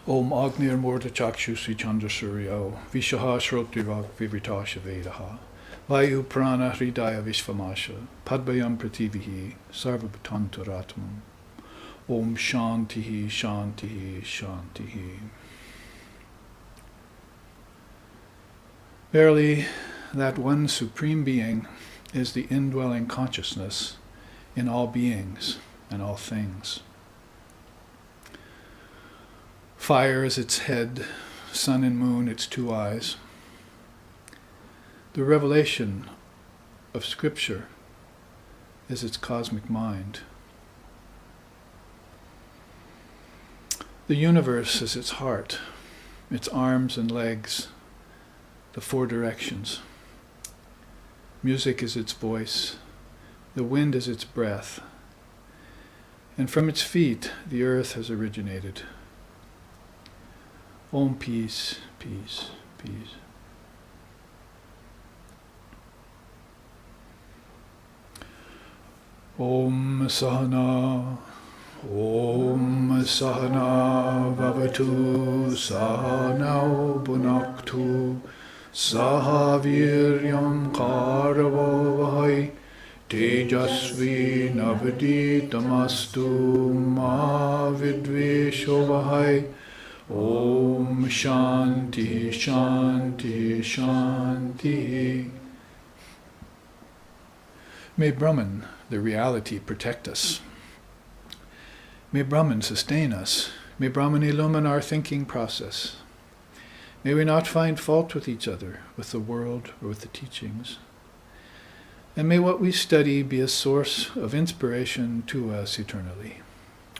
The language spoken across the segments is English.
Om Agnir Murta Chakshusi Chandrasuryo Vishaha Shrotrivak Vivritasha Vedaha Vayu Prana Hridaya Vishvamasha Padbayam Prativihi Sarvabhutantaratmam Om Shantihi Shantihi Shantihi. Verily, that one Supreme Being is the indwelling consciousness in all beings and all things. Fire is its head, sun and moon its two eyes. The revelation of Scripture is its cosmic mind. The universe is its heart, its arms and legs, the four directions. Music is its voice, the wind is its breath, and from its feet the earth has originated. Om peace, peace, peace. Om Sahana, Om Sahana Vavatu, Sahanau Bhunaktu, Sahaviryam Karavavahai, Tejasvi Navaditamastu, Ma Vidveshovahai. Om Shanti Shanti Shanti. May Brahman, the reality, protect us. May Brahman sustain us. May Brahman illumine our thinking process. May we not find fault with each other, with the world, or with the teachings. And may what we study be a source of inspiration to us eternally.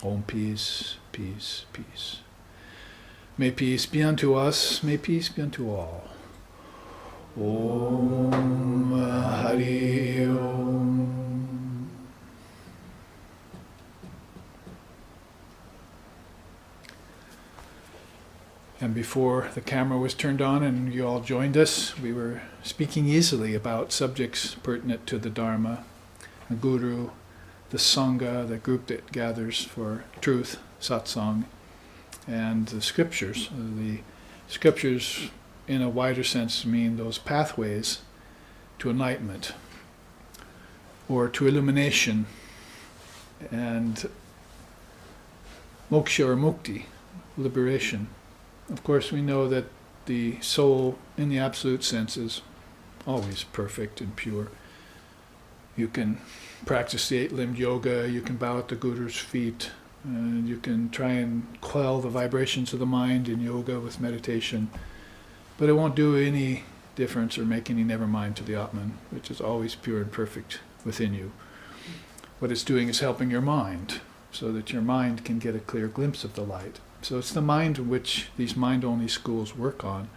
Om peace, peace, peace. May peace be unto us, may peace be unto all. Om Hari Om. And before the camera was turned on and you all joined us, we were speaking easily about subjects pertinent to the Dharma, the Guru, the Sangha, the group that gathers for truth, satsang, and the scriptures. The scriptures, in a wider sense, mean those pathways to enlightenment or to illumination and moksha or mukti, liberation. Of course, we know that the soul, in the absolute sense, is always perfect and pure. You can practice the eight-limbed yoga, you can bow at the Guru's feet, and you can try and quell the vibrations of the mind in yoga with meditation, but it won't do any difference or make any never mind to the Atman, which is always pure and perfect within you. What it's doing is helping your mind, so that your mind can get a clear glimpse of the light. So it's the mind which these mind-only schools work on,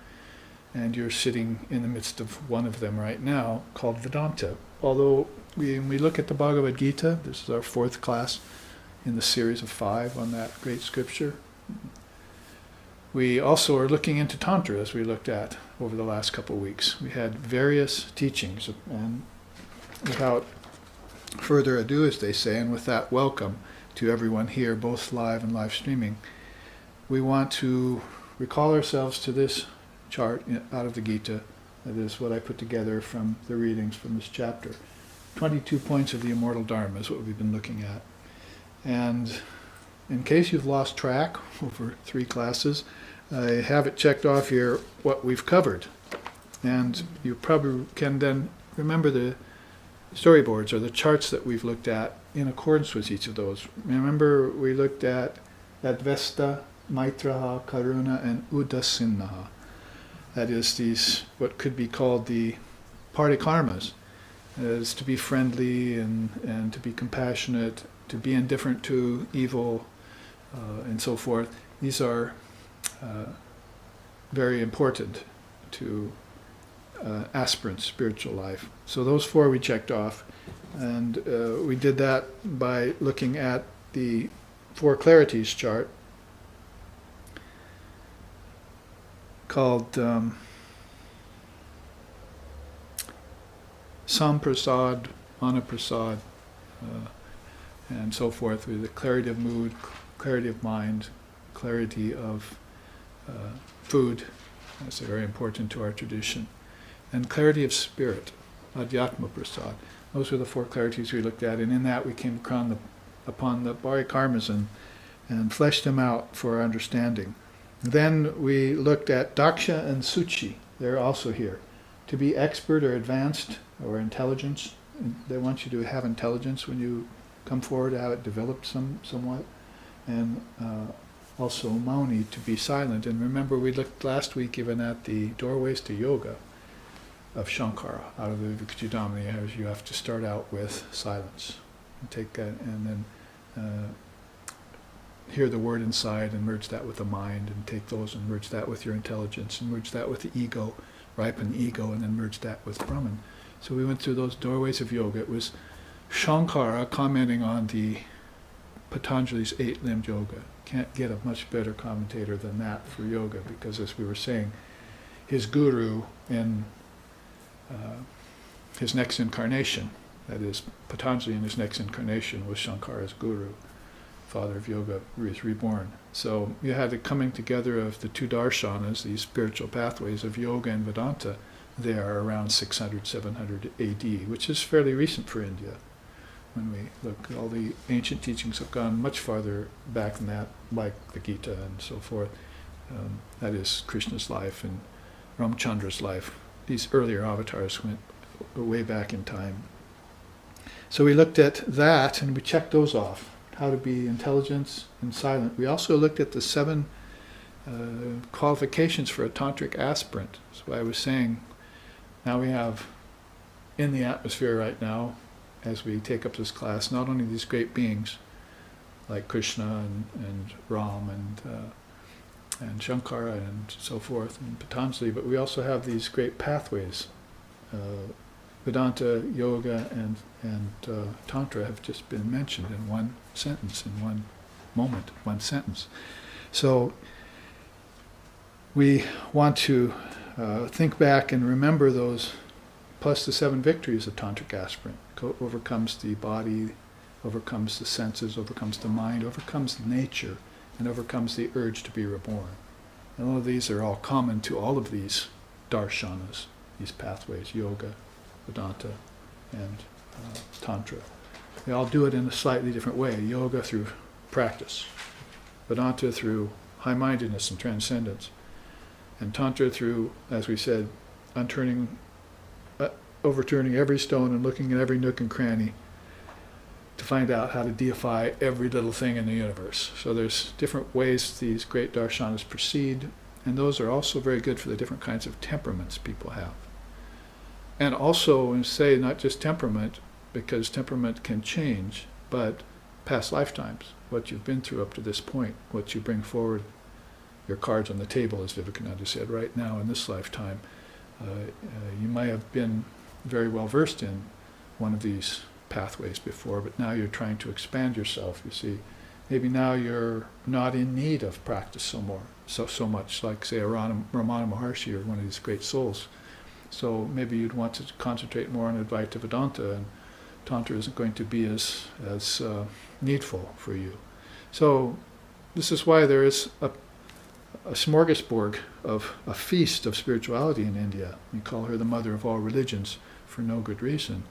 and you're sitting in the midst of one of them right now, called Vedanta. Although when we look at the Bhagavad Gita, this is our fourth class in the series of 5 on that great scripture. We also are looking into Tantra, as we looked at over the last couple of weeks. We had various teachings, and without further ado, as they say, and with that welcome to everyone here, both live and live streaming, we want to recall ourselves to this chart out of the Gita. That is what I put together from the readings from this chapter. 22 points of the immortal Dharma is what we've been looking at. And in case you've lost track over 3 classes, I have it checked off here what we've covered. And you probably can then remember the storyboards or the charts that we've looked at in accordance with each of those. Remember, we looked at Advaita, Maitraha, Karuna, and Udasinnaha. That is these, what could be called the parikarmas, as to be friendly and to be compassionate, to be indifferent to evil, and so forth. These are very important to aspirant spiritual life. So those 4 we checked off, and we did that by looking at the 4 clarities chart called Samprasad, Anaprasad, and so forth, with the clarity of mood, clarity of mind, clarity of food. That's very important to our tradition. And clarity of spirit, adhyatma prasad. Those were the four clarities we looked at, and in that we came upon the Bharikarmas and fleshed them out for our understanding. Then we looked at Daksha and Suchi. They're also here. To be expert or advanced or intelligence, they want you to have intelligence when you come forward, to have it developed somewhat. And also Mauni, to be silent. And remember, we looked last week even at the doorways to yoga of Shankara. Out of the Vikajidhamini, you have to start out with silence. And take that, and then hear the word inside and merge that with the mind, and take those and merge that with your intelligence, and merge that with the ego, ripen ego, and then merge that with Brahman. So we went through those doorways of yoga. It was Shankara commenting on the Patanjali's eight-limbed yoga. Can't get a much better commentator than that for yoga, because as we were saying, his guru in his next incarnation, that is, Patanjali in his next incarnation was Shankara's guru, father of yoga, is reborn. So you had the coming together of the two darshanas, these spiritual pathways of yoga and Vedanta. They are around 600, 700 AD, which is fairly recent for India. When we look, all the ancient teachings have gone much farther back than that, like the Gita and so forth. That is Krishna's life and Ramchandra's life. These earlier avatars went way back in time. So we looked at that and we checked those off. How to be intelligent and silent. We also looked at the 7 qualifications for a tantric aspirant. That's why I was saying, now we have in the atmosphere right now, as we take up this class, not only these great beings like Krishna and Ram and Shankara and so forth, and Patanjali, but we also have these great pathways. Vedanta, Yoga, and Tantra have just been mentioned in one sentence, in one moment, one sentence. So we want to think back and remember those, plus the 7 victories of Tantric aspirant. Overcomes the body, overcomes the senses, overcomes the mind, overcomes nature, and overcomes the urge to be reborn. And all of these are all common to all of these darshanas, these pathways, yoga, Vedanta, and Tantra. They all do it in a slightly different way. Yoga through practice, Vedanta through high-mindedness and transcendence, and Tantra through, as we said, overturning every stone and looking at every nook and cranny to find out how to deify every little thing in the universe. So there's different ways these great darshanas proceed, and those are also very good for the different kinds of temperaments people have. And also, and say not just temperament, because temperament can change, but past lifetimes, what you've been through up to this point, what you bring forward, your cards on the table, as Vivekananda said, right now in this lifetime. You might have been very well versed in one of these pathways before, but now you're trying to expand yourself, you see. Maybe now you're not in need of practice so much, like, say, a Ramana Maharshi or one of these great souls. So maybe you'd want to concentrate more on Advaita Vedanta, and Tantra isn't going to be as needful for you. So this is why there is a smorgasbord of a feast of spirituality in India. We call her the mother of all religions for no good reason,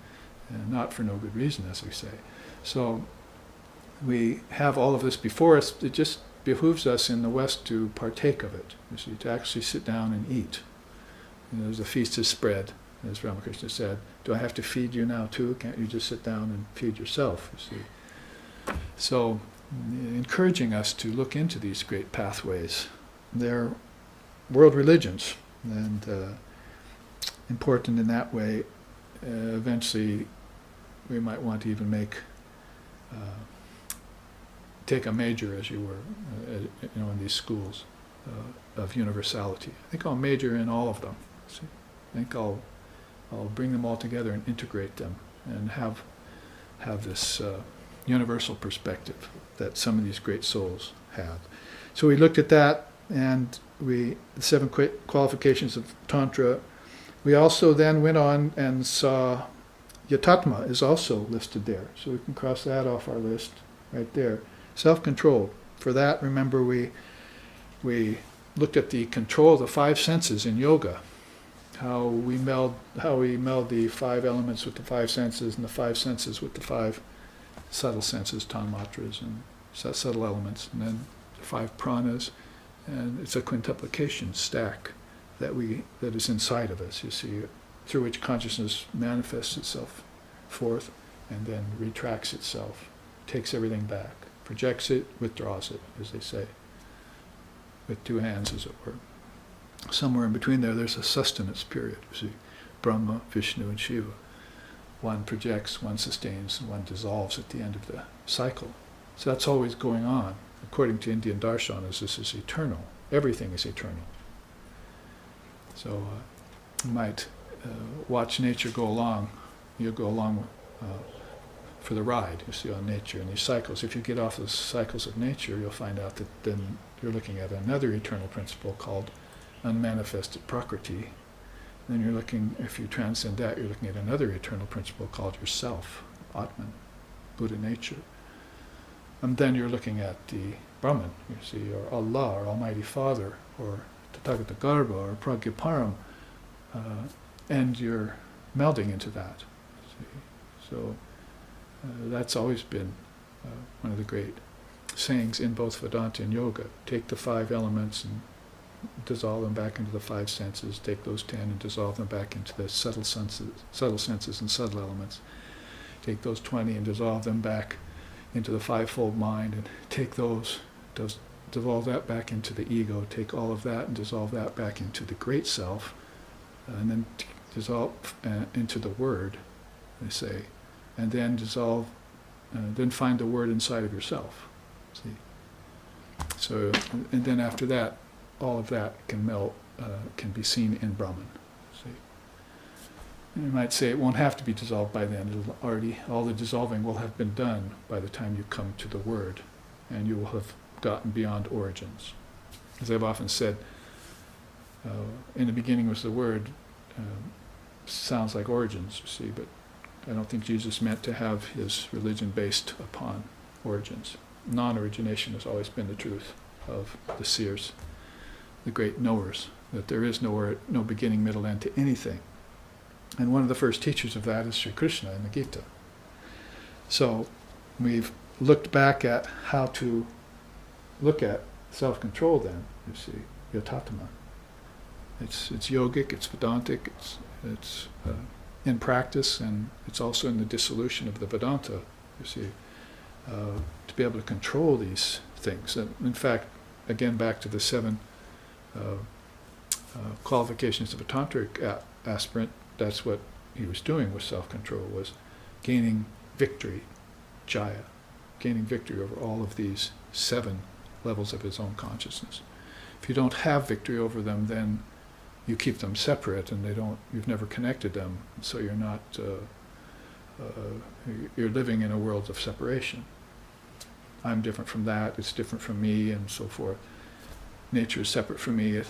and not for no good reason, as we say. So we have all of this before us. It just behooves us in the West to partake of it, you see, to actually sit down and eat. As the feast is spread, as Ramakrishna said, do I have to feed you now too? Can't you just sit down and feed yourself, you see? So encouraging us to look into these great pathways. They're world religions, and important in that way. Eventually we might want to even take a major, as you were, in these schools of universality. I think I'll major in all of them. See? I think I'll bring them all together and integrate them, and have this universal perspective that some of these great souls have. So we looked at that, and the 7 qualifications of Tantra. We also then went on and saw Yatatma is also listed there, so we can cross that off our list right there. Self-control. For that, remember we looked at the control of the five senses in yoga. How we meld the five elements with the five senses, and the five senses with the five subtle senses, tanmatras, and subtle elements, and then the five pranas, and it's a quintuplication stack that is inside of us, you see, through which consciousness manifests itself forth and then retracts itself, takes everything back, projects it, withdraws it, as they say, with two hands, as it were. Somewhere in between there's a sustenance period, you see, Brahma, Vishnu, and Shiva. One projects, one sustains, and one dissolves at the end of the cycle. So that's always going on. According to Indian darshanas, this is eternal. Everything is eternal. So you might watch nature go along. You'll go along for the ride, you see, on nature and these cycles. If you get off the cycles of nature, you'll find out that then you're looking at another eternal principle called unmanifested prakriti. Then you're looking, if you transcend that, you're looking at another eternal principle called yourself, Atman, Buddha nature. And then you're looking at the Brahman, you see, or Allah, or Almighty Father, or Tathagata Garbha, or Pragyaparam, and you're melding into that. See? So that's always been one of the great sayings in both Vedanta and Yoga. Take the five elements and dissolve them back into the five senses. Take those 10 and dissolve them back into the subtle senses and subtle elements. Take those 20 and dissolve them back into the fivefold mind, and take dissolve that back into the ego. Take all of that and dissolve that back into the great self, and then dissolve into the word, they say, and then dissolve, then find the word inside of yourself. See? So, and then after that, all of that can melt, can be seen in Brahman. See? And you might say it won't have to be dissolved by then. It'll already, all the dissolving will have been done by the time you come to the word, and you will have gotten beyond origins. As I've often said, in the beginning was the word. Sounds like origins, you see, but I don't think Jesus meant to have his religion based upon origins. Non-origination has always been the truth of the seers, the great knowers, that there is no beginning, middle, end to anything. And one of the first teachers of that is Sri Krishna in the Gita. So we've looked back at how to look at self-control then, you see, yatatma. It's yogic, it's Vedantic, it's in practice, and it's also in the dissolution of the Vedanta, you see, to be able to control these things. And in fact, again, back to the 7 qualifications of a tantric aspirant, that's what he was doing with self-control, was gaining victory, jaya, gaining victory over all of these 7 levels of his own consciousness. If you don't have victory over them, then you keep them separate, and you've never connected them, so you're not, you're living in a world of separation. I'm different from that, it's different from me, and so forth. Nature is separate from me,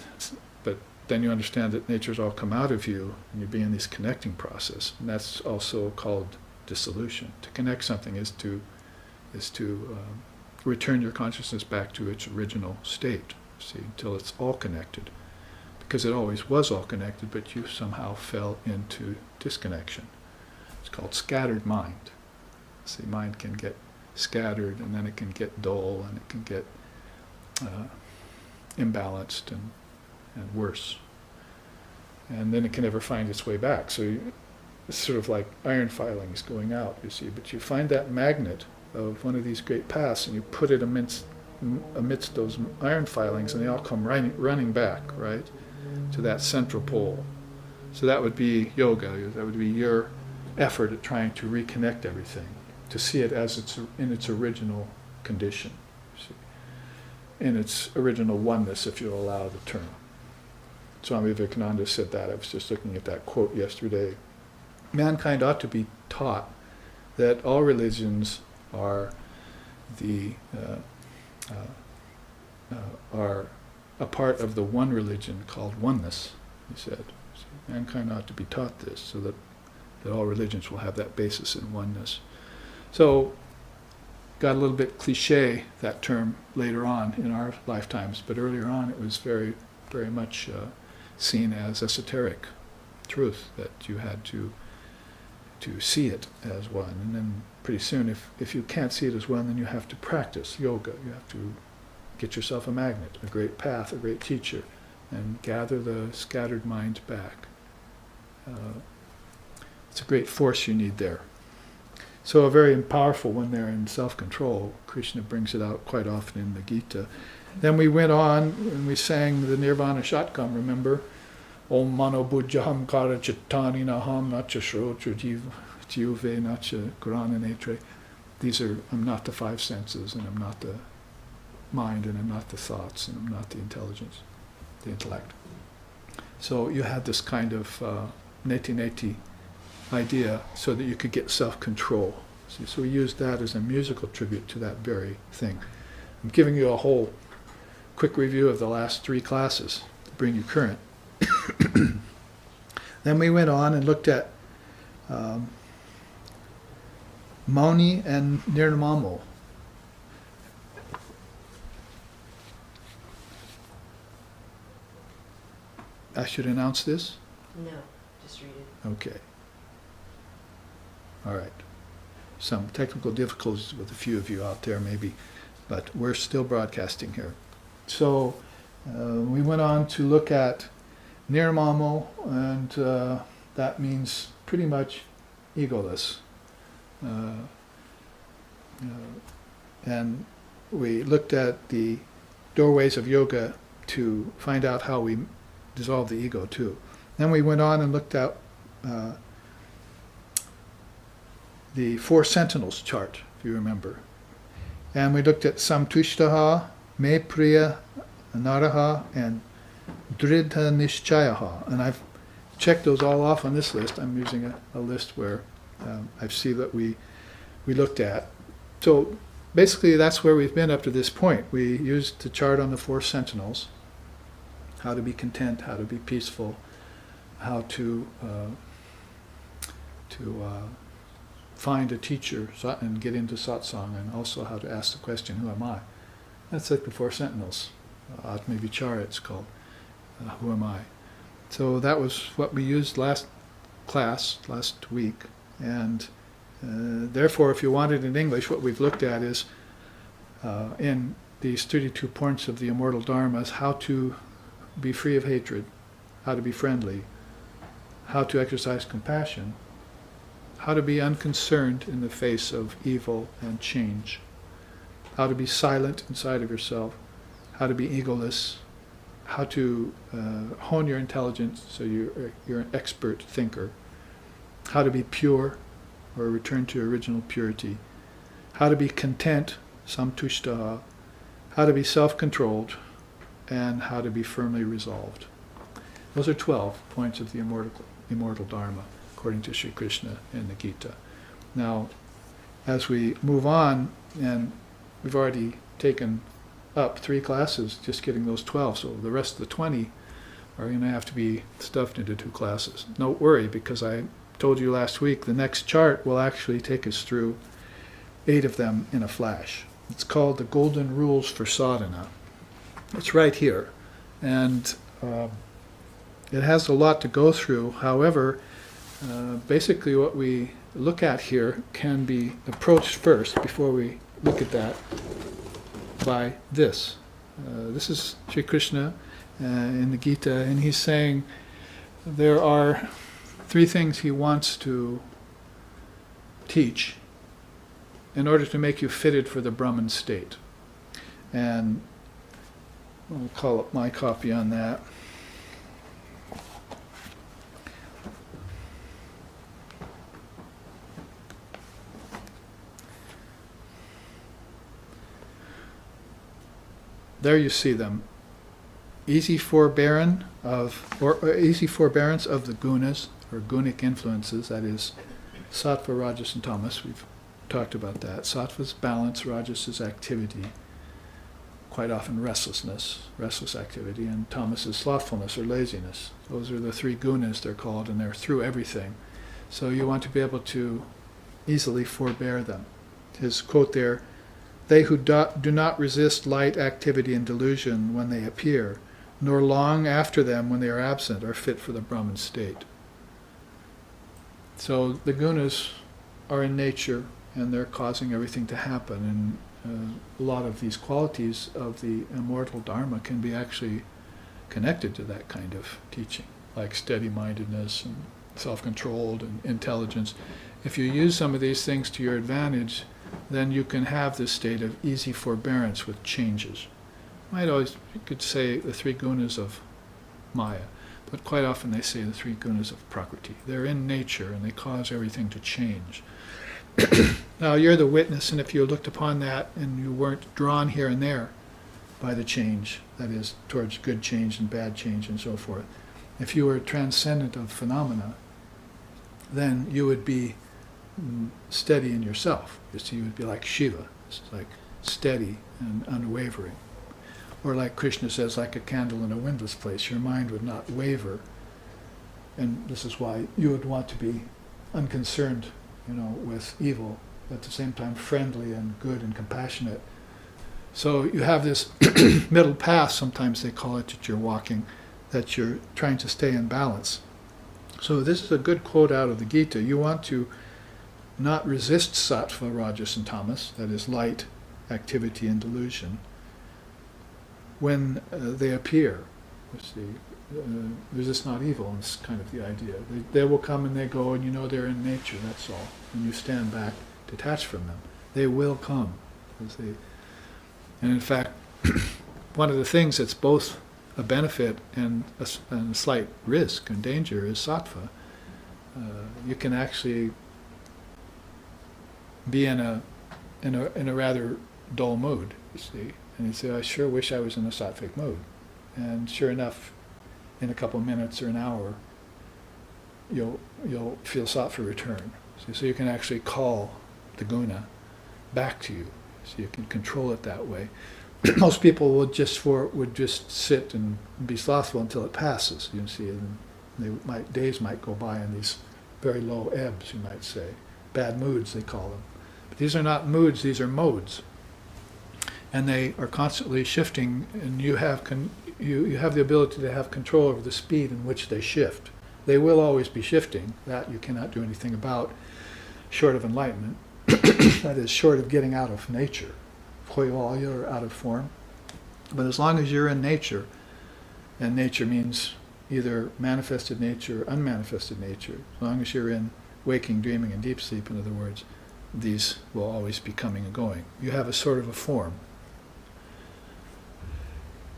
but then you understand that nature's all come out of you, and you be in this connecting process, and that's also called dissolution. To connect something is to return your consciousness back to its original state, see, until it's all connected. Because it always was all connected, but you somehow fell into disconnection. It's called scattered mind. See, mind can get scattered, and then it can get dull, and it can get imbalanced and worse. And then it can never find its way back. So it's sort of like iron filings going out, you see. But you find that magnet of one of these great paths, and you put it amidst those iron filings, and they all come running back, right, to that central pole. So that would be yoga. That would be your effort at trying to reconnect everything, to see it as it's in its original condition, you see, in its original oneness, if you'll allow the term. Swami Vivekananda said that. I was just looking at that quote yesterday. Mankind ought to be taught that all religions are are a part of the one religion called oneness, he said. So mankind ought to be taught this, so that that all religions will have that basis in oneness. So, got a little bit cliche, that term, later on in our lifetimes, but earlier on it was very, very much seen as esoteric truth, that you had to see it as one. And then pretty soon, if you can't see it as one, then you have to practice yoga. You have to get yourself a magnet, a great path, a great teacher, and gather the scattered mind back. It's a great force you need there. So a very powerful one there in self-control. Krishna brings it out quite often in the Gita. Then we went on and we sang the Nirvana Shatkam, remember? Om Mano Buddhaham Kara Chittani Naham Nacha Shrotra Jive Nacha Gurana Netre. These are, I'm not the five senses, and I'm not the mind, and I'm not the thoughts, and I'm not the intelligence, the intellect. So you had this kind of neti-neti idea so that you could get self-control. So we used that as a musical tribute to that very thing. I'm giving you a whole quick review of the last 3 classes to bring you current. Then we went on and looked at Mauni and Nirmamo. I should announce this? No, just read it. Okay. All right. Some technical difficulties with a few of you out there maybe, but we're still broadcasting here. So we went on to look at Nirmamo, and that means pretty much egoless. And we looked at the doorways of yoga to find out how we dissolve the ego too. Then we went on and looked at the 4 sentinels chart, if you remember. And we looked at Samtushtaha, Mepriya, Naraha, and Dridha Nishchayaha. And I've checked those all off on this list. I'm using a list where I see that we looked at. So basically that's where we've been up to this point. We used the chart on the 4 sentinels, how to be content, how to be peaceful, how to find a teacher and get into satsang, and also how to ask the question, who am I? That's like the 4 sentinels. Atma Vichara it's called. Who am I? So that was what we used last week. And therefore, if you want it in English, what we've looked at is in these 32 points of the immortal dharmas, how to be free of hatred, how to be friendly, how to exercise compassion, how to be unconcerned in the face of evil and change, how to be silent inside of yourself, how to be egoless, how to hone your intelligence so you're an expert thinker, how to be pure or return to original purity, how to be content, samtushtaha, how to be self-controlled, and how to be firmly resolved. Those are 12 points of the immortal dharma, according to Sri Krishna in the Gita. Now, as we move on, and we've already taken up 3 classes just getting those 12, so the rest of the 20 are going to have to be stuffed into 2 classes. Don't worry, because I told you last week the next chart will actually take us through 8 of them in a flash. It's called the Golden Rules for Sadhana. It's right here, and it has a lot to go through. However, basically what we look at here can be approached first, before we look at that, by this. This is Sri Krishna in the Gita, and he's saying there are 3 things he wants to teach in order to make you fitted for the Brahman state. And I'll call up my copy on that. There you see them. Easy forbearance of the gunas, or gunic influences, that is sattva, rajas, and tamas. We've talked about that. Sattva is balance, rajas is activity, quite often restless activity, and tamas is slothfulness or laziness. Those are the 3 gunas, they're called, and they're through everything. So you want to be able to easily forbear them. His quote there, "They who do not resist light, activity, and delusion when they appear, nor long after them when they are absent, are fit for the Brahman state." So the gunas are in nature, and they're causing everything to happen. And a lot of these qualities of the immortal Dharma can be actually connected to that kind of teaching, like steady-mindedness and self-controlled and intelligence. If you use some of these things to your advantage, then you can have this state of easy forbearance with changes. You could say the three gunas of Maya, but quite often they say the three gunas of Prakriti. They're in nature and they cause everything to change. Now you're the witness, and if you looked upon that and you weren't drawn here and there by the change, that is, towards good change and bad change and so forth, if you were transcendent of phenomena, then you would be steady in yourself. You see, you would be like Shiva, it's like steady and unwavering. Or like Krishna says, like a candle in a windless place, your mind would not waver. And this is why you would want to be unconcerned, with evil, at the same time friendly and good and compassionate. So you have this middle path, sometimes they call it, that you're walking, that you're trying to stay in balance. So this is a good quote out of the Gita. You want to not resist sattva, rajas, and tamas, that is light, activity, and delusion, when they appear. Resist not evil, is kind of the idea. They will come and they go, and they're in nature, that's all. And you stand back, detached from them. They will come. And in fact, one of the things that's both a benefit and a slight risk and danger is sattva. You can actually be in a rather dull mood, you see. And you say, I sure wish I was in a sattvic mood. And sure enough, in a couple of minutes or an hour, you'll feel sattva return. So you can actually call the guna back to you. So you can control it that way. Most people would just sit and be slothful until it passes. You see, and days might go by in these very low ebbs, you might say, bad moods they call them. But these are not moods; these are modes, and they are constantly shifting. And you have the ability to have control over the speed in which they shift. They will always be shifting. That you cannot do anything about, short of enlightenment. That is, short of getting out of nature. You're out of form. But as long as you're in nature, and nature means either manifested nature or unmanifested nature, as long as you're in waking, dreaming, and deep sleep, in other words, these will always be coming and going. You have a sort of a form.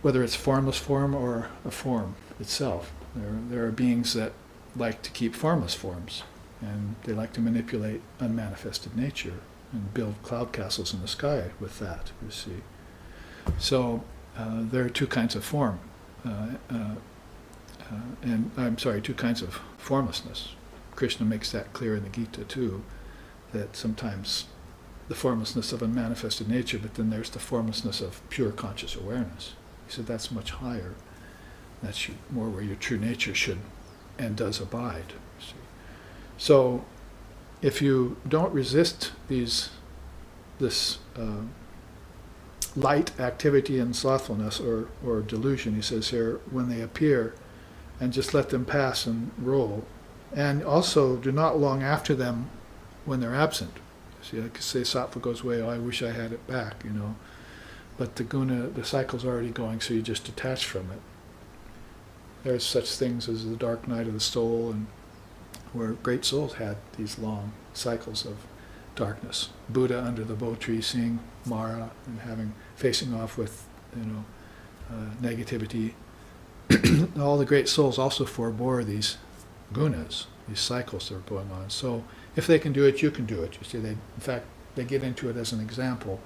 Whether it's formless form or a form itself. There are beings that like to keep formless forms, and they like to manipulate unmanifested nature and build cloud castles in the sky with that, you see. So there are two kinds of form, two kinds of formlessness. Krishna makes that clear in the Gita too, that sometimes the formlessness of unmanifested nature, but then there's the formlessness of pure conscious awareness. He said that's much higher. That's more where your true nature should and does abide. You see. So if you don't resist this light activity and slothfulness or delusion, he says here, when they appear, and just let them pass and roll, and also do not long after them when they're absent. See, I could say sattva goes away, I wish I had it back, but the cycle's already going, so you just detach from it. There's such things as the dark night of the soul, and where great souls had these long cycles of darkness. Buddha under the bo tree seeing Mara and facing off with negativity. All the great souls also forbore these gunas, these cycles that are going on. So if they can do it, you can do it. You see, in fact, they get into it as an example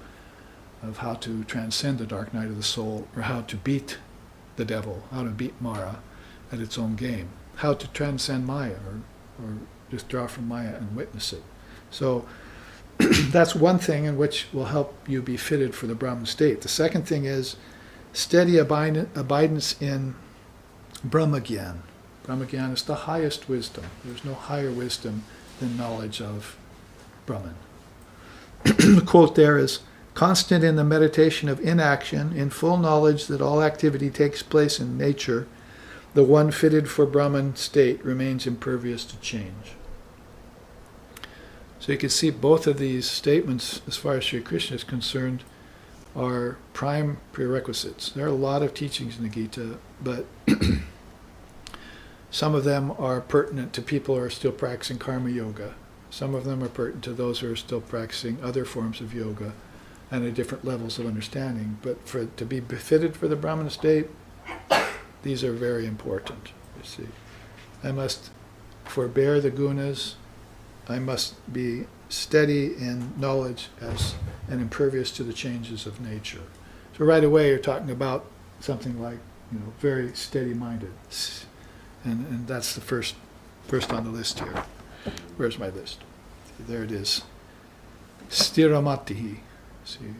of how to transcend the dark night of the soul, or how to beat the devil, how to beat Mara at its own game, how to transcend Maya, or just draw from Maya and witness it. So that's one thing in which will help you be fitted for the Brahman state. The second thing is steady abidance in Brahmagyan. Brahmagyan is the highest wisdom. There's no higher wisdom than knowledge of Brahman. The quote there is, constant in the meditation of inaction, in full knowledge that all activity takes place in nature, the one fitted for Brahman state remains impervious to change. So you can see both of these statements, as far as Sri Krishna is concerned, are prime prerequisites. There are a lot of teachings in the Gita, but some of them are pertinent to people who are still practicing karma yoga. Some of them are pertinent to those who are still practicing other forms of yoga and at different levels of understanding. But to be befitted for the Brahman state, these are very important, you see. I must forbear the gunas. I must be steady in knowledge and impervious to the changes of nature. So right away you're talking about something like, very steady-minded. And that's the first on the list here. Where's my list? There it is. Stiramatihi. See?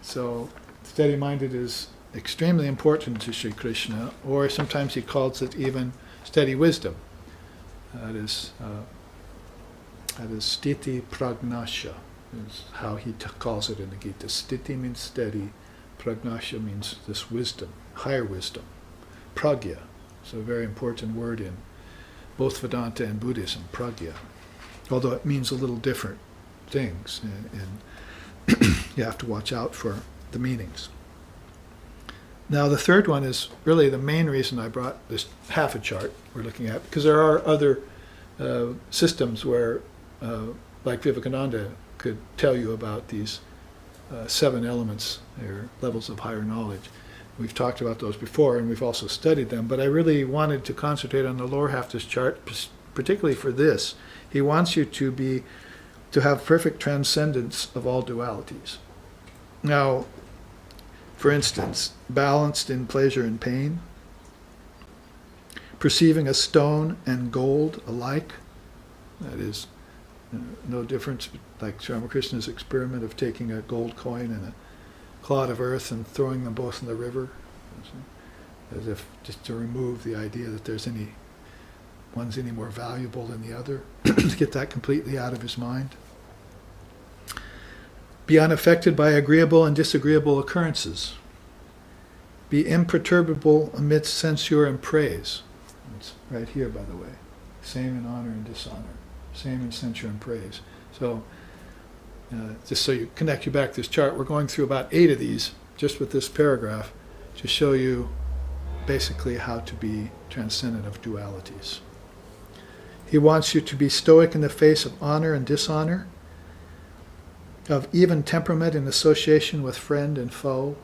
So steady-minded is extremely important to Sri Krishna, or sometimes he calls it even steady wisdom. That is sthiti pragnasya, is how he calls it in the Gita. Sthiti means steady, pragnasya means this wisdom, higher wisdom. Pragya, so a very important word in both Vedanta and Buddhism, pragya. Although it means a little different things, and you have to watch out for the meanings. Now the third one is really the main reason I brought this half a chart we're looking at, because there are other systems where, like Vivekananda could tell you about these 7 elements, or levels of higher knowledge. We've talked about those before, and we've also studied them, but I really wanted to concentrate on the lower half of this chart, particularly for this. He wants you to have perfect transcendence of all dualities. Now, for instance, balanced in pleasure and pain, perceiving a stone and gold alike, that is, no difference, like Sri Ramakrishna's experiment of taking a gold coin and a clod of earth and throwing them both in the river, as if just to remove the idea that one's any more valuable than the other, to get that completely out of his mind. Be unaffected by agreeable and disagreeable occurrences. Be imperturbable amidst censure and praise. It's right here, by the way. Same in honor and dishonor. Same in censure and praise. So, just so you connect you back to this chart, we're going through about 8 of these, just with this paragraph, to show you basically how to be transcendent of dualities. He wants you to be stoic in the face of honor and dishonor, of even temperament in association with friend and foe,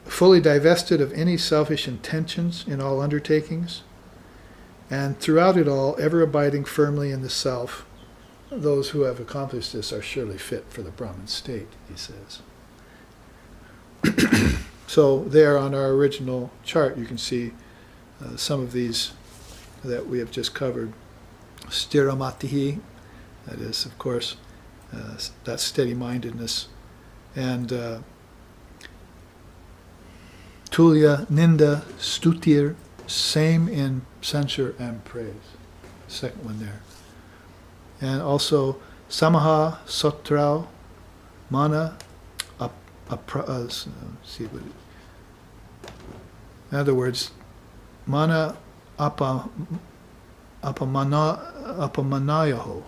fully divested of any selfish intentions in all undertakings, and throughout it all, ever abiding firmly in the self. Those who have accomplished this are surely fit for the Brahman state, he says. So there on our original chart, you can see some of these that we have just covered. Stiramatihi, that is, of course, that steady-mindedness. And Tulya, Ninda, Stutir, same in censure and praise. Second one there. And also Samaha, Sotrao, Mana, see what it, in other words, Mana apamanayaho.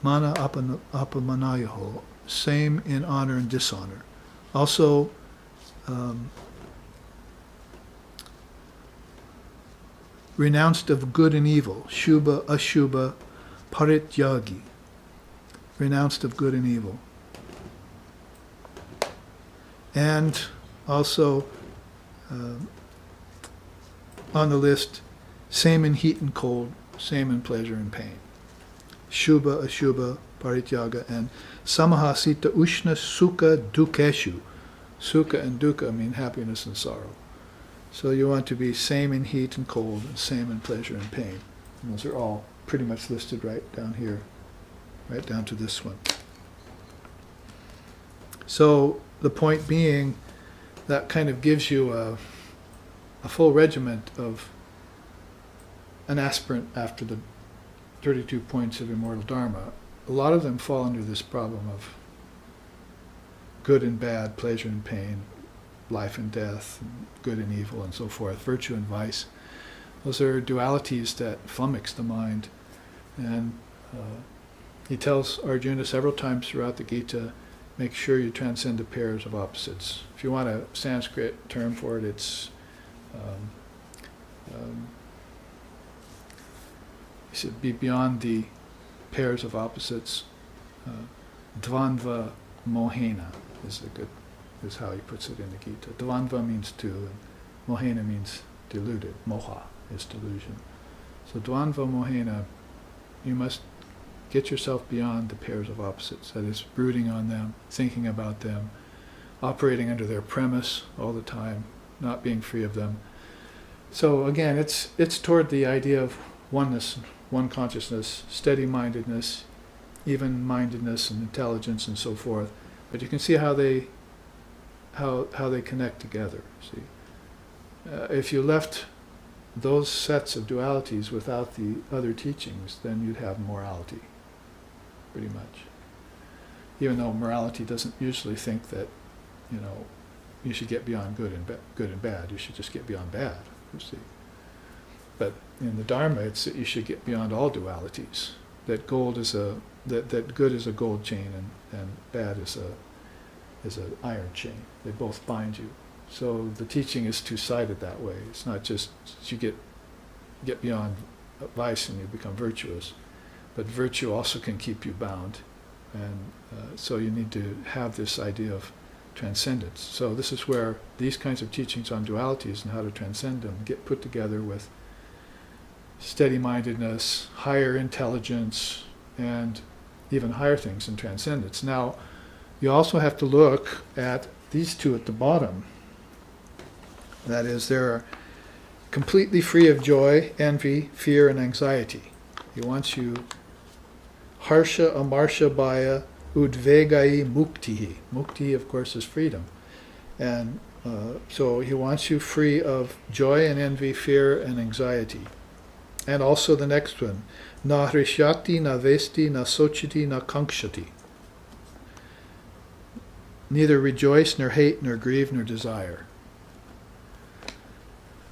Mana apamanayaho. Same in honor and dishonor. Also, renounced of good and evil. Shubha, Ashubha, Parityagi. Renounced of good and evil. And also, on the list, same in heat and cold, same in pleasure and pain. Shubha, Ashubha, Parityaga, and Samaha, Sita, Ushna, Sukha, Dukeshu. Sukha and Dukkha mean happiness and sorrow. So you want to be same in heat and cold, and same in pleasure and pain. And those are all pretty much listed right down here, right down to this one. So the point being, that kind of gives you a full regiment of an aspirant after the 32 points of immortal Dharma, a lot of them fall under this problem of good and bad, pleasure and pain, life and death, good and evil, and so forth, virtue and vice. Those are dualities that flummox the mind. And he tells Arjuna several times throughout the Gita, make sure you transcend the pairs of opposites. If you want a Sanskrit term for it, it's he said, be beyond the pairs of opposites. Dvandva mohena is how he puts it in the Gita. Dvandva means two, and mohena means deluded. Moha is delusion. So dvandva mohena, you must get yourself beyond the pairs of opposites. That is, brooding on them, thinking about them, operating under their premise all the time, not being free of them. So again, it's toward the idea of oneness, one consciousness, steady-mindedness, even-mindedness and intelligence and so forth. But you can see how they connect together. See, if you left those sets of dualities without the other teachings, then you'd have morality, pretty much. Even though morality doesn't usually think that, you should get beyond good and bad. You should just get beyond bad. You see. But in the Dharma, it's that you should get beyond all dualities. That gold is that good is a gold chain and bad is an iron chain. They both bind you. So the teaching is two-sided that way. It's not just you get beyond vice and you become virtuous, but virtue also can keep you bound, and so you need to have this idea of transcendence. So this is where these kinds of teachings on dualities and how to transcend them get put together with steady-mindedness, higher intelligence, and even higher things in transcendence. Now, you also have to look at these two at the bottom. That is, they're completely free of joy, envy, fear, and anxiety. He wants you harsha amarsha bhaya udvegai muktihi. Mukti, of course, is freedom. And so he wants you free of joy and envy, fear, and anxiety. And also the next one, na hrishyati, na vesti, na sochiti, na kankshati. Neither rejoice, nor hate, nor grieve, nor desire.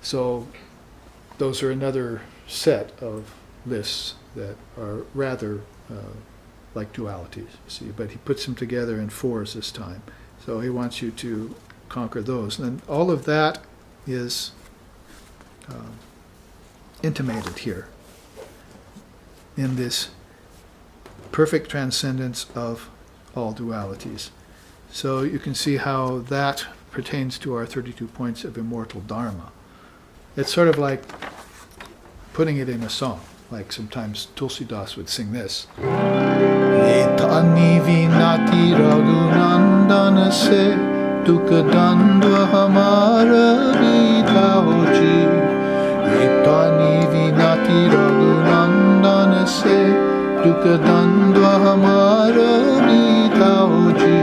So those are another set of lists that are rather like dualities, see, but he puts them together in fours this time. So he wants you to conquer those. And all of that is intimated here in this perfect transcendence of all dualities. So you can see how that pertains to our 32 points of immortal Dharma. It's sort of like putting it in a song. Like sometimes Tulsidas would sing this. Etani vinati raghunandana se dukha dandva hamara vidhaoji. Etani vinati raghunandana se dukha dandva hamara vidhaoji.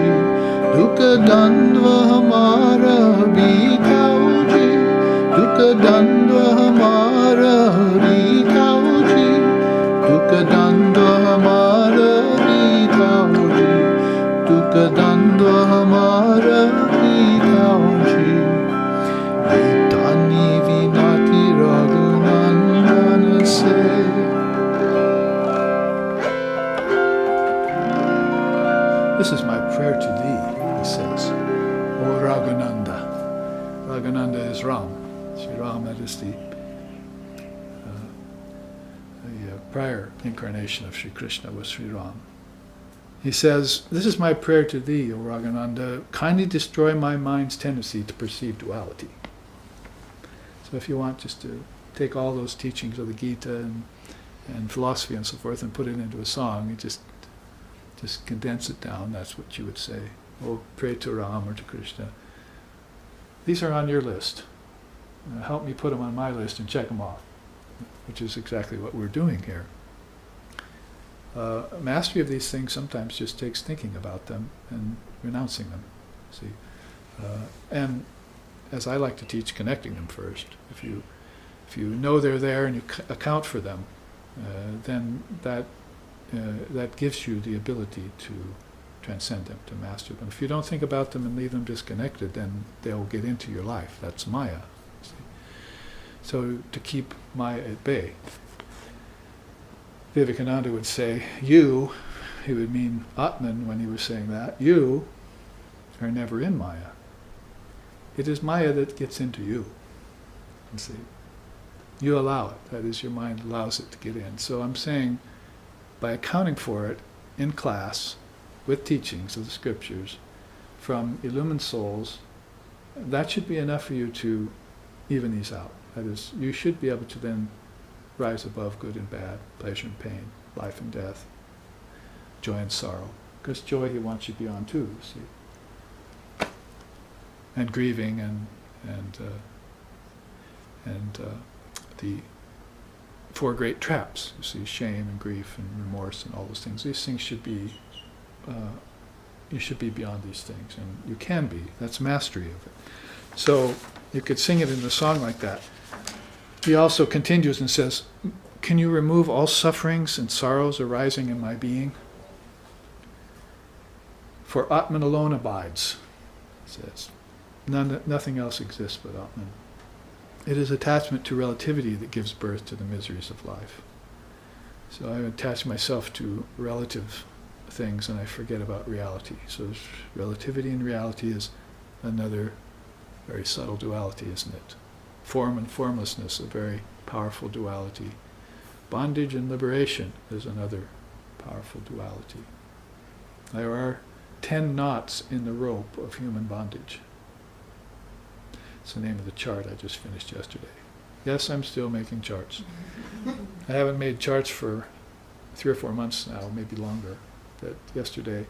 Dukha dandva hamara vidhaoji. Dukha dandva hamara vidhaoji. Dukha dandva hamara vidhaoji. Dukha dandva hamara vidhaoji. Etani vinati raghunandana se. This is my prayer to thee, he says. O Raghunanda. Raghunanda is Ram. Sri Ram, that is the prior incarnation of Sri Krishna was Sri Ram. He says, this is my prayer to thee, O Raghunanda, kindly destroy my mind's tendency to perceive duality. So if you want just to take all those teachings of the Gita and philosophy and so forth and put it into a song, you just condense it down, that's what you would say. Oh, pray to Ram or to Krishna. These are on your list. Help me put them on my list and check them off, which is exactly what we're doing here. Mastery of these things sometimes just takes thinking about them and renouncing them. See, and as I like to teach, connecting them first. If you If you know they're there and you account for them, then that gives you the ability to transcend them, to master them. If you don't think about them and leave them disconnected, then they'll get into your life. That's Maya. See? So to keep Maya at bay, Vivekananda would say, you, he would mean Atman when he was saying that, you are never in Maya. It is Maya that gets into you. You see? You allow it. That is, your mind allows it to get in. So I'm saying, by accounting for it in class, with teachings of the scriptures, from illumined souls, that should be enough for you to even these out. That is, you should be able to then rise above good and bad, pleasure and pain, life and death, joy and sorrow. Because joy he wants you beyond too, you see. And grieving and the four great traps, you see, shame and grief and remorse and all those things. These things should be, you should be beyond these things, and you can be. That's mastery of it. So you could sing it in a song like that. He also continues and says, can you remove all sufferings and sorrows arising in my being? For Atman alone abides, he says. Nothing else exists but Atman. It is attachment to relativity that gives birth to the miseries of life. So I attach myself to relative things and I forget about reality. So relativity and reality is another very subtle duality, isn't it? Form and formlessness, a very powerful duality. Bondage and liberation is another powerful duality. There are 10 knots in the rope of human bondage. It's the name of the chart I just finished yesterday. Yes, I'm still making charts. I haven't made charts for 3 or 4 months now, maybe longer. But yesterday,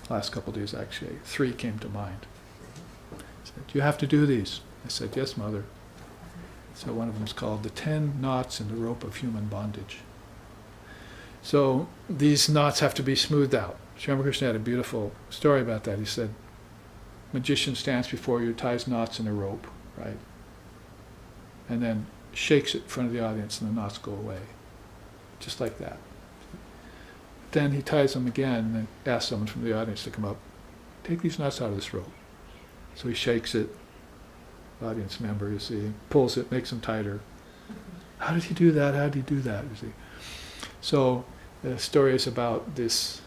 last couple of days actually, 3 came to mind. He said, you have to do these. I said, yes, Mother. So one of them is called the 10 knots in the rope of human bondage. So these knots have to be smoothed out. Sri Ramakrishna had a beautiful story about that. He said, magician stands before you, ties knots in a rope, right? And then shakes it in front of the audience and the knots go away. Just like that. Then he ties them again and asks someone from the audience to come up, take these knots out of this rope. So he shakes it, audience member, you see, pulls it, makes them tighter. How did he do that? How did he do that? You see. So the story is about this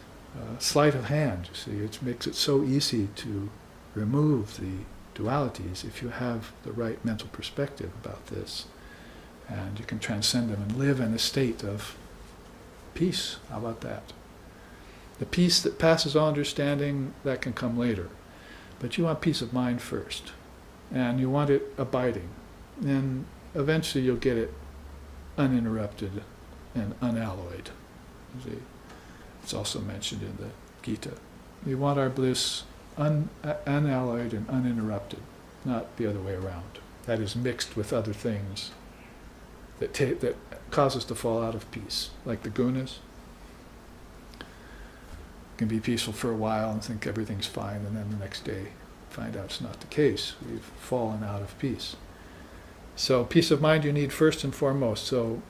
sleight of hand, you see. It makes it so easy to remove the dualities if you have the right mental perspective about this. And you can transcend them and live in a state of peace. How about that? The peace that passes all understanding, that can come later. But you want peace of mind first. And you want it abiding. And eventually you'll get it uninterrupted and unalloyed. You see? It's also mentioned in the Gita. We want our bliss unalloyed and uninterrupted, not the other way around. That is mixed with other things that cause us to fall out of peace, like the gunas. Can be peaceful for a while and think everything's fine, and then the next day find out it's not the case. We've fallen out of peace. So peace of mind you need first and foremost. So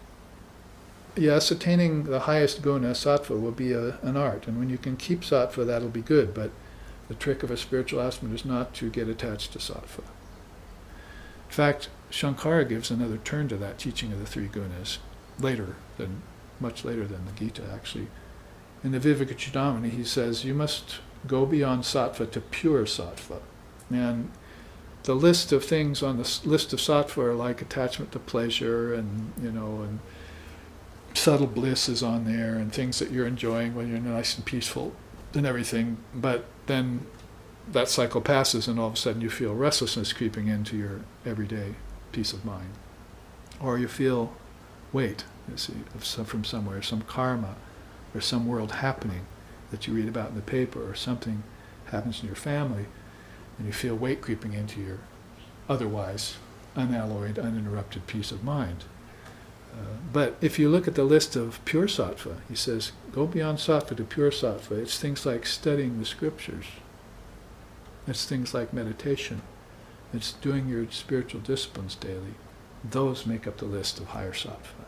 yes, attaining the highest guna, sattva, will be an art. And when you can keep sattva, that'll be good. But the trick of a spiritual aspirant is not to get attached to sattva. In fact, Shankara gives another turn to that teaching of the 3 gunas, much later than the Gita actually. In the Vivekachudamani he says, you must go beyond sattva to pure sattva. And the list of things on the list of sattva are like attachment to pleasure and, and subtle bliss is on there and things that you're enjoying when you're nice and peaceful and everything. But then that cycle passes and all of a sudden you feel restlessness creeping into your everyday peace of mind. Or you feel weight, you see, from somewhere, some karma or some world happening that you read about in the paper, or something happens in your family and you feel weight creeping into your otherwise unalloyed, uninterrupted peace of mind. But if you look at the list of pure sattva, he says, go beyond sattva to pure sattva. It's things like studying the scriptures. It's things like meditation. It's doing your spiritual disciplines daily. those make up the list of higher sattva.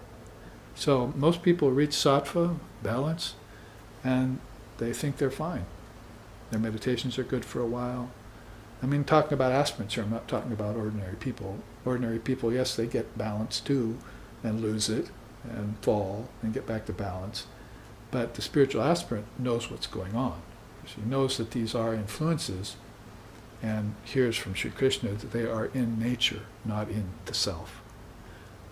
So most people reach sattva, balance, and they think they're fine. Their meditations are good for a while. I mean, talking about aspirants here, I'm not talking about ordinary people. Ordinary people, yes, they get balance too, and lose it, and fall, and get back to balance. But the spiritual aspirant knows what's going on. He knows that these are influences, and hears from Sri Krishna that they are in nature, not in the self.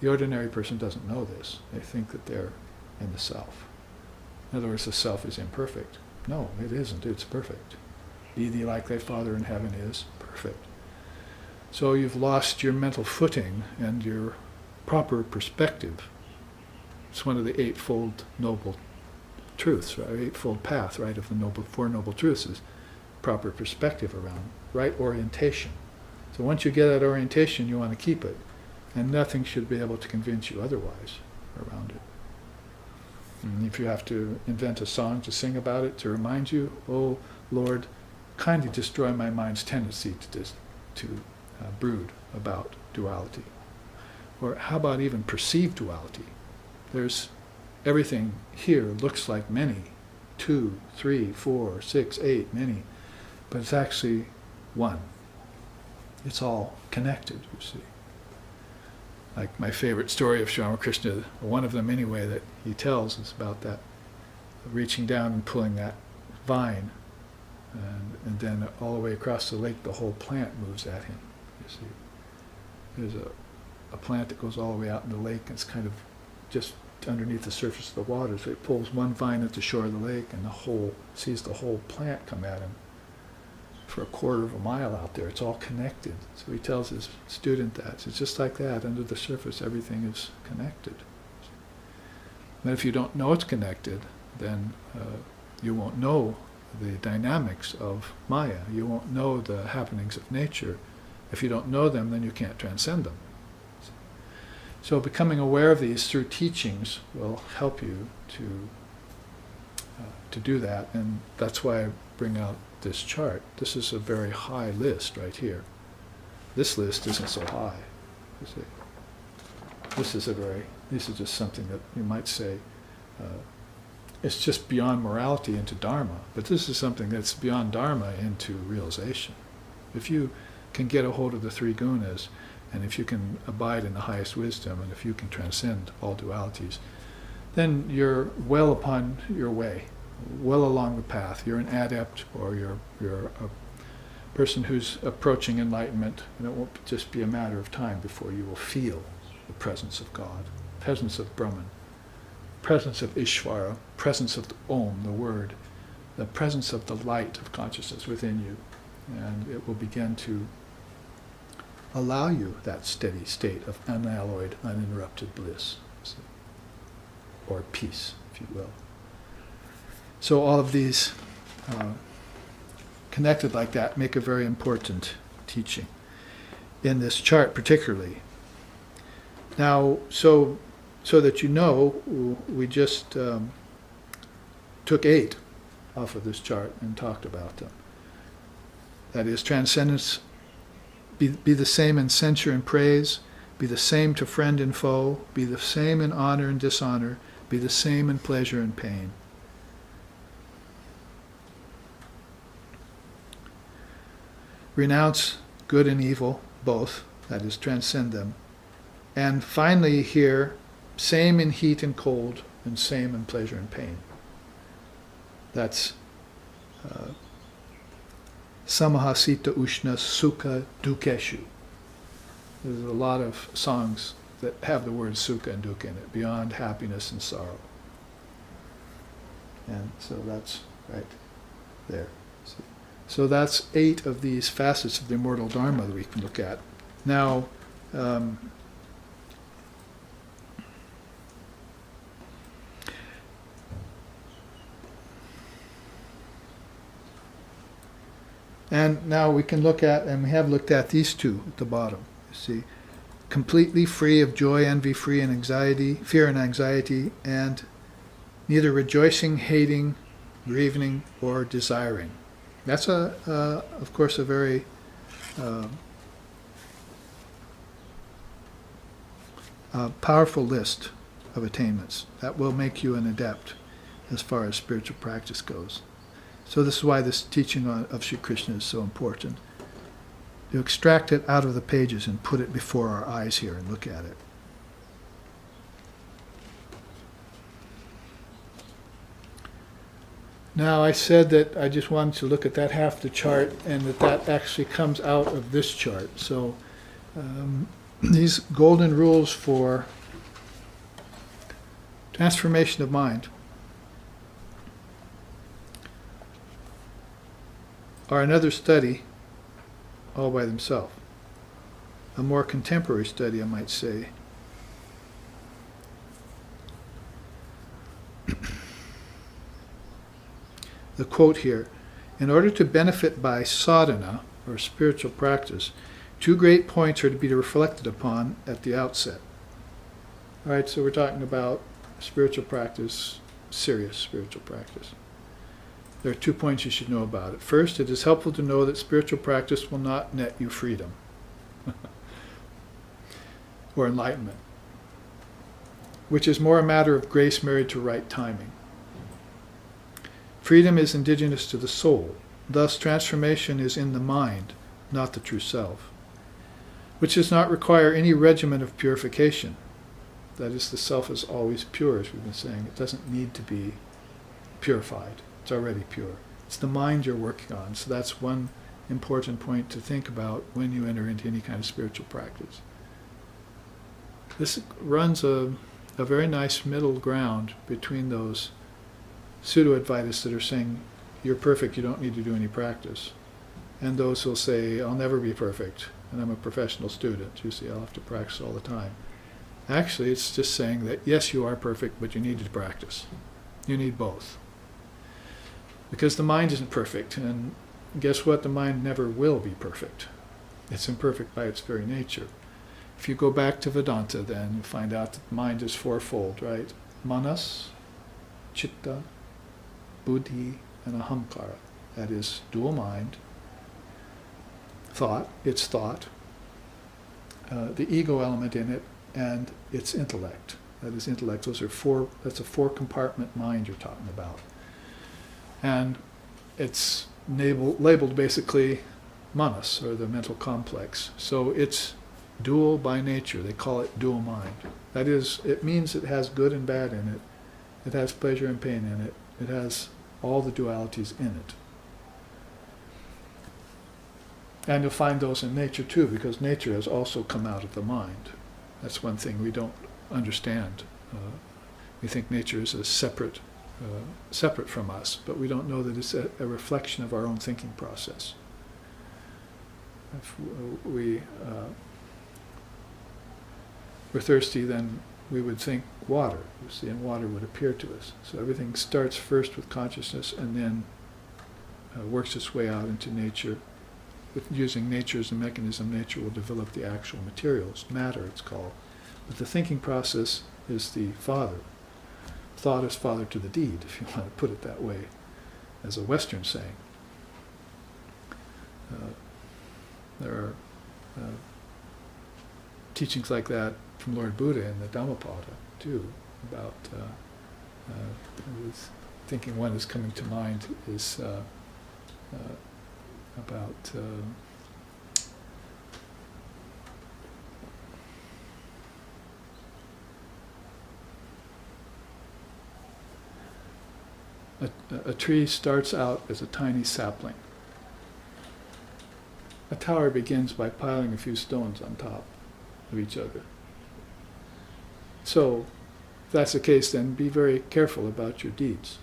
The ordinary person doesn't know this. They think that they're in the self. In other words, the self is imperfect. No, it isn't. It's perfect. Be thee like thy Father in heaven is perfect. So you've lost your mental footing and your proper perspective. It's one of the eightfold noble truths, right? Eightfold path, right, of the Four Noble Truths is proper perspective around, right orientation. So once you get that orientation, you want to keep it. And nothing should be able to convince you otherwise around it. And if you have to invent a song to sing about it, to remind you, oh Lord, kindly destroy my mind's tendency to brood about duality. Or how about even perceived duality? There's everything here looks like many, 2, 3, 4, 6, 8, many, but it's actually one. It's all connected, you see. Like my favorite story of Sri Ramakrishna, one of them anyway, that he tells is about that, reaching down and pulling that vine, and then all the way across the lake, the whole plant moves at him, you see. There's a plant that goes all the way out in the lake, and it's kind of just underneath the surface of the water, so he pulls one vine at the shore of the lake, and sees the whole plant come at him for a quarter of a mile out there. It's all connected. So he tells his student that. It's just like that. Under the surface, everything is connected. But if you don't know it's connected, then you won't know the dynamics of Maya. You won't know the happenings of nature. If you don't know them, then you can't transcend them. So becoming aware of these through teachings will help you to do that, and that's why I bring out this chart. This is a very high list right here. This list isn't so high, you see. This is just something that you might say, it's just beyond morality into Dharma, but this is something that's beyond Dharma into realization. If you can get a hold of the three gunas, and if you can abide in the highest wisdom, and if you can transcend all dualities, then you're well upon your way, well along the path. You're an adept, or you're a person who's approaching enlightenment, and it won't just be a matter of time before you will feel the presence of God, presence of Brahman, presence of Ishvara, presence of the Om, the Word, the presence of the light of consciousness within you, and it will begin to allow you that steady state of unalloyed, uninterrupted bliss, or peace, if you will. So all of these connected like that make a very important teaching in this chart particularly. Now, so that you know, we just took 8 off of this chart and talked about them. That is, transcendence, be the same in censure and praise, be the same to friend and foe, be the same in honor and dishonor, be the same in pleasure and pain. Renounce good and evil, both, that is, transcend them. And finally here, same in heat and cold, and same in pleasure and pain. That's samahasita ushna sukha dukeshu. There's a lot of songs that have the word sukha and dukkha in it, beyond happiness and sorrow. And so that's right there. So that's 8 of these facets of the immortal Dharma that we can look at. Now, and now we can look at, and we have looked at these 2 at the bottom, you see. Completely free of joy, envy, fear and anxiety, and neither rejoicing, hating, grieving, or desiring. That's of course, a very a powerful list of attainments that will make you an adept as far as spiritual practice goes. So this is why this teaching of Sri Krishna is so important. You extract it out of the pages and put it before our eyes here and look at it. Now I said that I just wanted to look at that half of the chart, and that actually comes out of this chart. So these golden rules for transformation of mind are another study all by themselves. A more contemporary study, I might say. The quote here, in order to benefit by sadhana, or spiritual practice, two great points are to be reflected upon at the outset. All right, so we're talking about spiritual practice, serious spiritual practice. There are 2 points you should know about it. First, it is helpful to know that spiritual practice will not net you freedom or enlightenment, which is more a matter of grace married to right timing. Freedom is indigenous to the soul. Thus, transformation is in the mind, not the true self, which does not require any regimen of purification. That is, the self is always pure, as we've been saying. It doesn't need to be purified. It's already pure. It's the mind you're working on. So that's one important point to think about when you enter into any kind of spiritual practice. This runs a very nice middle ground between those pseudo-Advaitists that are saying, you're perfect, you don't need to do any practice, and those who'll say, I'll never be perfect, and I'm a professional student. You see, I'll have to practice all the time. Actually, it's just saying that, yes, you are perfect, but you need to practice. You need both. Because the mind isn't perfect, and guess what? The mind never will be perfect. It's imperfect by its very nature. If you go back to Vedanta, then you find out that the mind is fourfold, right? Manas, Chitta, Buddhi, and Ahamkara. That is dual mind, thought, its thought, the ego element in it, and its intellect. That is intellect. Those are that's a 4-compartment mind you're talking about. And it's labeled basically manas, or the mental complex. So it's dual by nature. They call it dual mind. That is, it means it has good and bad in it. It has pleasure and pain in it. It has all the dualities in it. And you'll find those in nature too, because nature has also come out of the mind. That's one thing we don't understand. We think nature is a separate from us, but we don't know that it's a reflection of our own thinking process. If we're thirsty, then we would think water, you see, and water would appear to us. So everything starts first with consciousness and then works its way out into nature. With using nature as a mechanism, nature will develop the actual materials, matter it's called. But the thinking process is the father. Thought is father to the deed, if you want to put it that way, as a Western saying. There are teachings like that from Lord Buddha in the Dhammapada, too, about thinking one is coming to mind is about a tree starts out as a tiny sapling. A tower begins by piling a few stones on top of each other. So, if that's the case, then be very careful about your deeds,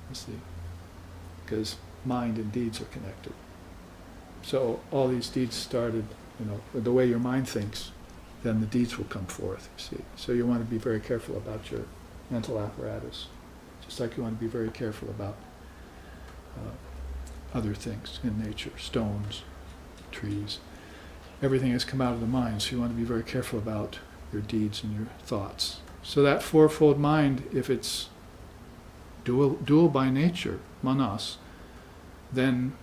you see, because mind and deeds are connected. So all these deeds started, with the way your mind thinks, then the deeds will come forth, you see. So you want to be very careful about your mental apparatus, just like you want to be very careful about other things in nature, stones, trees. Everything has come out of the mind, so you want to be very careful about your deeds and your thoughts. So that fourfold mind, if it's dual by nature, manas, then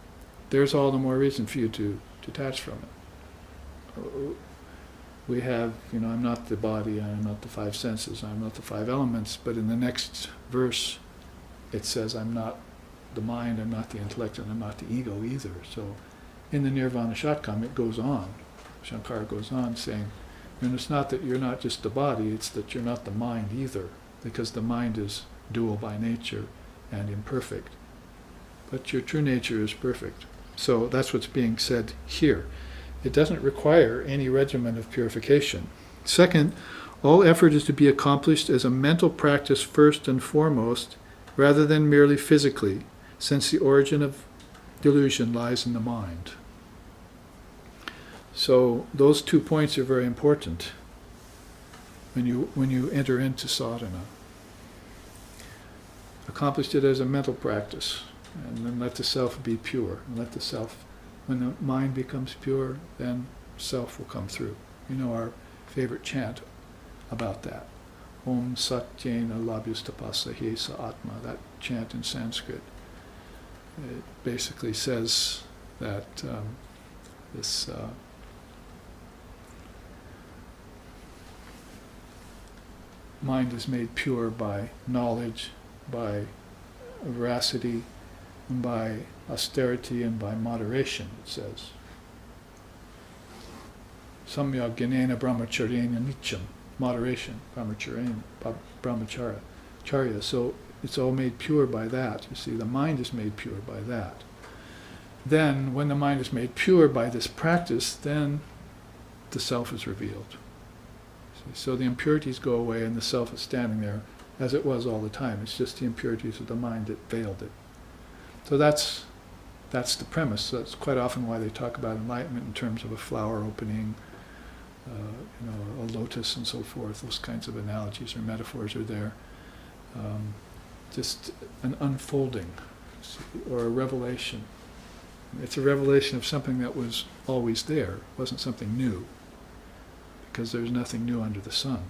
there's all the more reason for you to detach from it. we have, I'm not the body, I'm not the five senses, I'm not the five elements, but in the next verse it says I'm not the mind, I'm not the intellect, and I'm not the ego either. So in the Nirvana Shatkam it goes on, Shankara goes on saying, and it's not that you're not just the body, it's that you're not the mind either, because the mind is dual by nature and imperfect. But your true nature is perfect. So that's what's being said here. It doesn't require any regimen of purification. Second, all effort is to be accomplished as a mental practice first and foremost, rather than merely physically, since the origin of delusion lies in the mind. So those 2 points are very important when you enter into sadhana. Accomplish it as a mental practice, and then let the self be pure. And let the self, when the mind becomes pure, then self will come through. Our favorite chant about that. Om Sat Jena Labhyastapasa Hyesa Atma, that chant in Sanskrit. It basically says that this mind is made pure by knowledge, by veracity, and by austerity, and by moderation, it says. Samya Gyanena Brahmacharyena Nityam, moderation, Brahmacharya. So it's all made pure by that. You see, the mind is made pure by that. Then, when the mind is made pure by this practice, then the self is revealed. So the impurities go away and the self is standing there as it was all the time. It's just the impurities of the mind that veiled it. So that's the premise. So that's quite often why they talk about enlightenment in terms of a flower opening, a lotus and so forth. Those kinds of analogies or metaphors are there. Just an unfolding or a revelation. It's a revelation of something that was always there. It wasn't something new, because there's nothing new under the sun.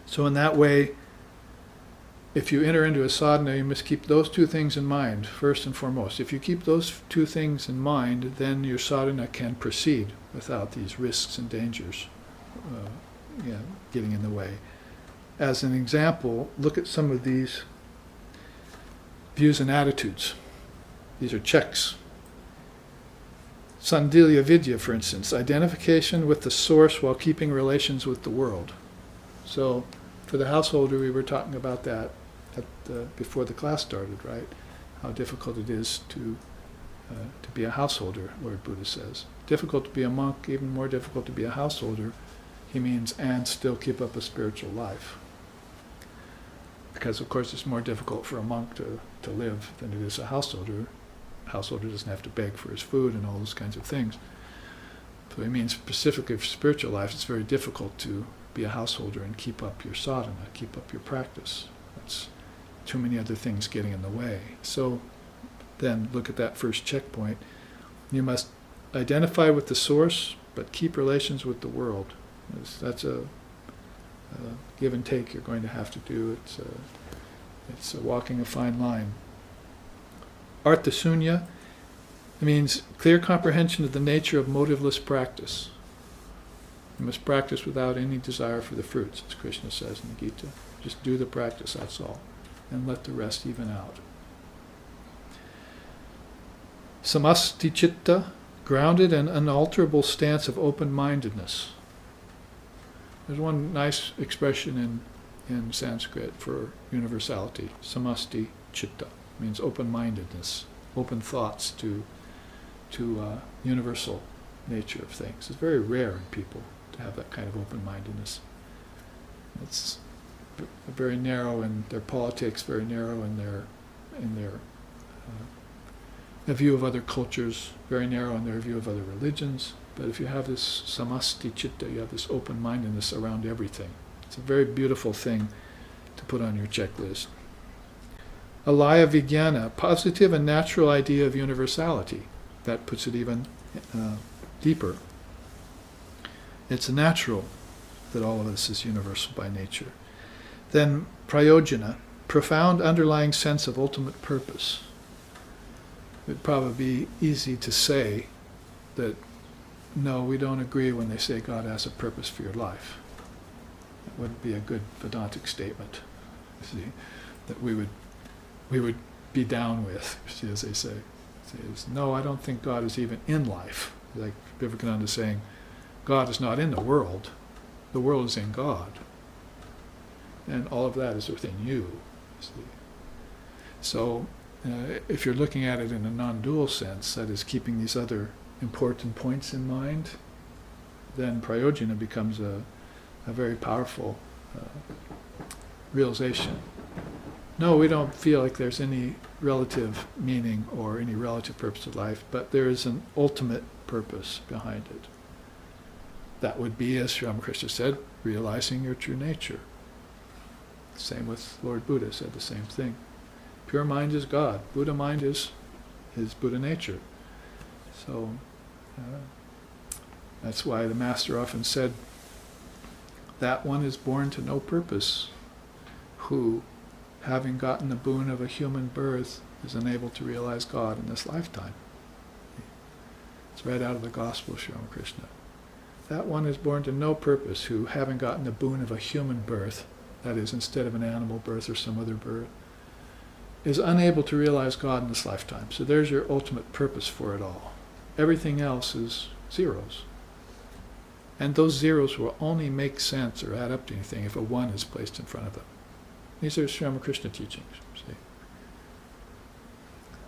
So in that way, if you enter into a sadhana, you must keep those 2 things in mind, first and foremost. If you keep those 2 things in mind, then your sadhana can proceed without these risks and dangers getting in the way. As an example, look at some of these views and attitudes. These are checks. Sandilya Vidya, for instance, identification with the source while keeping relations with the world. So, for the householder, we were talking about that before the class started, right? How difficult it is to be a householder, Lord Buddha says. Difficult to be a monk, even more difficult to be a householder. He means, and still keep up a spiritual life. Because, of course, it's more difficult for a monk to live than it is a householder. A householder doesn't have to beg for his food and all those kinds of things. So he means specifically for spiritual life, it's very difficult to be a householder and keep up your sadhana, keep up your practice. That's too many other things getting in the way. So then look at that first checkpoint. You must identify with the source, but keep relations with the world. That's a give and take you're going to have to do. It's walking a fine line. Artha Sunya means clear comprehension of the nature of motiveless practice. You must practice without any desire for the fruits, as Krishna says in the Gita. Just do the practice, that's all. And let the rest even out. Samasti Chitta, grounded and unalterable stance of open-mindedness. There's one nice expression in Sanskrit for universality. Samasti Chitta means open-mindedness, open thoughts to universal nature of things. It's very rare in people to have that kind of open-mindedness. It's very narrow in their politics, very narrow in their view of other cultures, very narrow in their view of other religions. But if you have this samasti chitta, you have this open-mindedness around everything. It's a very beautiful thing to put on your checklist. Alaya vijnana, positive and natural idea of universality. That puts it even deeper. It's natural that all of us is universal by nature. Then prayojana, profound underlying sense of ultimate purpose. It would probably be easy to say that no, we don't agree when they say God has a purpose for your life. That wouldn't be a good Vedantic statement, you see, that we would be down with, you see, as they say. No, I don't think God is even in life. Like Vivekananda saying, God is not in the world is in God. And all of that is within you see. So, if you're looking at it in a non-dual sense, that is keeping these other important points in mind, then prayojana becomes a very powerful realization. No, we don't feel like there's any relative meaning or any relative purpose of life, but there is an ultimate purpose behind it. That would be, as Sri Ramakrishna said, realizing your true nature. Same with Lord Buddha said the same thing. Pure mind is God. Buddha mind is Buddha nature. So that's why the Master often said, that one is born to no purpose, who, having gotten the boon of a human birth, is unable to realize God in this lifetime. It's right out of the Gospel of Sri Ramakrishna. That one is born to no purpose, who, having gotten the boon of a human birth, that is, instead of an animal birth or some other birth, is unable to realize God in this lifetime. So there's your ultimate purpose for it all. Everything else is zeros. And those zeros will only make sense or add up to anything if a one is placed in front of them. These are Sri Ramakrishna teachings, see.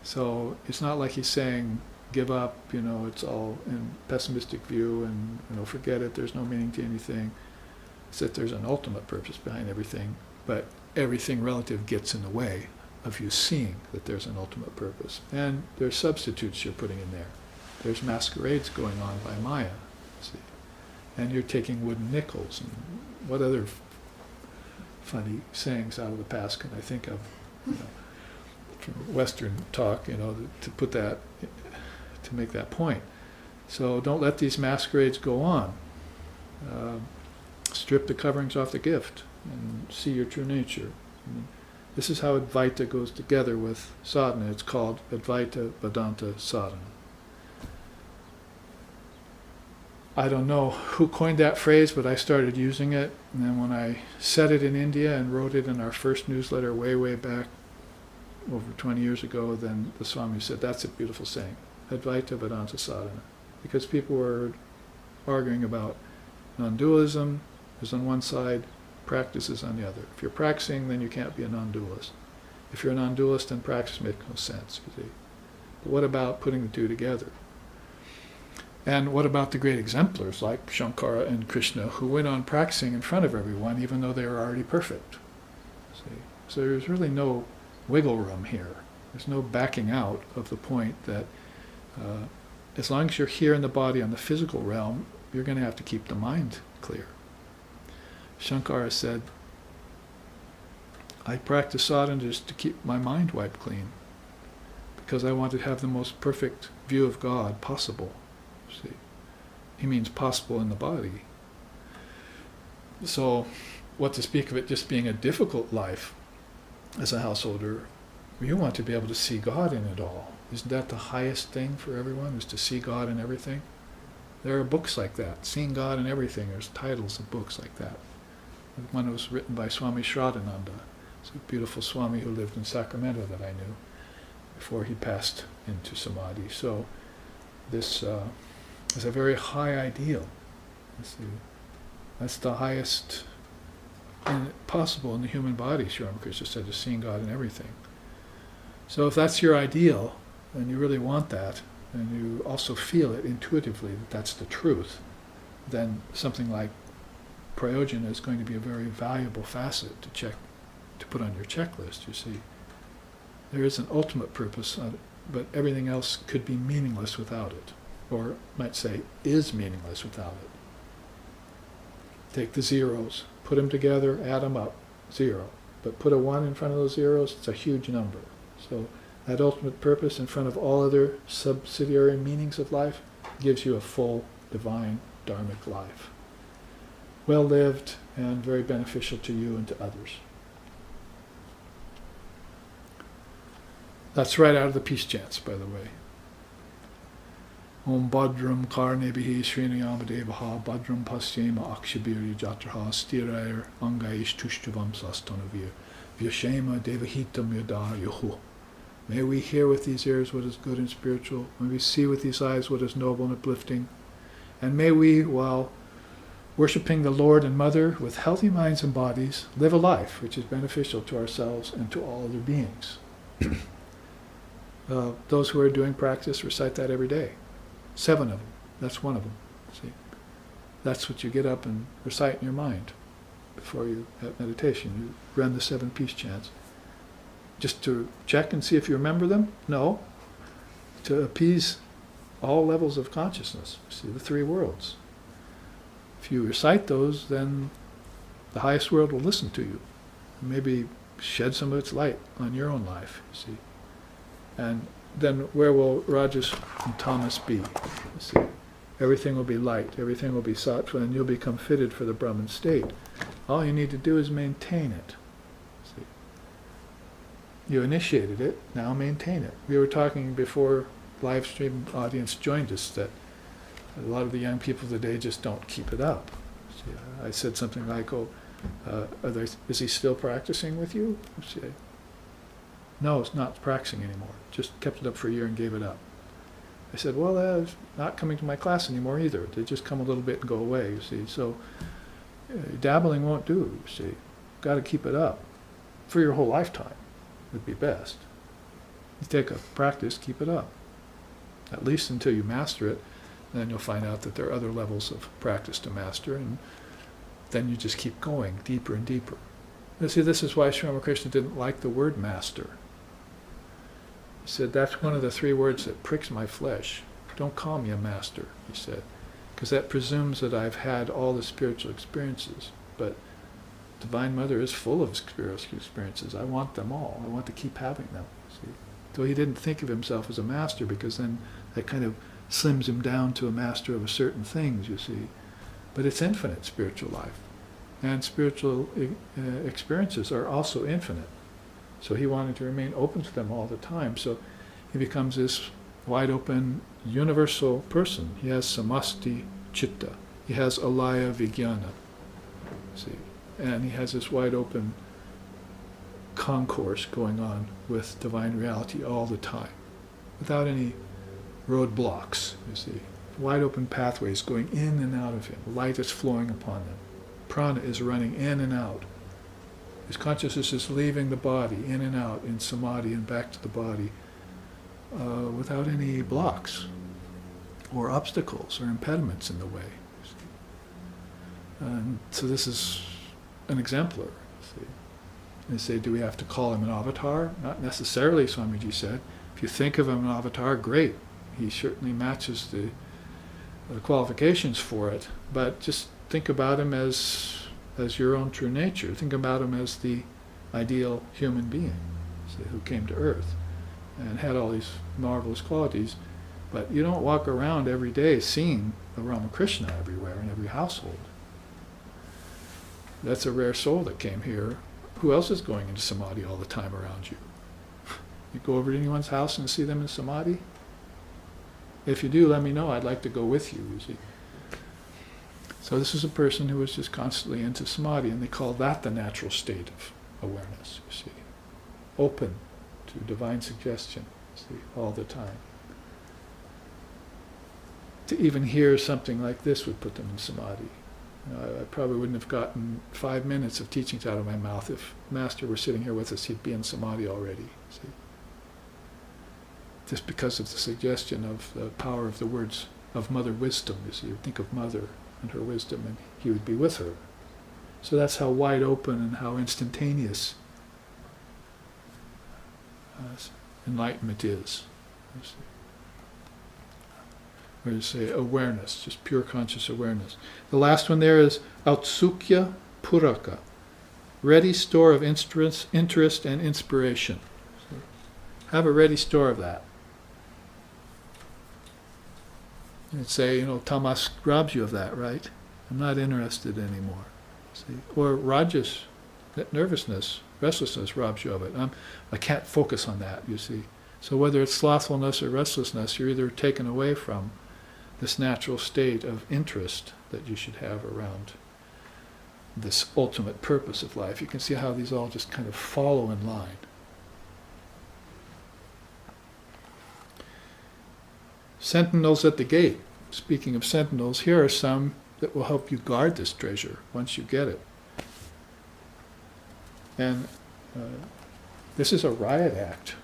So it's not like he's saying, give up, it's all in pessimistic view and, forget it, there's no meaning to anything. It's that there's an ultimate purpose behind everything, but everything relative gets in the way of you seeing that there's an ultimate purpose. And there's substitutes you're putting in there. There's masquerades going on by Maya, see. And you're taking wooden nickels, and what other funny sayings out of the past can I think of, from Western talk, to put that, to make that point. So don't let these masquerades go on. Strip the coverings off the gift and see your true nature. This is how Advaita goes together with sadhana. It's called Advaita Vedanta sadhana. I don't know who coined that phrase, but I started using it. And then when I said it in India and wrote it in our first newsletter way back, over 20 years ago, then the Swami said, that's a beautiful saying, Advaita Vedanta sadhana. Because people were arguing about non-dualism is on one side, practice is on the other. If you're practicing, then you can't be a non-dualist. If you're a non-dualist, then practice makes no sense, you see. But what about putting the two together? And what about the great exemplars like Shankara and Krishna, who went on practicing in front of everyone even though they were already perfect? See? So there's really no wiggle room here. There's no backing out of the point that as long as you're here in the body on the physical realm, you're going to have to keep the mind clear. Shankara said, I practice sadhana just to keep my mind wiped clean, because I want to have the most perfect view of God possible. See, he means possible in the body. So, what to speak of it just being a difficult life as a householder, you want to be able to see God in it all. Isn't that the highest thing for everyone, is to see God in everything? There are books like that, Seeing God in Everything. There's titles of books like that. One was written by Swami Shraddhananda. It's a beautiful Swami who lived in Sacramento that I knew before he passed into Samadhi. So this is a very high ideal. That's the highest possible in the human body, Sri Ramakrishna said, is seeing God in everything. So if that's your ideal, and you really want that, and you also feel it intuitively that that's the truth, then something like prayojana is going to be a very valuable facet to put on your checklist, you see. There is an ultimate purpose, but everything else could be meaningless without it, or might say is meaningless without it. Take the zeros, put them together, add them up, 0. But put a 1 in front of those zeros, it's a huge number. So that ultimate purpose in front of all other subsidiary meanings of life gives you a full divine dharmic life. Well lived and very beneficial to you and to others. That's right out of the peace chants, by the way. Om Bhadram Karnebihi Srinayamadevaha Bhadram Pasyema Akshabirya Jatraha Stirair Angaish Tushtavam Sastanavir Vyashema Devahitam Yada Yuhu. May we hear with these ears what is good and spiritual. May we see with these eyes what is noble and uplifting. And may we, while worshipping the Lord and Mother with healthy minds and bodies, live a life which is beneficial to ourselves and to all other beings. Those who are doing practice recite that every day. 7 of them. That's one of them. See, that's what you get up and recite in your mind before you have meditation. You run the 7 peace chants. Just to check and see if you remember them? No. To appease all levels of consciousness. See, the 3 worlds. If you recite those, then the highest world will listen to you. And maybe shed some of its light on your own life, you see. And then where will Rajas and Tamas be? You see, everything will be light, everything will be sattva, and you'll become fitted for the Brahman state. All you need to do is maintain it. See, you initiated it, now maintain it. We were talking before live stream audience joined us that a lot of the young people today just don't keep it up. See, I said something like, is he still practicing with you? See, no, it's not practicing anymore. Just kept it up for a year and gave it up. I said, well, it's not coming to my class anymore either. They just come a little bit and go away, you see. So dabbling won't do, you see. Got to keep it up. For your whole lifetime would be best. You take a practice, keep it up. At least until you master it. Then you'll find out that there are other levels of practice to master, and then you just keep going deeper and deeper. You see, this is why Sri Ramakrishna didn't like the word master. He said, that's one of the 3 words that pricks my flesh. Don't call me a master, he said, because that presumes that I've had all the spiritual experiences. But Divine Mother is full of spiritual experiences. I want them all. I want to keep having them. See? So he didn't think of himself as a master, because then that kind of slims him down to a master of a certain things, you see. But it's infinite, spiritual life. And spiritual experiences are also infinite. So he wanted to remain open to them all the time. So he becomes this wide open, universal person. He has samasti chitta. He has alaya vijnana. See? And he has this wide open concourse going on with divine reality all the time, without any roadblocks, you see. Wide open pathways going in and out of him. Light is flowing upon them. Prana is running in and out. His consciousness is leaving the body, in and out, in samadhi and back to the body, without any blocks or obstacles or impediments in the way. You see. And so this is an exemplar. See. They say, do we have to call him an avatar? Not necessarily, Swamiji said. If you think of him an avatar, great. He certainly matches the qualifications for it, but just think about him as your own true nature. Think about him as the ideal human being, see, who came to earth and had all these marvelous qualities. But you don't walk around every day seeing a Ramakrishna everywhere in every household. That's a rare soul that came here. Who else is going into samadhi all the time around you? You go over to anyone's house and see them in samadhi? If you do, let me know. I'd like to go with you, you see. So this is a person who was just constantly into samadhi, and they call that the natural state of awareness, you see. Open to divine suggestion, you see, all the time. To even hear something like this would put them in samadhi. You know, I probably wouldn't have gotten 5 minutes of teachings out of my mouth. If Master were sitting here with us, he'd be in samadhi already, see. Just because of the suggestion of the power of the words of Mother Wisdom, you see. You think of Mother and her wisdom, and he would be with her. So that's how wide open and how instantaneous enlightenment is. You see. Or you say awareness, just pure conscious awareness. The last one there is Autsukya Puraka, ready store of interest and inspiration. So have a ready store of that. You'd say, tamas robs you of that, right? I'm not interested anymore. See? Or rajas, nervousness, restlessness robs you of it. I can't focus on that, you see. So whether it's slothfulness or restlessness, you're either taken away from this natural state of interest that you should have around this ultimate purpose of life. You can see how these all just kind of follow in line. Sentinels at the gate. Speaking of sentinels, here are some that will help you guard this treasure once you get it. And this is a riot act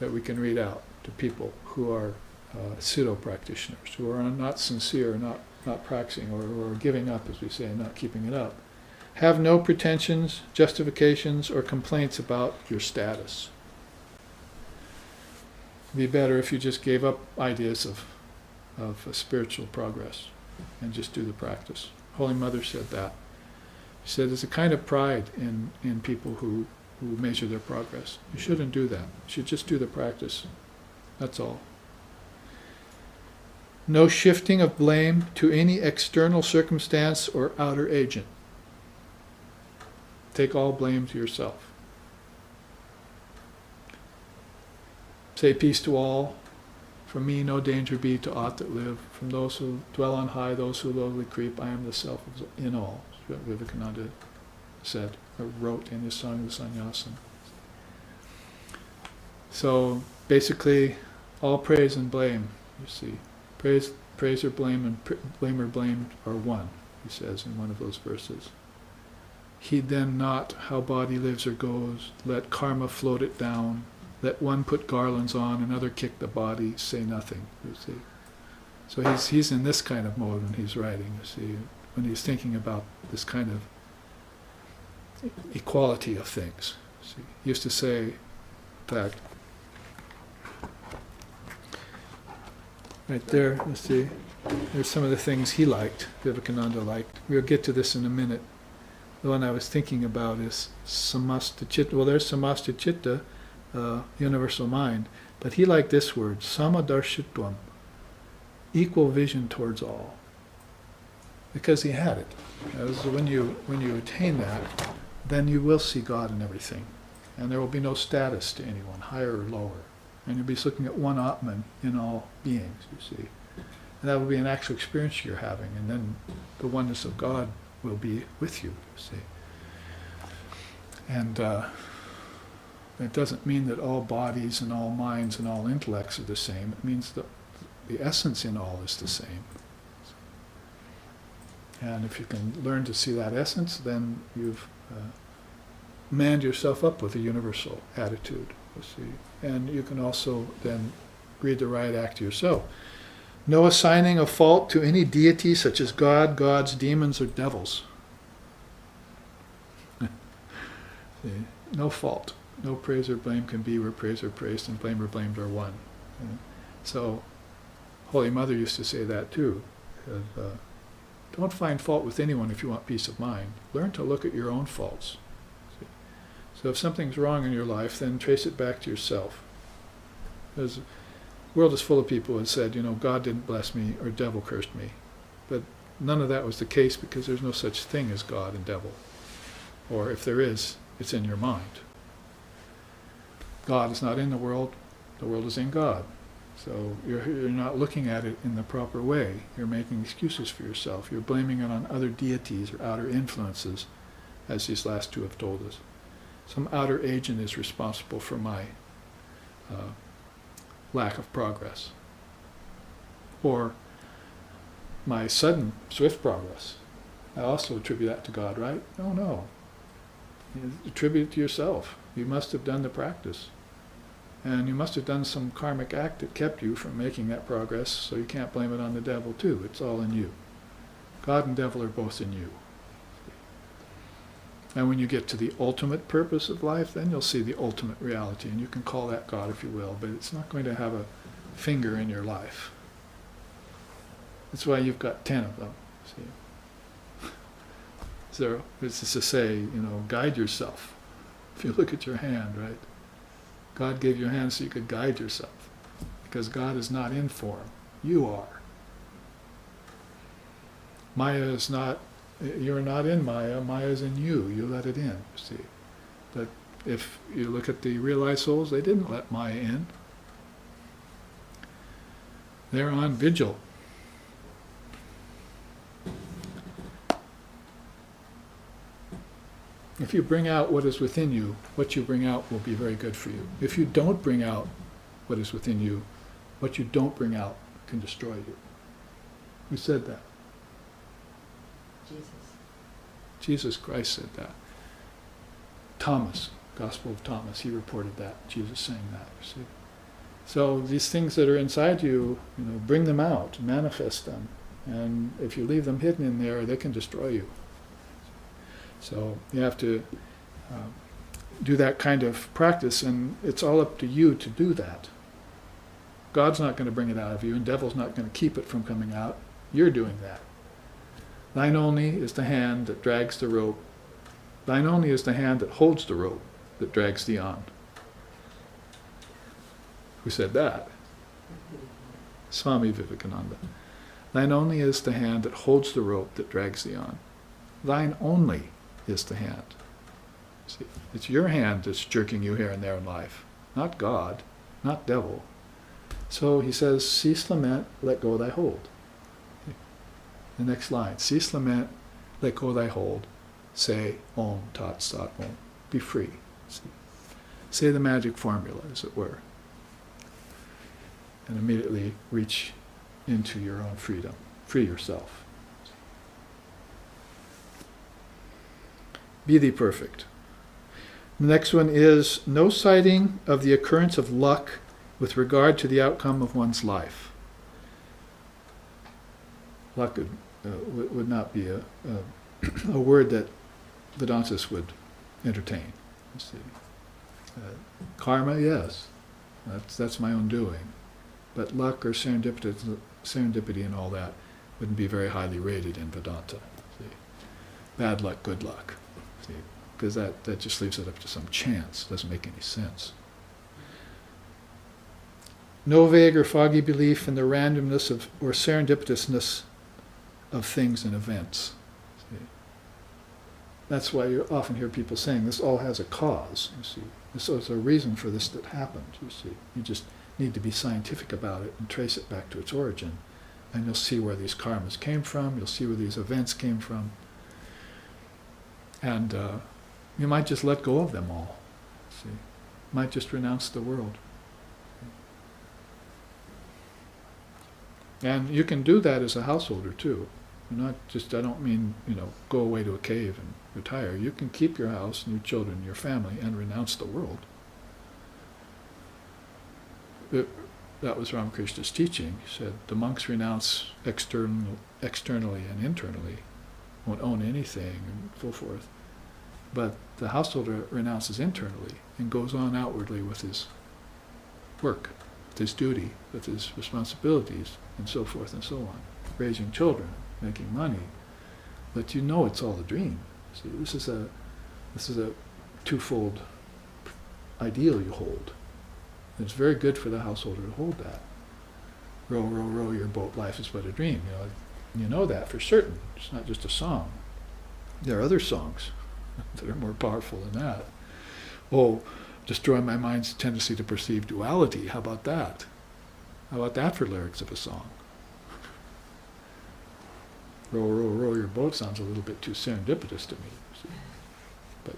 that we can read out to people who are pseudo-practitioners, who are not sincere, not practicing, or giving up, as we say, not keeping it up. Have no pretensions, justifications, or complaints about your status. It'd be better if you just gave up ideas of spiritual progress and just do the practice. Holy Mother said that. She said there's a kind of pride in people who measure their progress. You shouldn't do that. You should just do the practice. That's all. No shifting of blame to any external circumstance or outer agent. Take all blame to yourself. Say peace to all. From me no danger be to aught that live. From those who dwell on high, those who lowly creep, I am the self in all. That's what Vivekananda said, or wrote in his song, the Sannyasin. So basically, all praise and blame, you see. Praise or blame and blame or blamed are one, he says in one of those verses. Heed then not how body lives or goes, let karma float it down, let one put garlands on, another kick the body, say nothing, you see. So he's in this kind of mode when he's writing, you see, when he's thinking about this kind of equality of things. See, he used to say that right there, let's see, there's some of the things he liked, Vivekananda liked. We'll get to this in a minute. The one I was thinking about is samasta chitta. Well, there's samasta chitta, universal mind, but he liked this word, samadarshitvam, equal vision towards all. Because he had it. As when you attain that, then you will see God in everything. And there will be no status to anyone, higher or lower. And you'll be looking at one Atman in all beings, you see. And that will be an actual experience you're having, and then the oneness of God will be with you, you see. And it doesn't mean that all bodies and all minds and all intellects are the same. It means that the essence in all is the same. And if you can learn to see that essence, then you've manned yourself up with a universal attitude, you see. And you can also then read the riot act to yourself. No assigning of fault to any deity such as God, gods, demons, or devils. See? No fault. No praise or blame can be where praise or praised and blame or blamed are one. So, Holy Mother used to say that too. Don't find fault with anyone if you want peace of mind. Learn to look at your own faults. See? So if something's wrong in your life, then trace it back to yourself. Because the world is full of people who said, God didn't bless me or devil cursed me. But none of that was the case, because there's no such thing as God and devil. Or if there is, it's in your mind. God is not in the world is in God. So you're not looking at it in the proper way. You're making excuses for yourself. You're blaming it on other deities or outer influences, as these last two have told us. Some outer agent is responsible for my lack of progress, or my sudden, swift progress. I also attribute that to God, right? No. You attribute it to yourself. You must have done the practice. And you must have done some karmic act that kept you from making that progress, so you can't blame it on the devil too. It's all in you. God and devil are both in you. And when you get to the ultimate purpose of life, then you'll see the ultimate reality, and you can call that God if you will, but it's not going to have a finger in your life. That's why you've got 10 of them, see. So it's just to say, guide yourself. If you look at your hand, right? God gave you a hand so you could guide yourself, because God is not in form. You are. Maya is not, you're not in Maya. Maya is in you. You let it in, you see. But if you look at the realized souls, they didn't let Maya in. They're on vigil. If you bring out what is within you, what you bring out will be very good for you. If you don't bring out what is within you, what you don't bring out can destroy you. Who said that? Jesus. Jesus Christ said that. Thomas, Gospel of Thomas, he reported that, Jesus saying that, you see. So these things that are inside you, bring them out, manifest them. And if you leave them hidden in there, they can destroy you. So you have to do that kind of practice, and it's all up to you to do that. God's not going to bring it out of you, and devil's not going to keep it from coming out. You're doing that. Thine only is the hand that drags the rope. Thine only is the hand that holds the rope that drags thee on. Who said that? Swami Vivekananda. Thine only is the hand that holds the rope that drags thee on. Thine only is the hand. See, it's your hand that's jerking you here and there in life, not God, not devil. So he says, cease lament, let go thy hold. The next line, cease lament, let go thy hold. Say Om Tat Sat Om. Be free. See? Say the magic formula, as it were. And immediately reach into your own freedom. Free yourself. Be thee perfect. The next one is no citing of the occurrence of luck with regard to the outcome of one's life. Luck would not be a word that Vedantists would entertain. You see. Karma, yes, that's my own doing. But luck or serendipity and all that wouldn't be very highly rated in Vedanta. See? Bad luck, good luck. See? Because that just leaves it up to some chance. Doesn't make any sense. No vague or foggy belief in the randomness of or serendipitousness of things and events. See? That's why you often hear people saying this all has a cause. You see, there's a reason for this that happened. You see, you just need to be scientific about it and trace it back to its origin, and you'll see where these karmas came from. You'll see where these events came from, and you might just let go of them all. See, might just renounce the world. And you can do that as a householder too. Not just, I don't mean, go away to a cave and retire. You can keep your house and your children and your family and renounce the world. That was Ramakrishna's teaching. He said the monks renounce externally and internally, won't own anything and so forth. But the householder renounces internally and goes on outwardly with his work, with his duty, with his responsibilities, and so forth and so on. Raising children, making money. But it's all a dream. See, this is a twofold ideal you hold. It's very good for the householder to hold that. Row, row, row your boat, life is but a dream. You know that for certain. It's not just a song. There are other songs that are more powerful than that. Oh, destroy my mind's tendency to perceive duality. How about that? How about that for lyrics of a song? Row, row, row your boat sounds a little bit too serendipitous to me. See? But,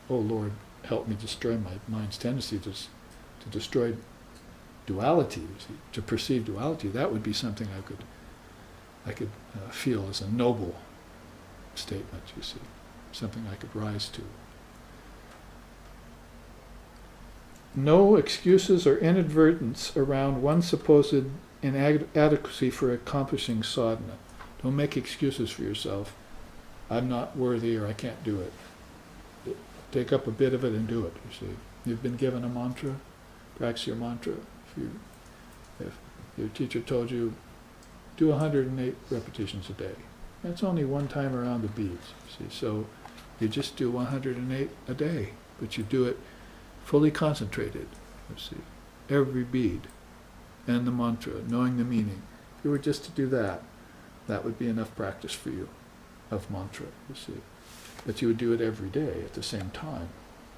oh Lord, help me destroy my mind's tendency to destroy duality, see, to perceive duality. That would be something I could feel as a noble statement, you see, something I could rise to. No excuses or inadvertence around one's supposed inadequacy for accomplishing sadhana. Don't make excuses for yourself. I'm not worthy or I can't do it. Take up a bit of it and do it, you see. You've been given a mantra. Practice your mantra. If your teacher told you, do 108 repetitions a day. That's only one time around the beads. See, so you just do 108 a day, but you do it fully concentrated. You see, every bead and the mantra, knowing the meaning. If you were just to do that, that would be enough practice for you of mantra. You see, but you would do it every day at the same time.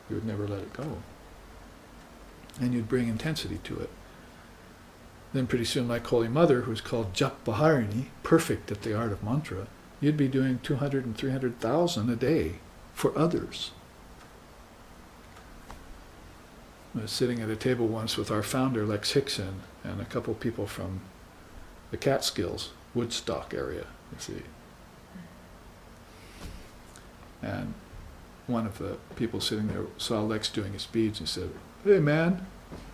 You would never let it go. And you'd bring intensity to it. Then pretty soon, like Holy Mother, who's called Jap Baharini, perfect at the art of mantra, you'd be doing 200 and 300,000 a day for others. I was sitting at a table once with our founder, Lex Hickson, and a couple people from the Catskills, Woodstock area, you see. And one of the people sitting there saw Lex doing his beads and said, "Hey man,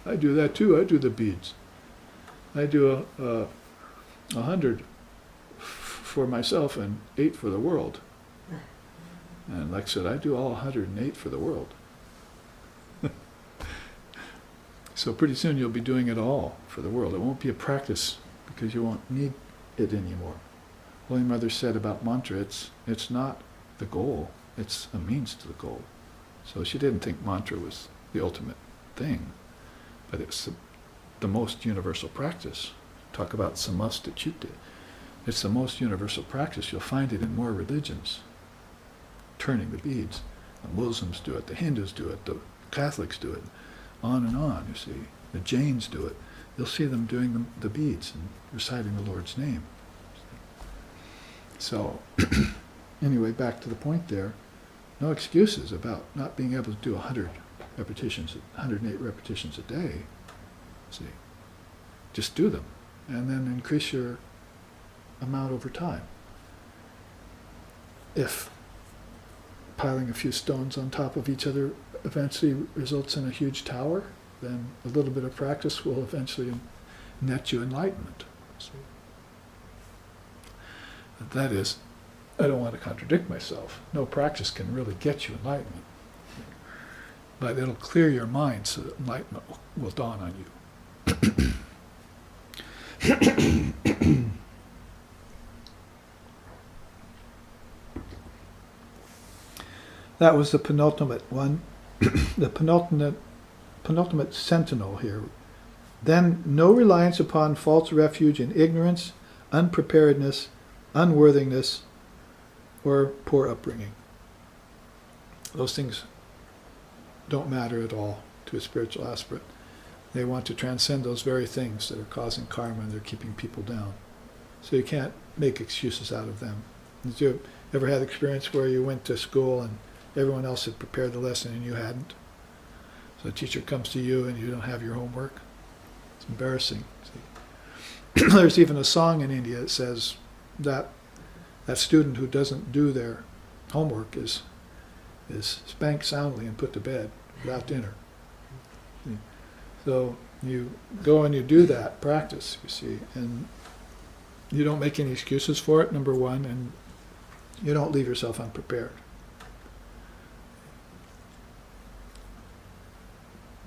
I do that too. I do the beads. I do 100 for myself and 8 for the world." And Lex said, "I do all 108 for the world." So pretty soon you'll be doing it all for the world. It won't be a practice because you won't need it anymore. Holy Mother said about mantra, it's not the goal, it's a means to the goal. So she didn't think mantra was the ultimate thing, but it's the most universal practice. Talk about samastachita. It's the most universal practice. You'll find it in more religions. Turning the beads. The Muslims do it, the Hindus do it, the Catholics do it, on and on, you see. The Jains do it. You'll see them doing the beads and reciting the Lord's name. So, anyway, back to the point there. No excuses about not being able to do 100 repetitions, 108 repetitions a day. See, just do them, and then increase your amount over time. If piling a few stones on top of each other eventually results in a huge tower, then a little bit of practice will eventually net you enlightenment. See? That is, I don't want to contradict myself. No practice can really get you enlightenment. But it'll clear your mind so that enlightenment will dawn on you. That was the penultimate one. The penultimate sentinel here. Then no reliance upon false refuge in ignorance, unpreparedness, unworthiness, or poor upbringing. Those things don't matter at all to a spiritual aspirant. They want to transcend those very things that are causing karma and they're keeping people down. So you can't make excuses out of them. Did you ever had experience where you went to school and everyone else had prepared the lesson and you hadn't? So the teacher comes to you and you don't have your homework? It's embarrassing. See? There's even a song in India that says that student who doesn't do their homework is spanked soundly and put to bed without dinner. See? So you go and you do that practice, you see, and you don't make any excuses for it, number one, and you don't leave yourself unprepared.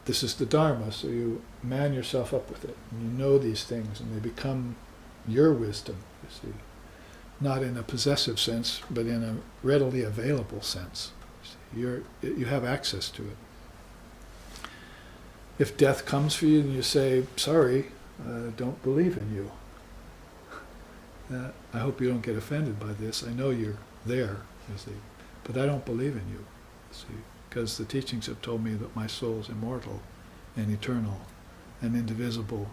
This is the Dharma, so you man yourself up with it, and you know these things, and they become your wisdom, you see. Not in a possessive sense, but in a readily available sense. You have access to it. If death comes for you and you say, "Sorry, I don't believe in you. I hope you don't get offended by this. I know you're there, you see, but I don't believe in you, see, because the teachings have told me that my soul is immortal and eternal and indivisible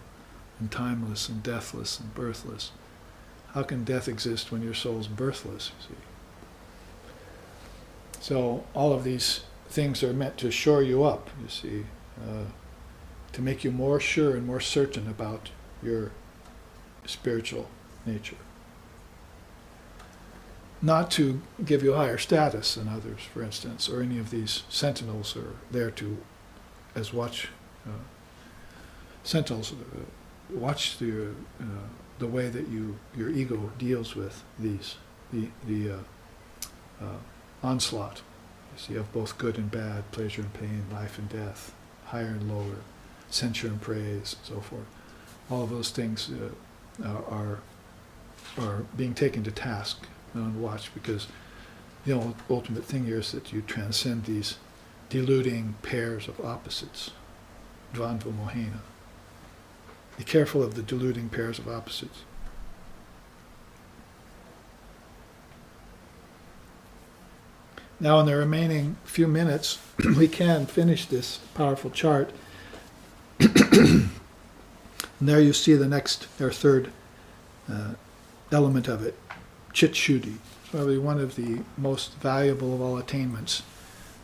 and timeless and deathless and birthless. How can death exist when your soul's birthless, you see?" So all of these things are meant to shore you up, you see, to make you more sure and more certain about your spiritual nature. Not to give you a higher status than others, for instance, or any of these sentinels are there to, as sentinels, watch the way that your ego deals with these, the onslaught, you see, of both good and bad, pleasure and pain, life and death, higher and lower, censure and praise, and so forth. All of those things are being taken to task and watched, because the ultimate thing here is that you transcend these deluding pairs of opposites, dvandva mohena. Be careful of the deluding pairs of opposites. Now in the remaining few minutes, we can finish this powerful chart. And there you see the next, or third element of it, Chit Shuddhi. It's probably one of the most valuable of all attainments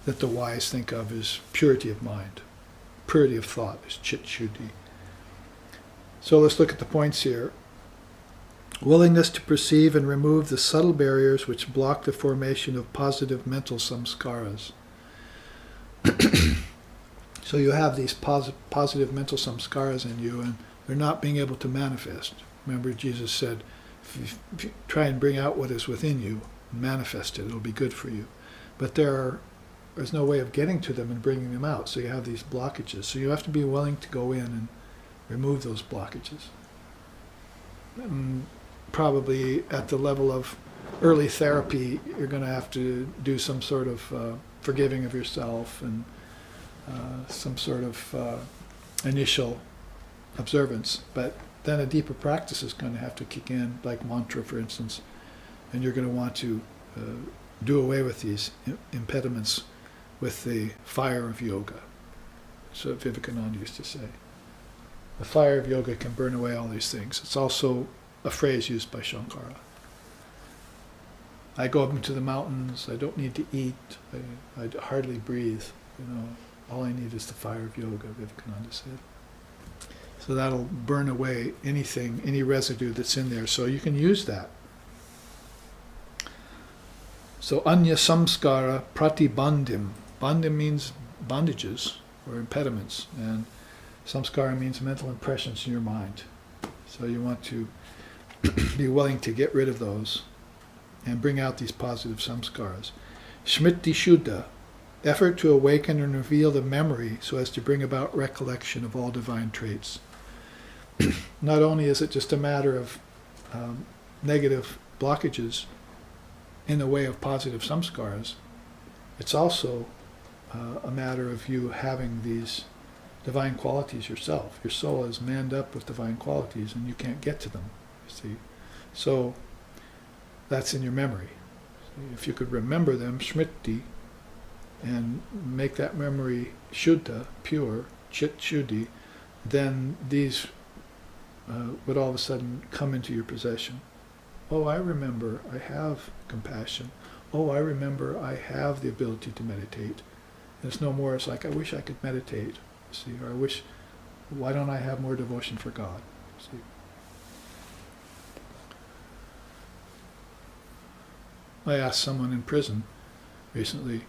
that the wise think of is purity of mind, purity of thought is chit shuddhi. So let's look at the points here. Willingness to perceive and remove the subtle barriers which block the formation of positive mental samskaras. So you have these positive mental samskaras in you, and they're not being able to manifest. Remember, Jesus said, if you try and bring out what is within you, manifest it, it'll be good for you. But there's no way of getting to them and bringing them out, so you have these blockages. So you have to be willing to go in and remove those blockages. Probably at the level of early therapy, you're going to have to do some sort of forgiving of yourself and some sort of initial observance. But then a deeper practice is going to have to kick in, like mantra, for instance, and you're going to want to do away with these impediments with the fire of yoga. So Vivekananda used to say. The fire of yoga can burn away all these things. It's also a phrase used by Shankara. I go up into the mountains, I don't need to eat, I hardly breathe, all I need is the fire of yoga, Vivekananda said. So that'll burn away anything, any residue that's in there, so you can use that. So anya samskara pratibandhim. Bandhim means bondages or impediments, and samskara means mental impressions in your mind. So you want to be willing to get rid of those and bring out these positive samskaras. Smriti Shuddha, effort to awaken and reveal the memory so as to bring about recollection of all divine traits. Not only is it just a matter of negative blockages in the way of positive samskaras, it's also a matter of you having these divine qualities yourself. Your soul is manned up with divine qualities and you can't get to them, you see. So that's in your memory. So if you could remember them, smriti, and make that memory shuddha, pure, chit shuddhi, then these would all of a sudden come into your possession. Oh, I remember I have compassion. Oh, I remember I have the ability to meditate. And it's no more, it's like, I wish I could meditate, see, or I wish, why don't I have more devotion for God, see. I asked someone in prison recently,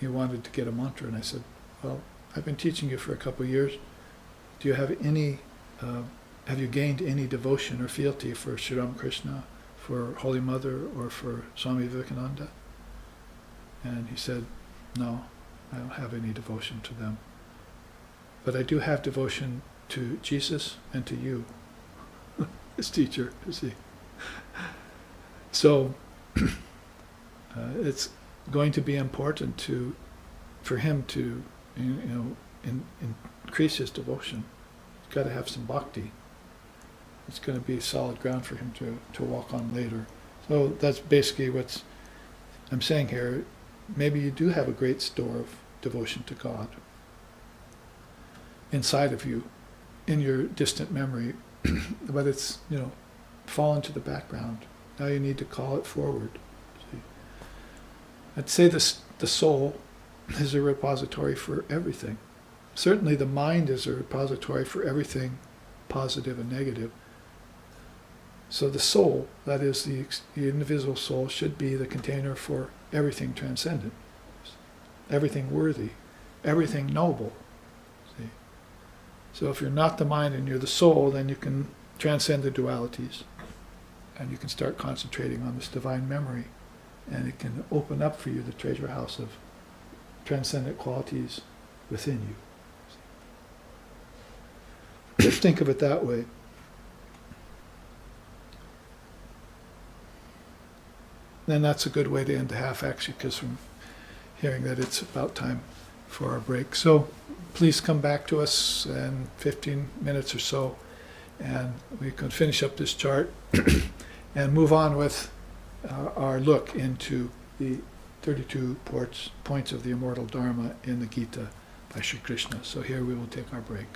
he wanted to get a mantra, and I said, well, I've been teaching you for a couple of years. Do you have any, have you gained any devotion or fealty for Sri Ramakrishna, for Holy Mother, or for Swami Vivekananda? And he said, no, I don't have any devotion to them. But I do have devotion to Jesus and to you, his teacher, you see. So it's going to be important for him to increase his devotion. He's got to have some bhakti. It's going to be solid ground for him to walk on later. So that's basically what I'm saying here. Maybe you do have a great store of devotion to God inside of you, in your distant memory, but it's, fallen to the background. Now you need to call it forward. See? I'd say the soul is a repository for everything. Certainly the mind is a repository for everything positive and negative. So the soul, that is the indivisible soul, should be the container for everything transcendent, everything worthy, everything noble. See? So if you're not the mind and you're the soul, then you can transcend the dualities. And you can start concentrating on this divine memory, and it can open up for you the treasure house of transcendent qualities within you. Just think of it that way. And that's a good way to end the half, actually, because I'm hearing that it's about time for our break. So please come back to us in 15 minutes or so, and we can finish up this chart and move on with our look into the 32 points of the immortal Dharma in the Gita by Sri Krishna. So here we will take our break.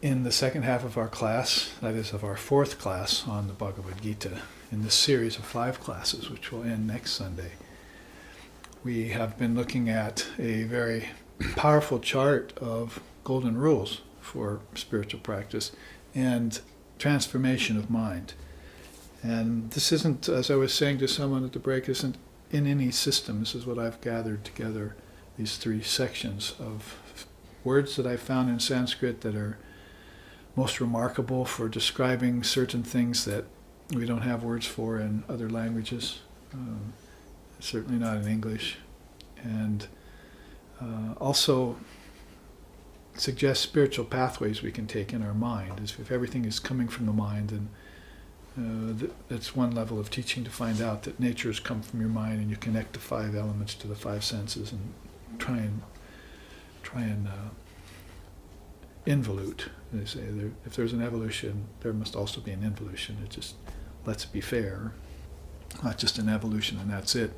in the second half of our class, that is of our fourth class on the Bhagavad Gita, in this series of 5 classes, which will end next Sunday, we have been looking at a very powerful chart of golden rules for spiritual practice and transformation of mind. And this isn't, as I was saying to someone at the break, isn't in any system. This is what I've gathered together, these 3 sections of words that I found in Sanskrit that are most remarkable for describing certain things that we don't have words for in other languages, certainly not in English, and also suggest spiritual pathways we can take in our mind. As if everything is coming from the mind, and that's one level of teaching, to find out that nature has come from your mind, and you connect the 5 elements to the 5 senses and try and involute. They say if there's an evolution, there must also be an involution. It just, let's be fair, not just an evolution and that's it.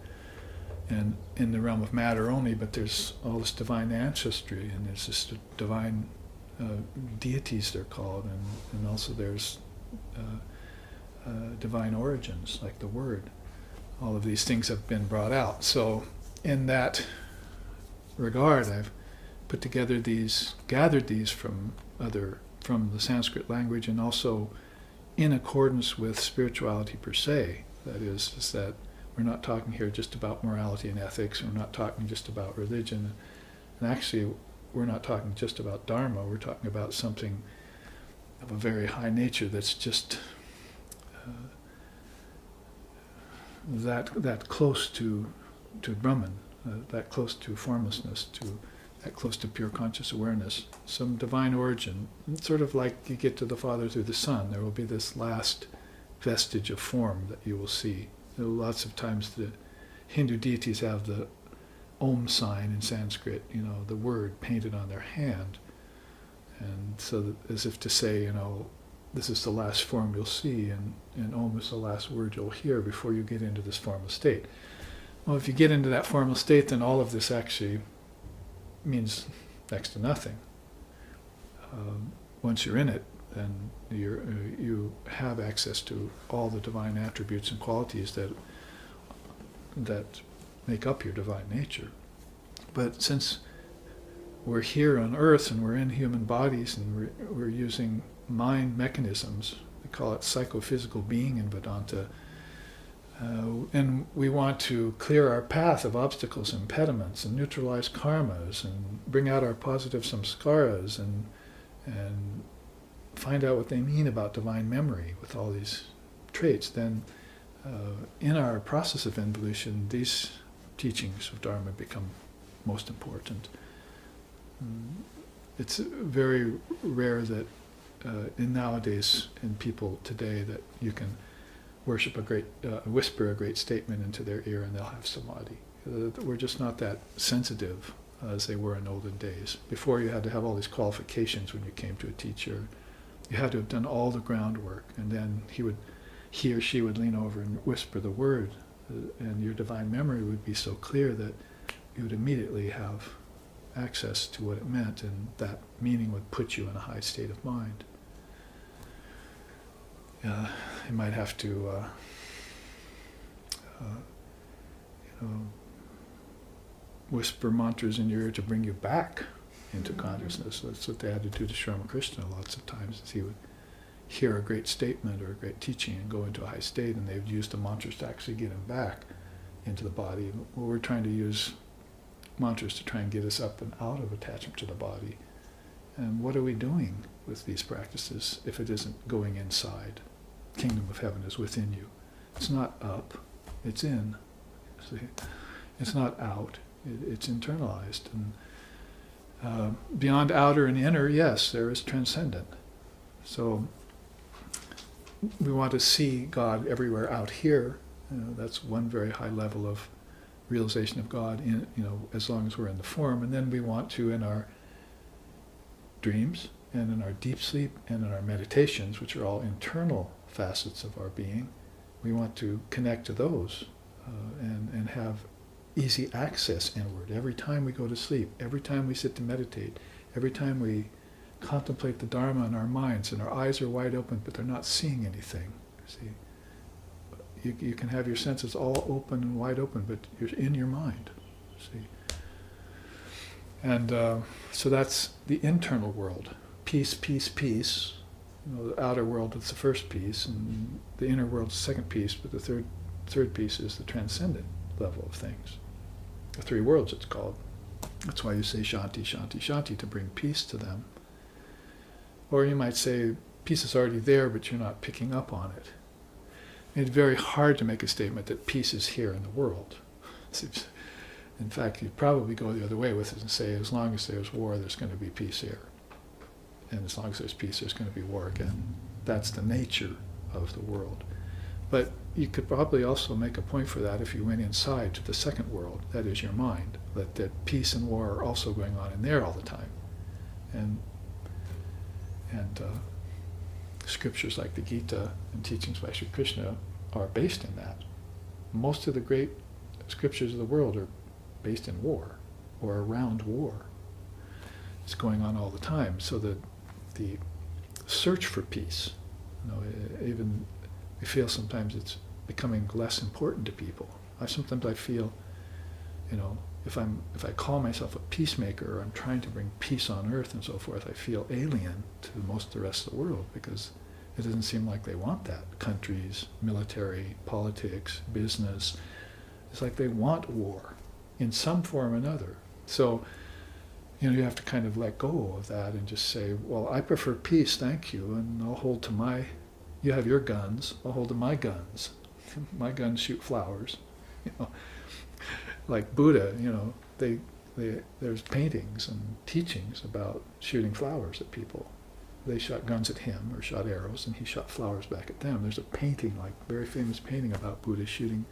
And in the realm of matter only, but there's all this divine ancestry, and there's this divine deities, they're called, and also there's divine origins, like the Word. All of these things have been brought out. So in that regard, I've put together these, gathered these from the Sanskrit language, and also in accordance with spirituality per se. That is that we're not talking here just about morality and ethics, we're not talking just about religion, and actually we're not talking just about Dharma, we're talking about something of a very high nature that's just that close to Brahman, that close to formlessness, that close to pure conscious awareness, some divine origin. It's sort of like you get to the Father through the Son. There will be this last vestige of form that you will see. Lots of times the Hindu deities have the Om sign in Sanskrit, the word painted on their hand, and so that, as if to say, this is the last form you'll see, and Om is the last word you'll hear before you get into this formless state. Well, if you get into that formless state, then all of this actually means next to nothing. Once you're in it, then you have access to all the divine attributes and qualities that make up your divine nature. But since we're here on earth and we're in human bodies and we're using mind mechanisms, we call it psychophysical being in Vedanta, and we want to clear our path of obstacles and impediments and neutralize karmas and bring out our positive samskaras and find out what they mean about divine memory with all these traits, then in our process of involution, these teachings of Dharma become most important. It's very rare that nowadays in people today that you can worship whisper a great statement into their ear and they'll have samadhi. We're just not that sensitive as they were in olden days. Before, you had to have all these qualifications when you came to a teacher. You had to have done all the groundwork, and then he or she would lean over and whisper the word, and your divine memory would be so clear that you would immediately have access to what it meant, and that meaning would put you in a high state of mind. You might have to whisper mantras in your ear to bring you back into consciousness. That's what they had to do to Sri Ramakrishna lots of times, is he would hear a great statement or a great teaching and go into a high state, and they would use the mantras to actually get him back into the body. Well, we're trying to use mantras to try and get us up and out of attachment to the body. And what are we doing with these practices if it isn't going inside? Kingdom of heaven is within you. It's not up, it's in. See? It's not out, it's internalized. And beyond outer and inner, yes, there is transcendent. So we want to see God everywhere out here. That's one very high level of realization of God, as long as we're in the form. And then we want to, in our dreams and in our deep sleep and in our meditations, which are all internal facets of our being, we want to connect to those and have easy access inward. Every time we go to sleep, every time we sit to meditate, every time we contemplate the Dharma in our minds, and our eyes are wide open, but they're not seeing anything. See, you can have your senses all open and wide open, but you're in your mind. See, and so that's the internal world. Peace, peace, peace. The outer world is the first piece, and the inner world is the second piece, but the third piece is the transcendent level of things. The three worlds, it's called. That's why you say Shanti, Shanti, Shanti, to bring peace to them. Or you might say peace is already there, but you're not picking up on it. It's very hard to make a statement that peace is here in the world. In fact, you'd probably go the other way with it and say, as long as there's war, there's going to be peace here. And as long as there's peace, there's going to be war again. That's the nature of the world. But you could probably also make a point for that if you went inside to the second world, that is your mind, that peace and war are also going on in there all the time. And scriptures like the Gita and teachings by Sri Krishna are based in that. Most of the great scriptures of the world are based in war or around war. It's going on all the time. So the search for peace, even we feel sometimes it's becoming less important to people. Sometimes I feel, if I call myself a peacemaker, or I'm trying to bring peace on earth and so forth, I feel alien to most of the rest of the world, because it doesn't seem like they want that. Countries, military, politics, business, it's like they want war in some form or another. So, you have to kind of let go of that and just say, well, I prefer peace, thank you, and I'll hold to you have your guns, I'll hold to my guns. My guns shoot flowers. Like Buddha, there's paintings and teachings about shooting flowers at people. They shot guns at him, or shot arrows, and he shot flowers back at them. There's a painting, like very famous painting about Buddha shooting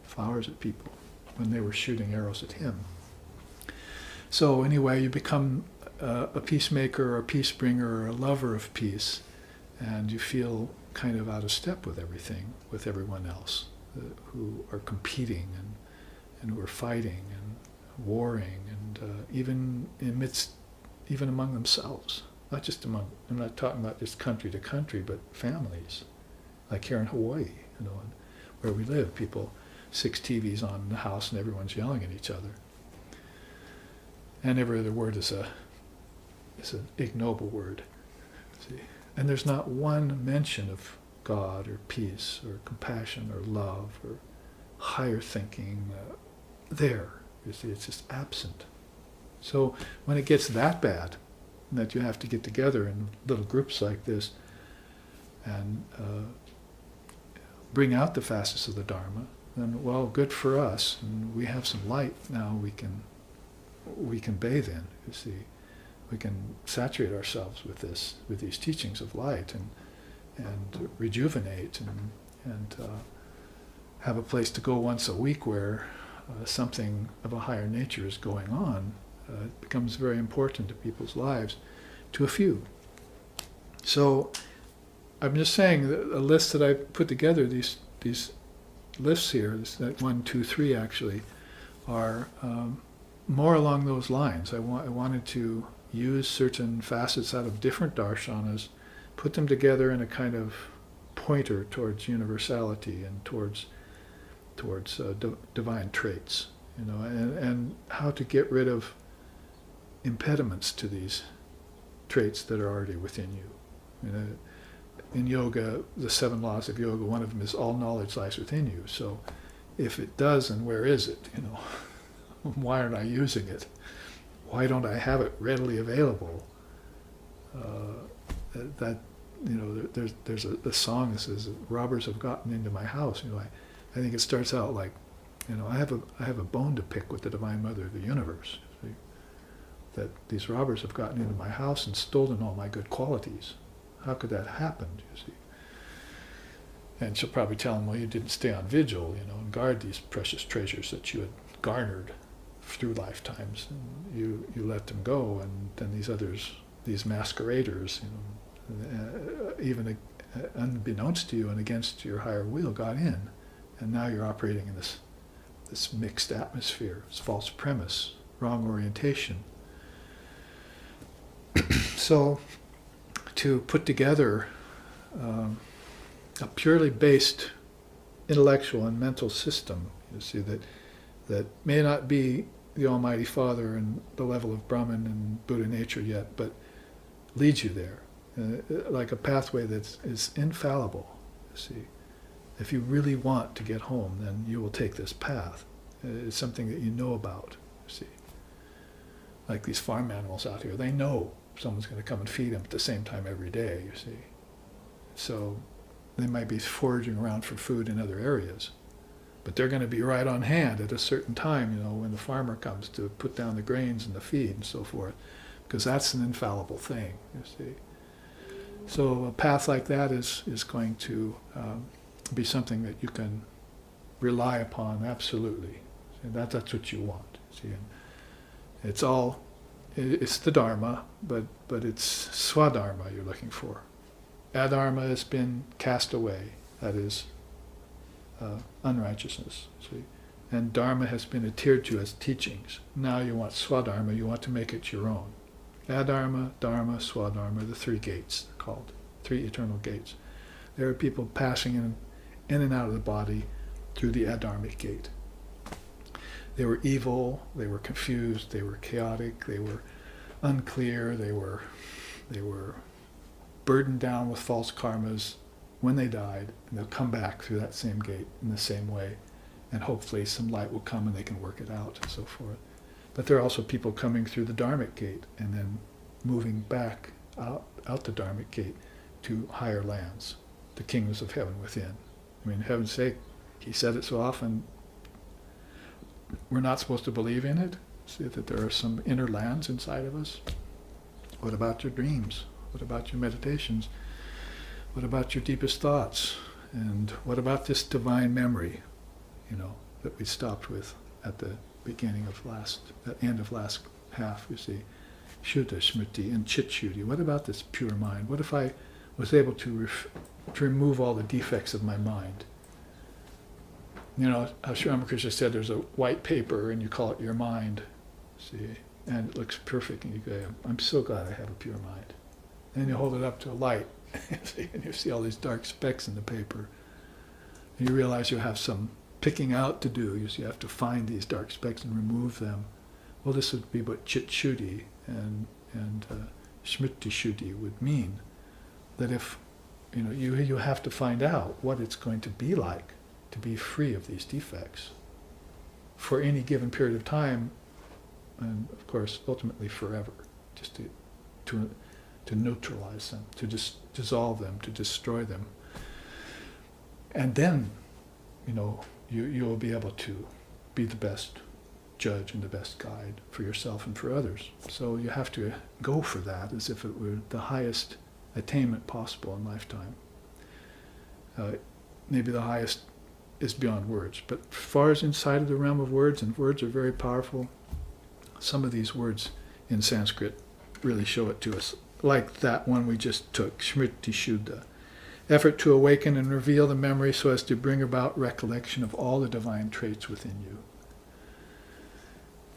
flowers at people when they were shooting arrows at him. So anyway, you become a peacemaker, or a peace bringer, or a lover of peace, and you feel kind of out of step with everything, with everyone else who are competing and who are fighting and warring, and even among themselves. Not just I'm not talking about just country to country, but families, like here in Hawaii, where we live, 6 TVs on in the house, and everyone's yelling at each other. And every other word is an ignoble word. See? And there's not one mention of God or peace or compassion or love or higher thinking there. You see, it's just absent. So when it gets that bad, that you have to get together in little groups like this and bring out the facets of the Dharma, then, well, good for us, and we have some light now we can bathe in, you see. We can saturate ourselves with these teachings of light, and rejuvenate, and have a place to go once a week where something of a higher nature is going on. It becomes very important to people's lives, to a few. So I'm just saying that a list that I put together, these lists here, that 1, 2, 3 actually, are more along those lines. I wanted to use certain facets out of different darshanas, put them together in a kind of pointer towards universality and towards divine traits, and how to get rid of impediments to these traits that are already within you. In yoga, the 7 laws of yoga, one of them is all knowledge lies within you. So if it does, then where is it? Why aren't I using it? Why don't I have it readily available? There's a song that says, "Robbers have gotten into my house." I think it starts out like, I have a bone to pick with the Divine Mother of the Universe. See? That these robbers have gotten into my house and stolen all my good qualities. How could that happen? You see? And she'll probably tell them, well, you didn't stay on vigil, and guard these precious treasures that you had garnered through lifetimes, and you let them go, and then these others, these masqueraders, even unbeknownst to you and against your higher will, got in, and now you're operating in this mixed atmosphere, this false premise, wrong orientation. So to put together a purely based intellectual and mental system, you see, that may not be the Almighty Father and the level of Brahman and Buddha nature yet, but leads you there, like a pathway that is infallible. You see, if you really want to get home, then you will take this path. It's something that you know about. You see, like these farm animals out here, they know someone's going to come and feed them at the same time every day. You see, so they might be foraging around for food in other areas, but they're going to be right on hand at a certain time, when the farmer comes to put down the grains and the feed and so forth, because that's an infallible thing, you see. So a path like that is going to be something that you can rely upon absolutely. See, that's what you want. See, and it's the Dharma, but it's Swadharma you're looking for. Adharma has been cast away, that is unrighteousness, see? And Dharma has been adhered to as teachings. Now you want Swadharma, you want to make it your own. Adharma, Dharma, Swadharma, the three gates, they're called, three eternal gates. There are people passing in and out of the body through the Adharmic gate. They were evil, they were confused, they were chaotic, they were unclear, they were burdened down with false karmas when they died, and they'll come back through that same gate in the same way, and hopefully some light will come and they can work it out and so forth. But there are also people coming through the Dharmic gate and then moving back out the Dharmic gate to higher lands, the kingdoms of heaven within. I mean, heaven's sake, he said it so often, we're not supposed to believe in it. See that there are some inner lands inside of us. What about your dreams? What about your meditations? What about your deepest thoughts? And what about this divine memory, that we stopped with at the beginning of end of last half, you see. Shuddha, Smriti, and Chit Shuddhi. What about this pure mind? What if I was able to remove all the defects of my mind? As Sri Ramakrishna said, there's a white paper and you call it your mind, see, and it looks perfect, and you go, I'm so glad I have a pure mind. And you hold it up to a light, and you see all these dark specks in the paper. And you realize you have some picking out to do. You have to find these dark specks and remove them. Well, this would be what Chit Shuddhi and Smriti Shuddhi would mean. That if, you have to find out what it's going to be like to be free of these defects for any given period of time, and of course ultimately forever, just to neutralize them, to dissolve them, to destroy them. And then, you'll be able to be the best judge and the best guide for yourself and for others. So you have to go for that as if it were the highest attainment possible in lifetime. Maybe the highest is beyond words, but as far as inside of the realm of words, and words are very powerful, some of these words in Sanskrit really show it to us, like that one we just took, Smriti Shuddha. Effort to awaken and reveal the memory so as to bring about recollection of all the divine traits within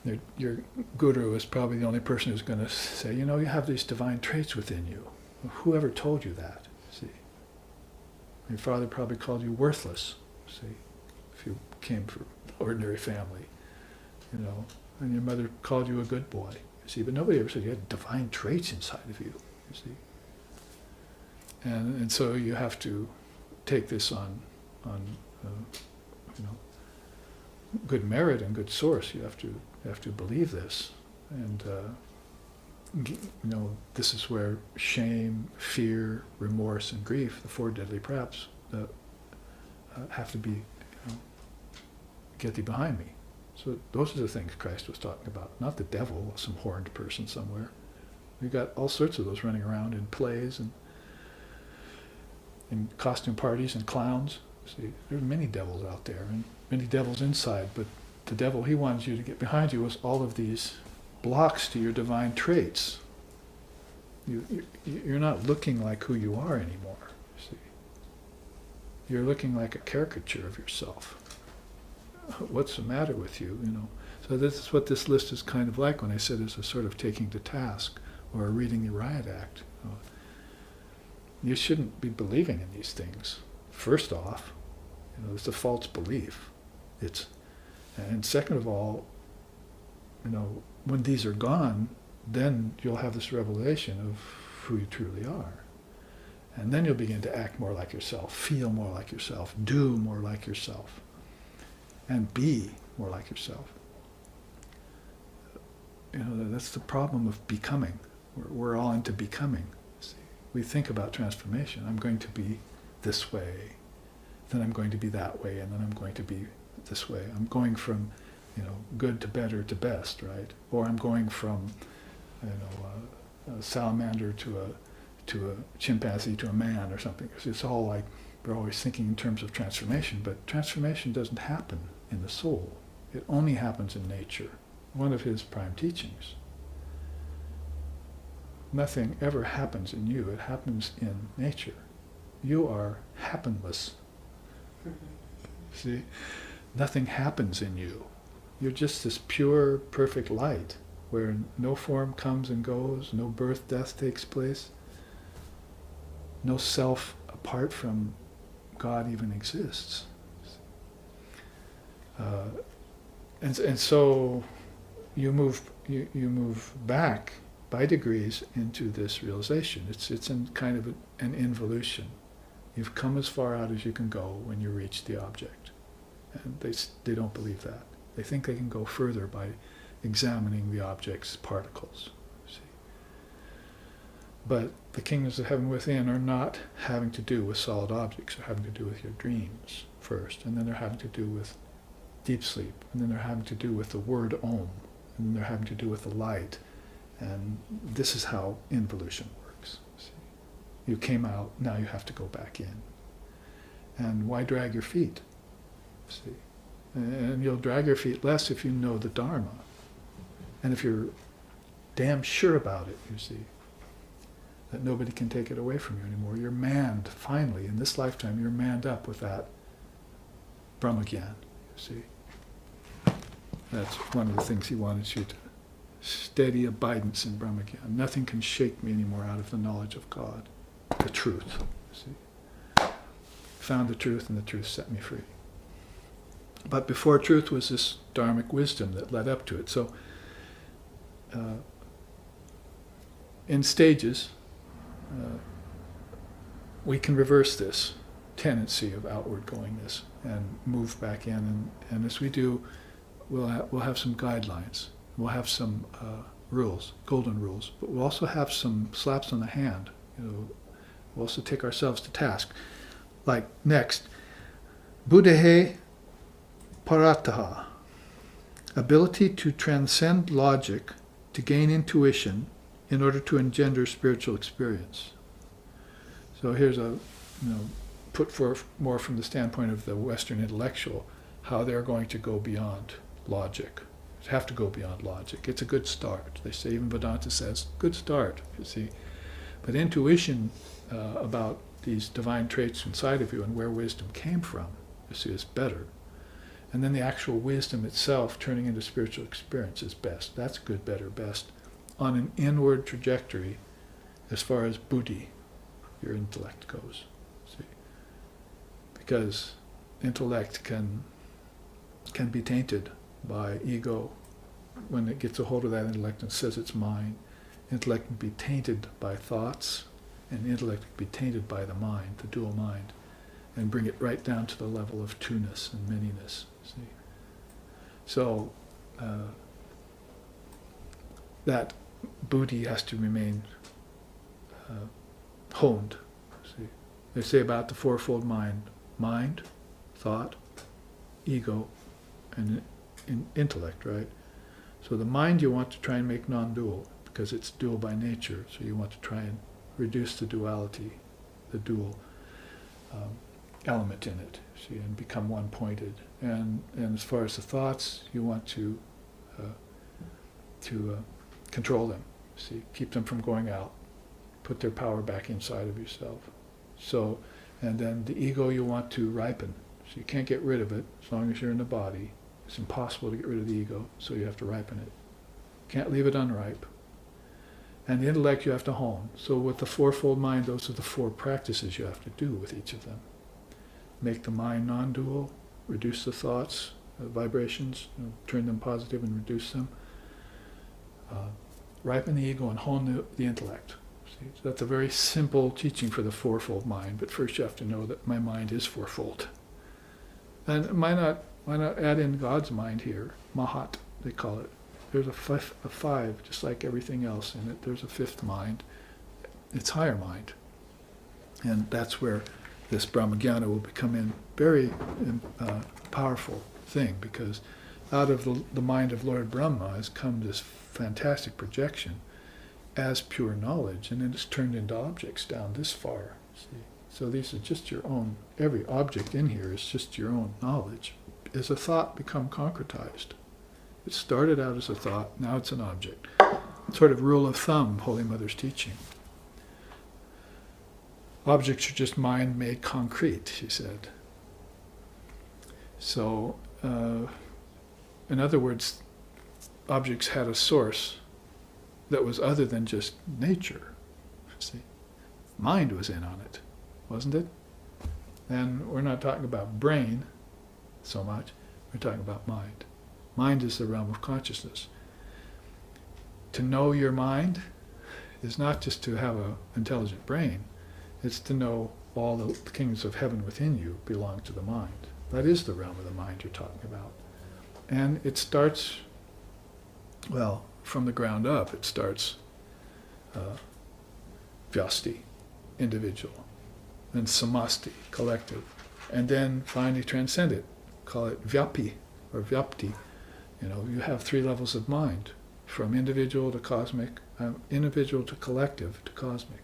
you. Your guru is probably the only person who's going to say, you have these divine traits within you. Well, whoever told you that? See, your father probably called you worthless. See, if you came from an ordinary family, and your mother called you a good boy. See, but nobody ever said you had divine traits inside of you. You see, and so you have to take this on good merit and good source. You have to believe this, and this is where shame, fear, remorse, and grief, the four deadly traps, have to be, get thee behind me. So those are the things Christ was talking about, not the devil, some horned person somewhere. We've got all sorts of those running around in plays and in costume parties and clowns. See, there are many devils out there and many devils inside, but the devil he wanted you to get behind you was all of these blocks to your divine traits. You're not looking like who you are anymore. See, you're looking like a caricature of yourself. What's the matter with you? So this is what this list is kind of like when I said it's a sort of taking to task. or reading the Riot Act. You shouldn't be believing in these things. First off, it's a false belief. And second of all, when these are gone, then you'll have this revelation of who you truly are. And then you'll begin to act more like yourself, feel more like yourself, do more like yourself, and be more like yourself. That's the problem of becoming. We're all into becoming. See? We think about transformation. I'm going to be this way, then I'm going to be that way, and then I'm going to be this way. I'm going from, good to better to best, right? Or I'm going from, a salamander to a chimpanzee to a man or something. It's all like we're always thinking in terms of transformation, but transformation doesn't happen in the soul. It only happens in nature. One of his prime teachings. Nothing ever happens in you. It happens in nature. You are happenless. See? Nothing happens in you. You're just this pure, perfect light where no form comes and goes, no birth, death takes place, no self apart from God even exists. And so you move back by degrees into this realization. It's in kind of an involution. You've come as far out as you can go when you reach the object. And they don't believe that. They think they can go further by examining the object's particles. See? But the kingdoms of heaven within are not having to do with solid objects. They're having to do with your dreams first, and then they're having to do with deep sleep, and then they're having to do with the word Om, and then they're having to do with the light. And this is how involution works. See? You came out, now you have to go back in. And why drag your feet? See? And you'll drag your feet less if you know the Dharma. And if you're damn sure about it, you see, that nobody can take it away from you anymore. You're manned, finally, in this lifetime, you're manned up with that Brahmagyan, you see. That's one of the things he wanted you to steady abidance in Brahmagyan. Nothing can shake me anymore out of the knowledge of God, the truth, you see. Found the truth, and the truth set me free. But before truth was this dharmic wisdom that led up to it. So, in stages, we can reverse this tendency of outward goingness and move back in. And as we do, we'll have some guidelines. We'll have some rules, golden rules. But we'll also have some slaps on the hand. We'll also take ourselves to task. Like next, Buddhahe Parataha, ability to transcend logic, to gain intuition in order to engender spiritual experience. So here's put forth more from the standpoint of the Western intellectual, how they're going to go beyond logic. They have to go beyond logic. It's a good start. They say, even Vedanta says, good start, you see. But intuition about these divine traits inside of you and where wisdom came from, you see, is better. And then the actual wisdom itself turning into spiritual experience is best. That's good, better, best. On an inward trajectory as far as buddhi, your intellect, goes. See? Because intellect can be tainted by ego. When it gets a hold of that intellect and says it's mine, intellect can be tainted by thoughts, and intellect can be tainted by the mind, the dual mind, and bring it right down to the level of two-ness and many-ness. See? So that buddhi has to remain honed. See? They say about the fourfold mind: mind, thought, ego, and intellect, right? So the mind you want to try and make non-dual, because it's dual by nature, so you want to try and reduce the duality, the dual element in it, see, and become one-pointed. And as far as the thoughts, you want to control them, see, keep them from going out, put their power back inside of yourself. So, and then the ego you want to ripen, so you can't get rid of it as long as you're in the body. It's impossible to get rid of the ego, so you have to ripen it. Can't leave it unripe. And the intellect you have to hone. So with the fourfold mind, those are the four practices you have to do with each of them. Make the mind non-dual, reduce the thoughts, vibrations, turn them positive and reduce them. Ripen the ego and hone the intellect. See, so that's a very simple teaching for the fourfold mind, but first you have to know that my mind is fourfold. And why not add in God's mind here? Mahat, they call it. There's a five, just like everything else in it. There's a fifth mind. It's higher mind. And that's where this Brahmagyana will become a very powerful thing, because out of the mind of Lord Brahma has come this fantastic projection as pure knowledge, and then it's turned into objects down this far. See? So these are just your own, every object in here is just your own knowledge. Is a thought become concretized? It started out as a thought, now it's an object. Sort of rule of thumb, Holy Mother's teaching. Objects are just mind made concrete, she said. So, in other words, objects had a source that was other than just nature. See, mind was in on it, wasn't it? And we're not talking about brain so much, we're talking about mind. Mind is the realm of consciousness. To know your mind is not just to have an intelligent brain, it's to know all the kingdoms of heaven within you belong to the mind. That is the realm of the mind you're talking about. And it starts, well, from the ground up, it starts vyasti, individual, and samasti, collective, and then finally transcend it, call it vyapi, or vyapti. You have three levels of mind, from individual to cosmic, individual to collective to cosmic.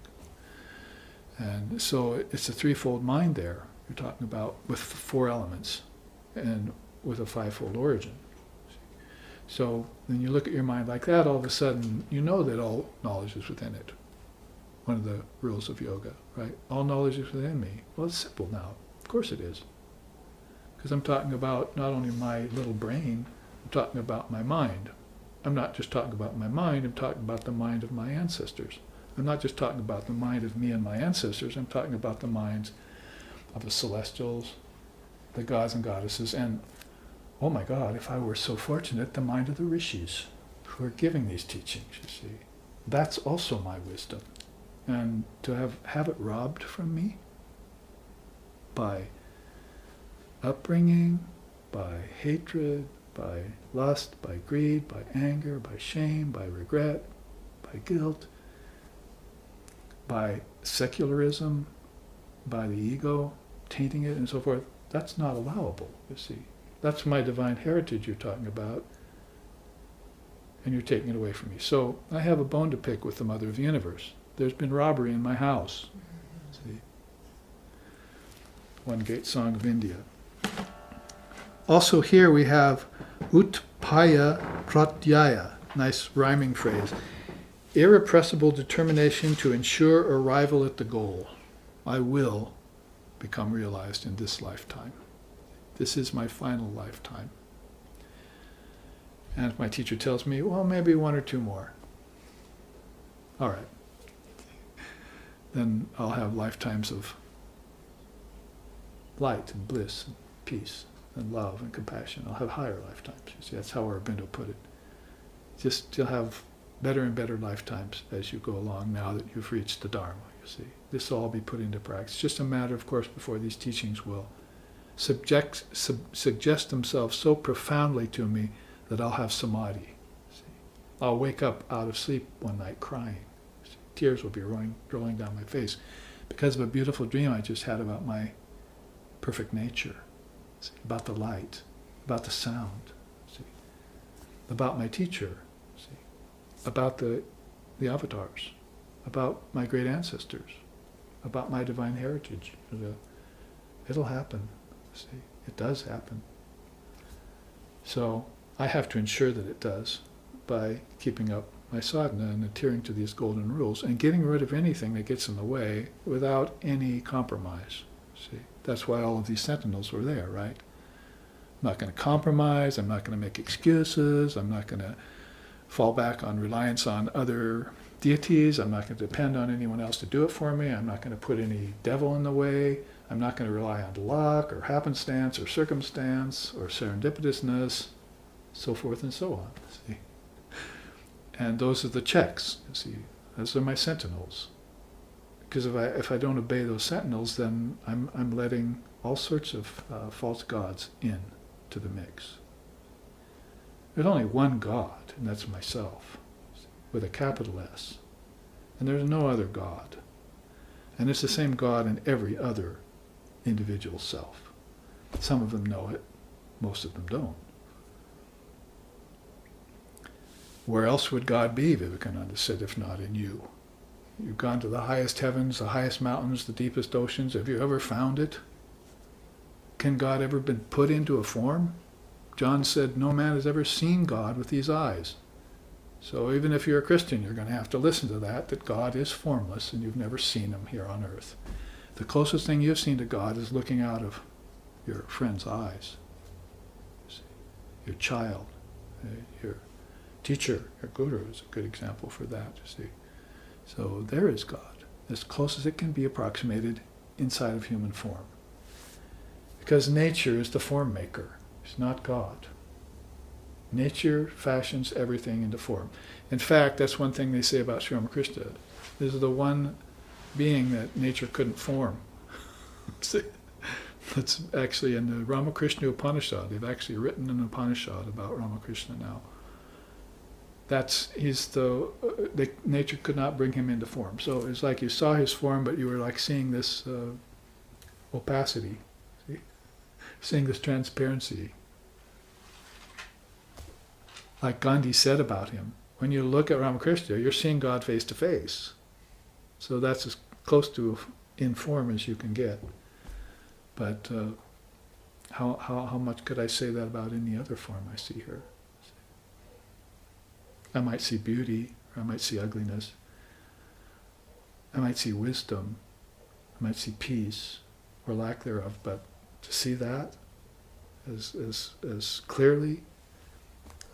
And so it's a threefold mind there you're talking about, with four elements and with a fivefold origin. So when you look at your mind like that, all of a sudden you know that all knowledge is within it. One of the rules of yoga, right? All knowledge is within me. Well, it's simple now. Of course it is. Because I'm talking about not only my little brain, I'm talking about my mind. I'm not just talking about my mind, I'm talking about the mind of my ancestors. I'm not just talking about the mind of me and my ancestors, I'm talking about the minds of the celestials, the gods and goddesses, and, oh my God, if I were so fortunate, the mind of the rishis who are giving these teachings, you see. That's also my wisdom. And to have it robbed from me by upbringing, by hatred, by lust, by greed, by anger, by shame, by regret, by guilt, by secularism, by the ego, tainting it and so forth, that's not allowable, you see. That's my divine heritage you're talking about, and you're taking it away from me. So I have a bone to pick with the Mother of the Universe. There's been robbery in my house. See? One great song of India. Also here we have Utpaya Pratyaya, nice rhyming phrase. Irrepressible determination to ensure arrival at the goal. I will become realized in this lifetime. This is my final lifetime. And if my teacher tells me, well, maybe one or two more, all right. Then I'll have lifetimes of light and bliss and peace and love and compassion. I'll have higher lifetimes. You see, that's how Aurobindo put it. Just you'll have better and better lifetimes as you go along now that you've reached the Dharma, you see. This will all be put into practice. It's just a matter, of course, before these teachings will suggest themselves so profoundly to me that I'll have samadhi. See. I'll wake up out of sleep one night crying. See. Tears will be rolling down my face because of a beautiful dream I just had about my perfect nature, see, about the light, about the sound, see, about my teacher, see, about the avatars, about my great ancestors, about my divine heritage. It'll happen. See, it does happen. So I have to ensure that it does by keeping up my sadhana and adhering to these golden rules and getting rid of anything that gets in the way without any compromise. See, that's why all of these sentinels were there, right? I'm not going to compromise, I'm not going to make excuses, I'm not going to fall back on reliance on other deities. I'm not going to depend on anyone else to do it for me. I'm not going to put any devil in the way. I'm not going to rely on luck or happenstance or circumstance or serendipitousness, so forth and so on. See? And those are the checks. You see, those are my sentinels. Because if I don't obey those sentinels, then I'm letting all sorts of false gods in to the mix. There's only one God, and that's myself, with a capital S. And there's no other God. And it's the same God in every other individual self. Some of them know it, most of them don't. Where else would God be, Vivekananda said, if not in you? You've gone to the highest heavens, the highest mountains, the deepest oceans. Have you ever found it? Can God ever been put into a form? John said, no man has ever seen God with these eyes. So even if you're a Christian, you're going to have to listen to that God is formless and you've never seen him here on earth. The closest thing you've seen to God is looking out of your friend's eyes. Your child, your teacher, your guru is a good example for that, you see. So there is God, as close as it can be approximated inside of human form. Because nature is the form maker, it's not God. Nature fashions everything into form. In fact, that's one thing they say about Sri Ramakrishna. This is the one being that nature couldn't form. That's actually in the Ramakrishna Upanishad. They've actually written an Upanishad about Ramakrishna now. Nature could not bring him into form. So it's like you saw his form, but you were like seeing this opacity, see? Seeing this transparency. Like Gandhi said about him, when you look at Ramakrishna, you're seeing God face to face. So that's as close to in form as you can get. But how much could I say that about any other form I see here? I might see beauty, or I might see ugliness. I might see wisdom. I might see peace, or lack thereof. But to see that as clearly,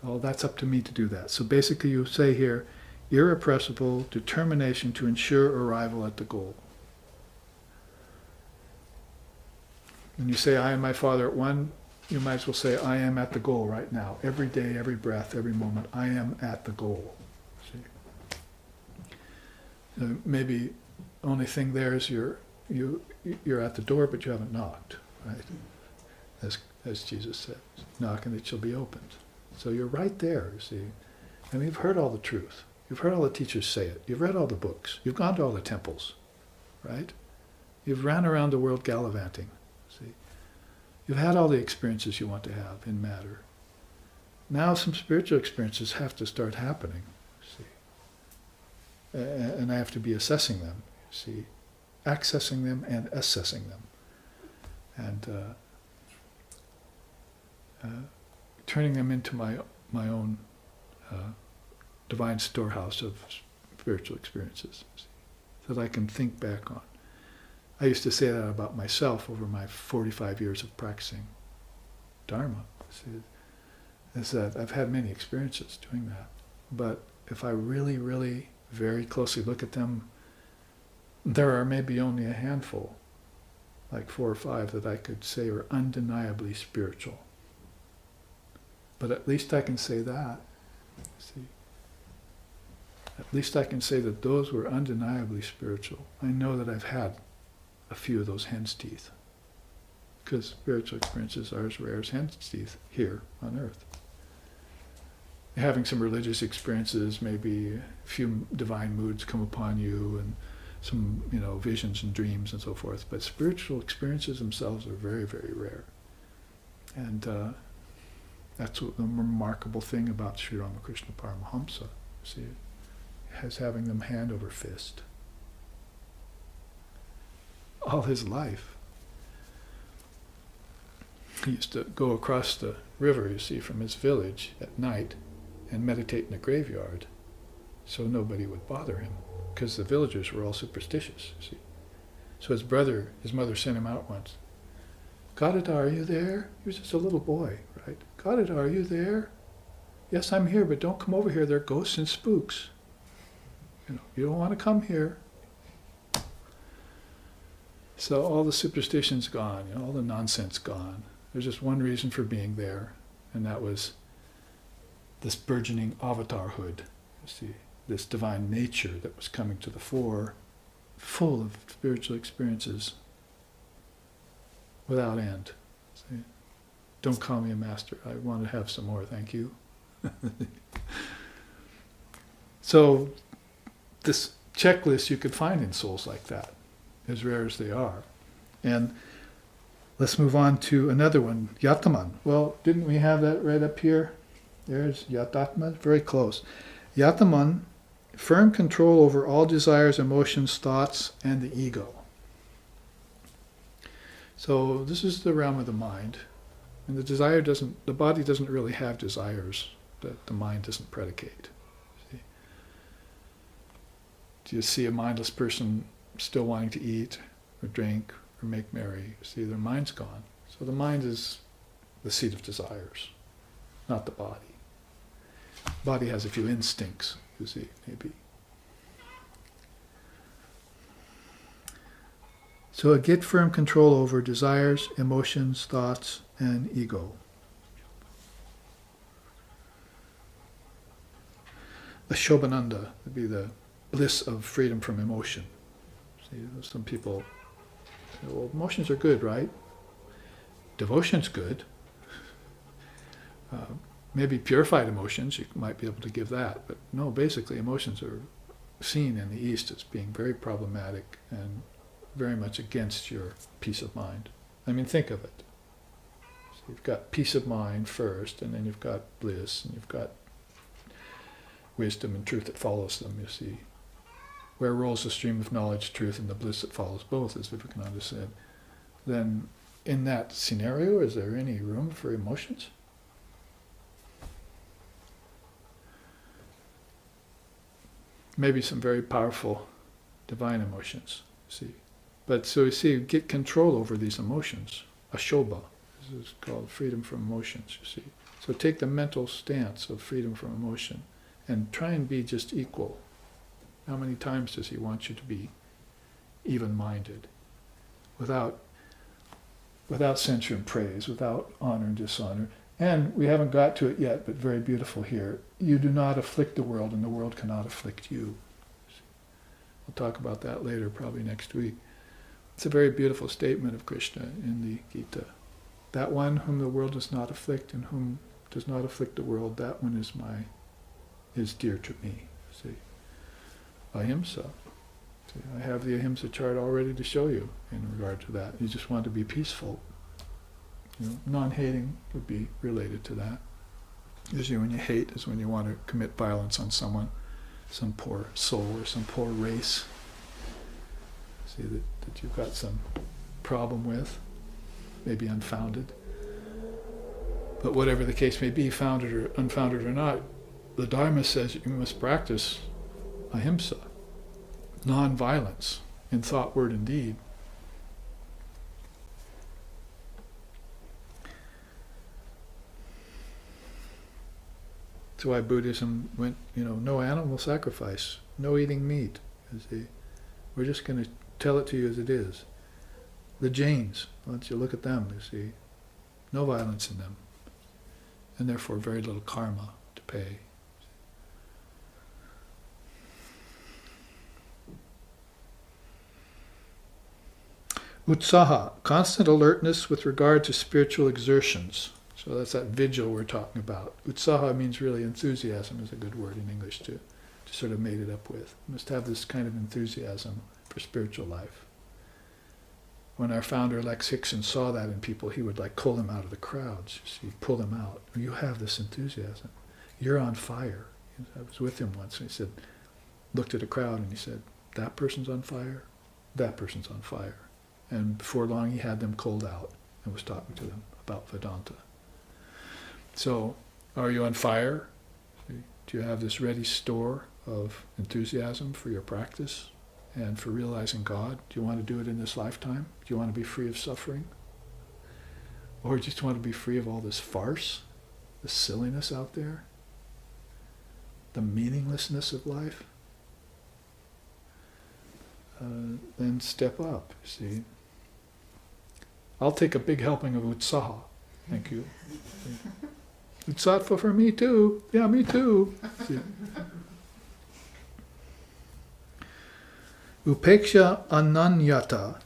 well, that's up to me to do that. So basically you say here, irrepressible determination to ensure arrival at the goal. When you say, I and my Father at one, you might as well say, I am at the goal right now. Every day, every breath, every moment, I am at the goal. See? Maybe only thing there is you're at the door, but you haven't knocked, right? As Jesus said, knock and it shall be opened. So you're right there, you see. And you've heard all the truth. You've heard all the teachers say it. You've read all the books. You've gone to all the temples, right? You've ran around the world gallivanting, see. You've had all the experiences you want to have in matter. Now some spiritual experiences have to start happening, see. And I have to be assessing them, see. Accessing them and assessing them. And turning them into my own divine storehouse of spiritual experiences, see, that I can think back on. I used to say that about myself over my 45 years of practicing Dharma. See, is that I've had many experiences doing that. But if I really, really very closely look at them, there are maybe only a handful, like 4 or 5, that I could say are undeniably spiritual. But at least I can say that. See? At least I can say that those were undeniably spiritual. I know that I've had a few of those hen's teeth, because spiritual experiences are as rare as hen's teeth here on earth. Having some religious experiences, maybe a few divine moods come upon you, and some, visions and dreams and so forth. But spiritual experiences themselves are very, very rare. And that's the remarkable thing about Sri Ramakrishna Paramahamsa. See, has having them hand over fist. All his life. He used to go across the river, you see, from his village at night and meditate in the graveyard so nobody would bother him, because the villagers were all superstitious, you see. So his mother sent him out once. Gadada, are you there? He was just a little boy, right? Gadada, are you there? Yes, I'm here, but don't come over here. There are ghosts and spooks. You don't want to come here. So all the superstition's gone, all the nonsense gone. There's just one reason for being there, and that was this burgeoning avatarhood. You see, this divine nature that was coming to the fore, full of spiritual experiences without end. See? Don't call me a master. I want to have some more, thank you. So this checklist you could find in souls like that, as rare as they are. And let's move on to another one, Yataman. Well, didn't we have that right up here? There's Yatatma, very close. Yataman, firm control over all desires, emotions, thoughts, and the ego. So this is the realm of the mind. And the body doesn't really have desires that the mind doesn't predicate. See? Do you see a mindless person still wanting to eat or drink or make merry? See, their mind's gone. So the mind is the seat of desires, not the body. Body has a few instincts, you see, maybe. So get firm control over desires, emotions, thoughts, and ego. The Shobhananda would be the bliss of freedom from emotion. See, some people say, well, emotions are good, right? Devotion's good. Maybe purified emotions, you might be able to give that. But no, basically emotions are seen in the East as being very problematic and very much against your peace of mind. I mean, think of it. So you've got peace of mind first, and then you've got bliss, and you've got wisdom and truth that follows them, you see. Where rolls the stream of knowledge, truth, and the bliss that follows both, as Vivekananda said. Then, in that scenario, is there any room for emotions? Maybe some very powerful divine emotions, see. But so you see, get control over these emotions. Ashobha. This is called freedom from emotions, you see. So take the mental stance of freedom from emotion and try and be just equal. How many times does he want you to be even-minded? Without censure and praise, without honor and dishonor. And we haven't got to it yet, but very beautiful here. You do not afflict the world, and the world cannot afflict you. We'll talk about that later, probably next week. It's a very beautiful statement of Krishna in the Gita. That one whom the world does not afflict, and whom does not afflict the world, that one is dear to me. See, ahimsa. See, I have the ahimsa chart all ready to show you in regard to that. You just want to be peaceful. Non-hating would be related to that. Usually when you hate is when you want to commit violence on someone, some poor soul or some poor race. See that you've got some problem with, maybe unfounded. But whatever the case may be, founded or unfounded or not, the Dharma says you must practice ahimsa, non-violence in thought, word, and deed. That's why Buddhism went, no animal sacrifice, no eating meat. You see, we're just going to tell it to you as it is. The Jains, once you look at them, you see, no violence in them, and therefore very little karma to pay. Utsaha, constant alertness with regard to spiritual exertions. So that's that vigil we're talking about. Utsaha means really enthusiasm is a good word in English to sort of made it up with. You must have this kind of enthusiasm for spiritual life. When our founder Lex Hickson saw that in people, he would pull them out of the crowds. You see, pull them out. You have this enthusiasm. You're on fire. I was with him once and he said, looked at a crowd and he said, that person's on fire, that person's on fire. And before long he had them cold out and was talking to them about Vedanta. So, are you on fire? Do you have this ready store of enthusiasm for your practice and for realizing God? Do you want to do it in this lifetime? Do you want to be free of suffering? Or just want to be free of all this farce, the silliness out there, the meaninglessness of life? then step up, see. I'll take a big helping of utsaha. Thank you. Utsattva for me too. Yeah, me too. See. Upeksha ananyata,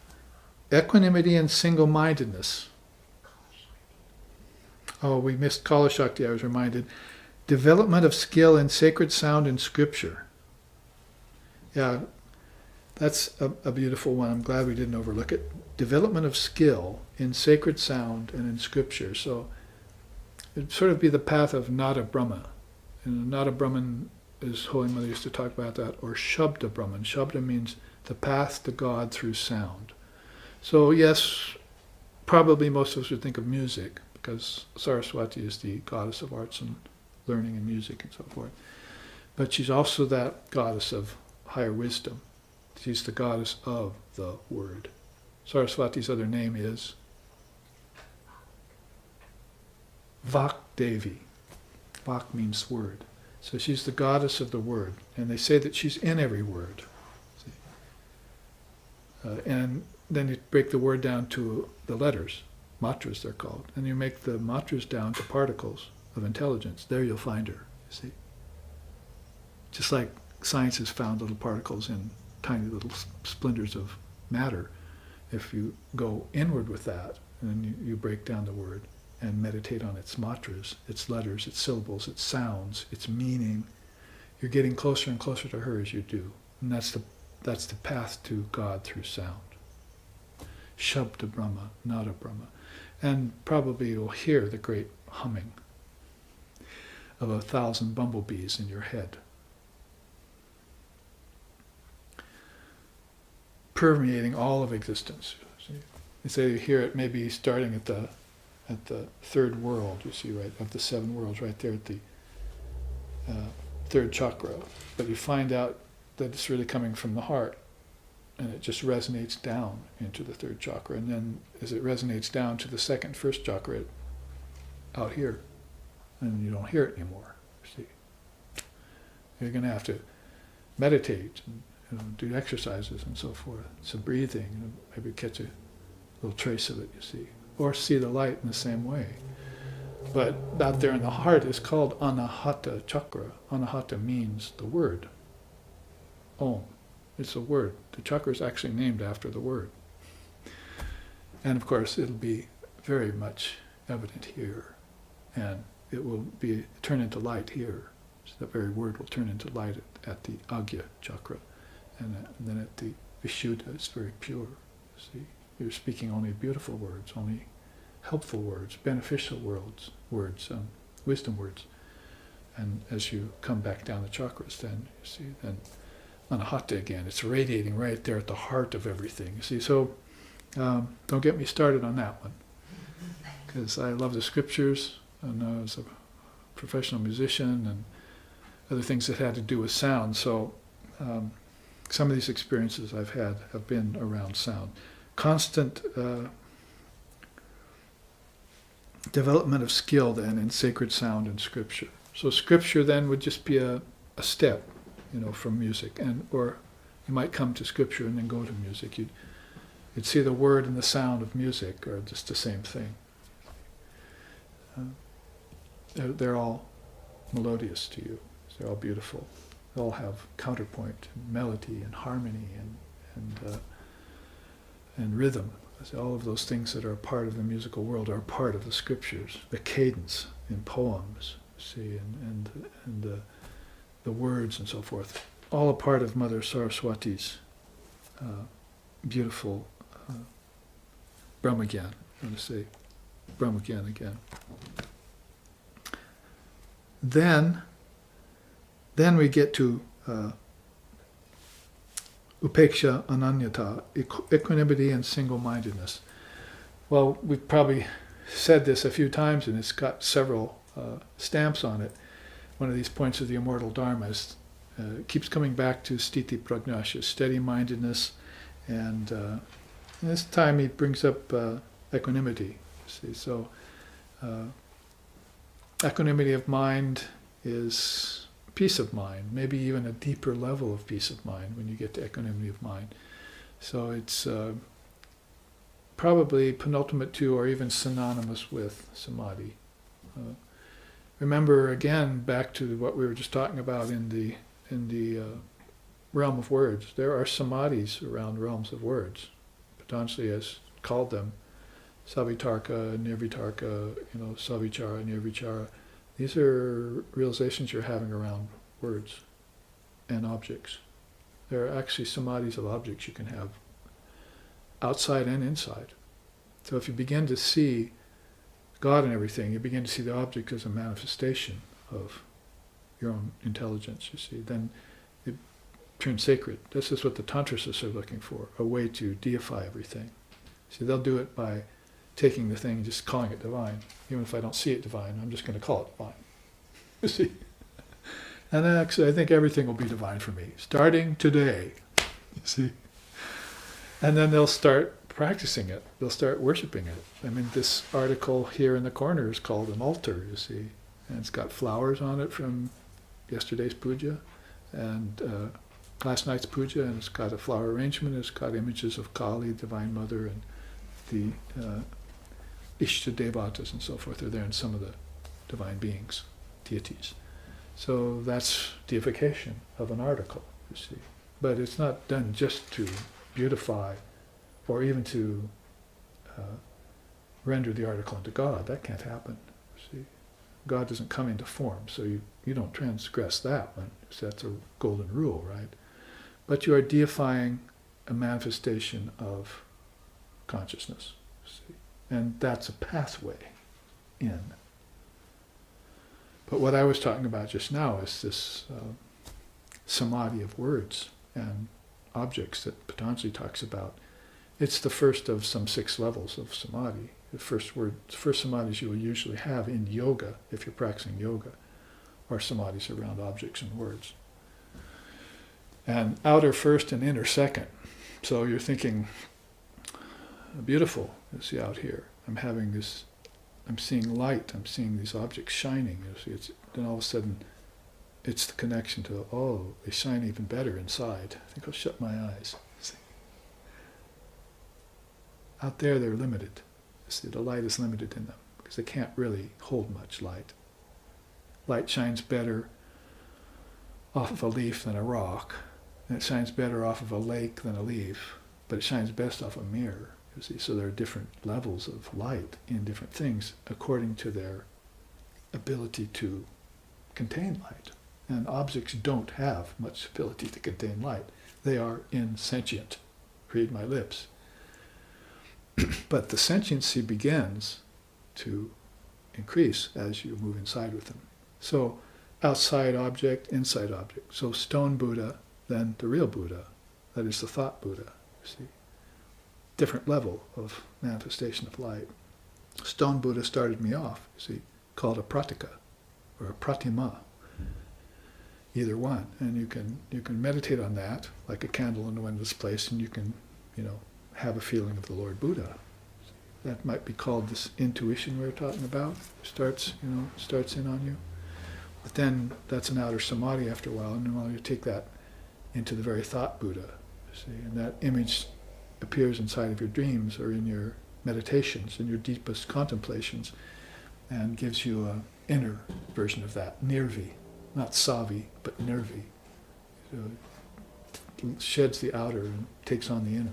equanimity and single-mindedness. Oh, we missed Kala Shakti, I was reminded. Development of skill in sacred sound and scripture. Yeah, that's a beautiful one. I'm glad we didn't overlook it. Development of skill in sacred sound and in scripture. So it'd sort of be the path of Nada Brahma. And Nada Brahman, as Holy Mother used to talk about that, or Shabda Brahman. Shabda means the path to God through sound. So yes, probably most of us would think of music, because Saraswati is the goddess of arts and learning and music and so forth. But she's also that goddess of higher wisdom. She's the goddess of the word. Saraswati's other name is Vak Devi. Vak means word. So she's the goddess of the word. And they say that she's in every word. And then you break the word down to the letters, matras they're called, and you make the matras down to particles of intelligence. There you'll find her, you see. Just like science has found little particles in tiny little splinters of matter, if you go inward with that, and then you break down the word and meditate on its matras, its letters, its syllables, its sounds, its meaning, you're getting closer and closer to her as you do. And that's the path to God through sound. Shabda Brahma, Nada Brahma. And probably you'll hear the great humming of 1,000 bumblebees in your head, permeating all of existence. You say you hear it maybe starting at the third world, you see, right, of the 7 worlds, right there at the third chakra. But you find out that it's really coming from the heart, and it just resonates down into the third chakra. And then as it resonates down to the first chakra, out here, and you don't hear it anymore. See, you're going to have to meditate and do exercises and so forth. So breathing, maybe catch a little trace of it, you see, or see the light in the same way. But out there in the heart is called Anahata chakra. Anahata means the word. Om. It's a word. The chakra is actually named after the word. And of course, it'll be very much evident here. And it will turn into light here. So that very word will turn into light at the Agya chakra. And then at the Vishuddha, it's very pure. See, you're speaking only beautiful words, only helpful words, beneficial words, wisdom words. And as you come back down the chakras, then you see, then Anahata again, it's radiating right there at the heart of everything. You see, so don't get me started on that one, because I love the scriptures, and I was a professional musician and other things that had to do with sound. So some of these experiences I've had have been around sound. Constant development of skill then in sacred sound and scripture. So scripture then would just be a step, from music, or you might come to scripture and then go to music. You'd see the word and the sound of music are just the same thing. They're all melodious to you. They're all beautiful. They all have counterpoint, and melody, and harmony, and rhythm. So all of those things that are part of the musical world are part of the scriptures. The cadence in poems, see, and the words and so forth, all a part of Mother Saraswati's beautiful Brahmagyan. I'm going to say Brahmagyan again. Then we get to upeksha ananyata, equanimity and single-mindedness. Well, we've probably said this a few times, and it's got several stamps on it. One of these points of the immortal Dharma keeps coming back to sthiti pragnasya, steady-mindedness, and this time he brings up equanimity. See, so equanimity of mind is peace of mind, maybe even a deeper level of peace of mind when you get to equanimity of mind. So it's probably penultimate to or even synonymous with samadhi. Remember again back to what we were just talking about in the realm of words. There are samadhis around realms of words. Patanjali has called them savitarka, nirvitarka, savichara, nirvichara. These are realizations you're having around words and objects. There are actually samadhis of objects you can have outside and inside. So if you begin to see God and everything, you begin to see the object as a manifestation of your own intelligence, you see, then it turns sacred. This is what the Tantrists are looking for, a way to deify everything. See, they'll do it by taking the thing and just calling it divine. Even if I don't see it divine, I'm just going to call it divine. You see? And actually, I think everything will be divine for me, starting today. You see? And then they'll start practicing it. They'll start worshiping it. I mean, this article here in the corner is called an altar, you see. And it's got flowers on it from yesterday's puja and last night's puja, and it's got a flower arrangement. It's got images of Kali, Divine Mother, and the Ishta Devatas and so forth are there, and some of the divine beings, deities. So that's deification of an article, you see. But it's not done just to beautify or even to render the article into God. That can't happen, you see. God doesn't come into form, so you don't transgress that one. So that's a golden rule, right? But you are deifying a manifestation of consciousness, you see. And that's a pathway in. But what I was talking about just now is this samadhi of words and objects that Patanjali talks about. It's the first of some 6 levels of samadhi. The first samadhis you will usually have in yoga, if you're practicing yoga, are samadhis around objects and words. And outer first and inner second. So you're thinking, beautiful, you see out here. I'm seeing light, I'm seeing these objects shining. You see, then all of a sudden, it's the connection to, they shine even better inside. I think I'll shut my eyes. See? Out there, they're limited. You see, the light is limited in them because they can't really hold much light. Light shines better off of a leaf than a rock, and it shines better off of a lake than a leaf, but it shines best off a mirror. You see, so there are different levels of light in different things according to their ability to contain light. And objects don't have much ability to contain light. They are insentient. Read my lips. But the sentiency begins to increase as you move inside with them. So outside object, inside object. So stone Buddha, then the real Buddha. That is the thought Buddha. See? Different level of manifestation of light. Stone Buddha started me off, you see, called a pratika or a pratima. Either one. And you can meditate on that like a candle in a windless place, and you can, have a feeling of the Lord Buddha. That might be called this intuition we were talking about. Starts in on you. But then that's an outer samadhi after a while, and then you take that into the very thought Buddha. You see, and that image appears inside of your dreams or in your meditations, in your deepest contemplations, and gives you an inner version of that, nirvi, not savi, but nirvi. So it sheds the outer and takes on the inner.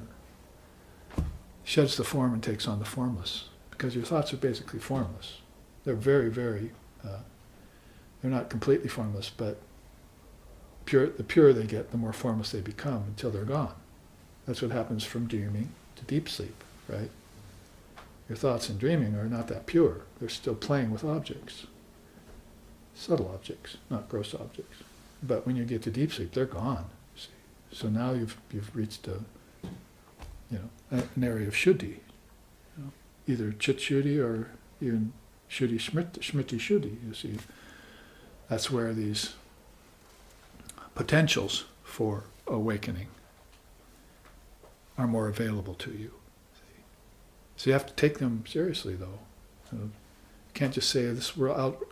Sheds the form and takes on the formless, because your thoughts are basically formless. They're very, very, they're not completely formless, but the purer they get, the more formless they become until they're gone. That's what happens from dreaming to deep sleep, right? Your thoughts in dreaming are not that pure. They're still playing with objects. Subtle objects, not gross objects. But when you get to deep sleep, they're gone. See? So now you've reached an area of shuddhi. Either chit shuddhi or even shuddhi smriti shuddhi, you see. That's where these potentials for awakening are more available to you. So you have to take them seriously, though. You can't just say this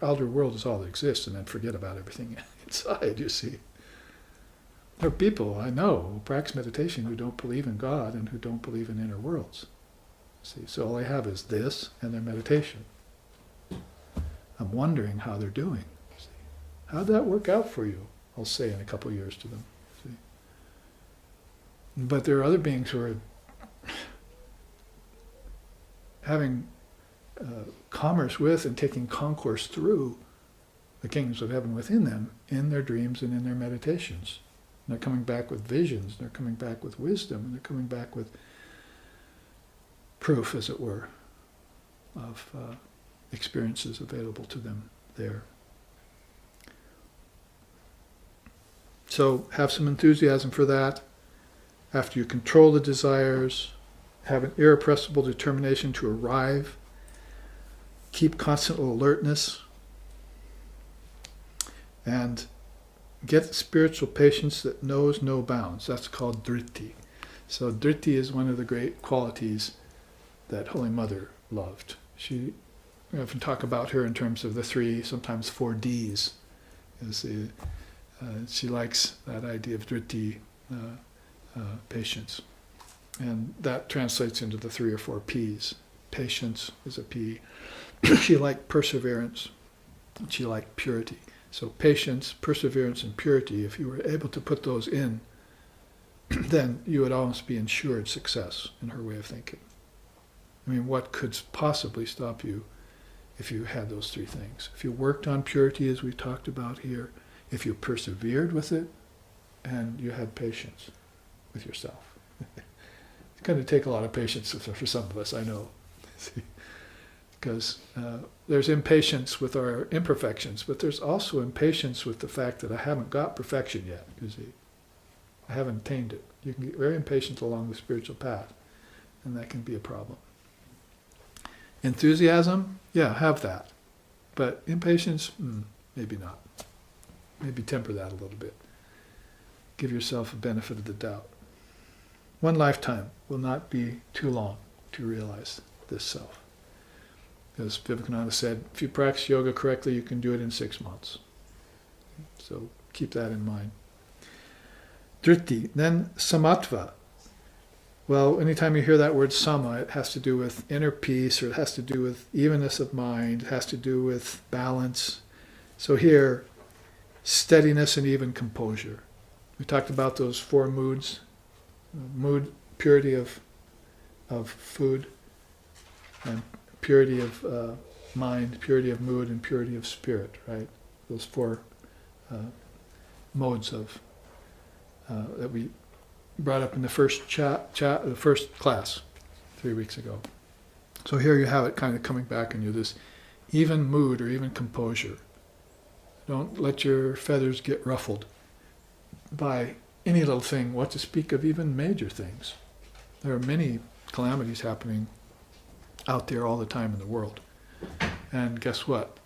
outer world is all that exists and then forget about everything inside, you see. There are people I know who practice meditation who don't believe in God and who don't believe in inner worlds. See, so all they have is this and their meditation. I'm wondering how they're doing. See, how'd that work out for you? I'll say in a couple of years to them. See, but there are other beings who are having commerce with and taking concourse through the kingdoms of heaven within them in their dreams and in their meditations. And they're coming back with visions, they're coming back with wisdom, and they're coming back with proof, as it were, of experiences available to them there. So have some enthusiasm for that. After you control the desires, have an irrepressible determination to arrive, keep constant alertness, and get spiritual patience that knows no bounds. That's called driti. So driti is one of the great qualities that Holy Mother loved. We often talk about her in terms of the 3, sometimes 4 Ds. She likes that idea of driti, patience. And that translates into the 3 or 4 Ps. Patience is a P. She liked perseverance. She liked purity. So patience, perseverance, and purity, if you were able to put those in, then you would almost be ensured success in her way of thinking. I mean, what could possibly stop you if you had those 3 things? If you worked on purity, as we talked about here, if you persevered with it, and you had patience with yourself. It's going to take a lot of patience for some of us, I know. Because there's impatience with our imperfections, but there's also impatience with the fact that I haven't got perfection yet, you see. I haven't attained it. You can get very impatient along the spiritual path, and that can be a problem. Enthusiasm, yeah, have that. But impatience, maybe not. Maybe temper that a little bit. Give yourself a benefit of the doubt. One lifetime will not be too long to realize this self. As Vivekananda said, if you practice yoga correctly, you can do it in 6 months. So keep that in mind. Driti, then samatva. Well, anytime you hear that word sama, it has to do with inner peace, or it has to do with evenness of mind, it has to do with balance. So here, steadiness and even composure. We talked about those 4 moods. Mood, purity of food, and purity of mind, purity of mood, and purity of spirit, right? Those 4 modes of that we brought up in the first the first class 3 weeks ago. So here you have it kind of coming back on you, this even mood or even composure. Don't let your feathers get ruffled by any little thing, what to speak of even major things. There are many calamities happening out there all the time in the world. And guess what?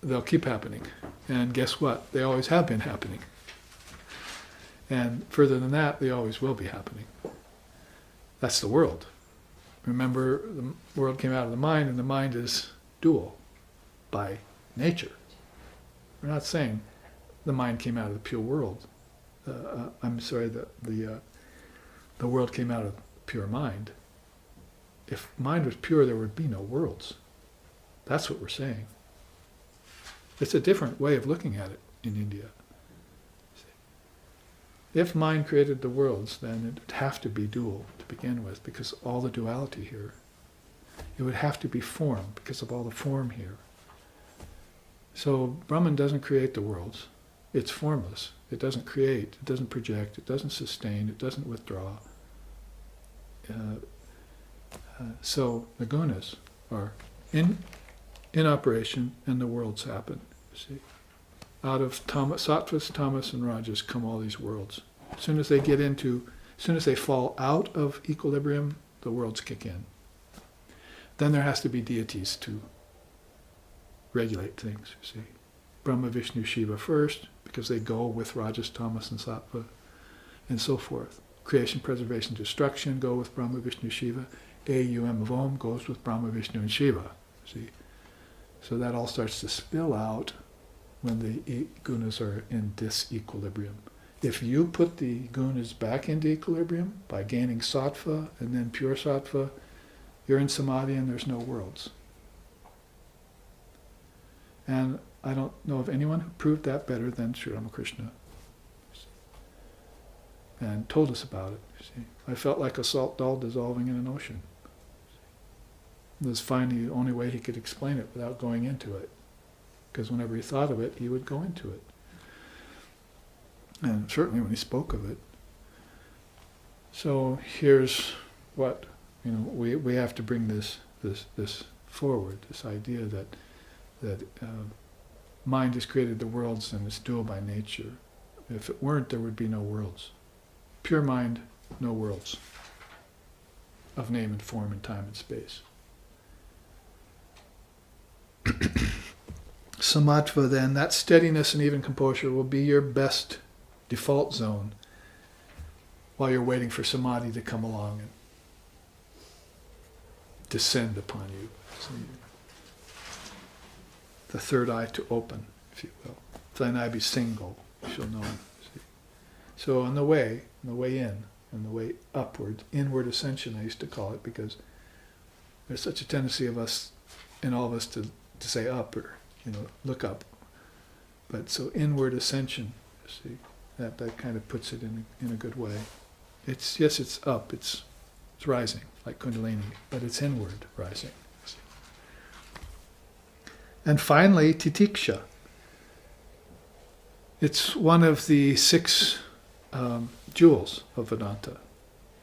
They'll keep happening. And guess what? They always have been happening. And further than that, they always will be happening. That's the world. Remember, the world came out of the mind, and the mind is dual by nature. We're not saying the mind came out of the pure world. The world came out of pure mind. If mind was pure, there would be no worlds. That's what we're saying. It's a different way of looking at it in India. If mind created the worlds, then it would have to be dual to begin with, because all the duality here. It would have to be form, because of all the form here. So Brahman doesn't create the worlds. It's formless. It doesn't create, it doesn't project, it doesn't sustain, it doesn't withdraw. So the gunas are in operation, and the worlds happen. You see, out of sattvas, tamas, and rajas come all these worlds. As soon as they fall out of equilibrium, the worlds kick in. Then there has to be deities to regulate things. You see, Brahma, Vishnu, Shiva first, because they go with rajas, tamas, and sattva, and so forth. Creation, preservation, destruction go with Brahma, Vishnu, Shiva. AUM of Om goes with Brahma, Vishnu, and Shiva. See, so that all starts to spill out when the gunas are in disequilibrium. if you put the gunas back into equilibrium by gaining sattva and then pure sattva, you're in samadhi and there's no worlds. And I don't know of anyone who proved that better than Sri Ramakrishna. And told us about it. You see, I felt like a salt doll dissolving in an ocean. It was finally the only way he could explain it without going into it. Because whenever he thought of it, he would go into it. And certainly when he spoke of it. So here's what, we have to bring this forward, this idea that mind has created the worlds and it's dual by nature. If it weren't, there would be no worlds. Pure mind, no worlds of name and form and time and space. Samatva then, that steadiness and even composure will be your best default zone while you're waiting for samadhi to come along and descend upon you. So the third eye to open, if you will. If thine eye be single, you shall know. See? So on the way in, and the way upward, inward ascension I used to call it, because there's such a tendency of us, in all of us, to say up or look up. But so inward ascension, you see, that kind of puts it in a good way. It's up, it's rising, like Kundalini, but it's inward rising. And finally, titiksha. It's one of the 6 jewels of Vedanta.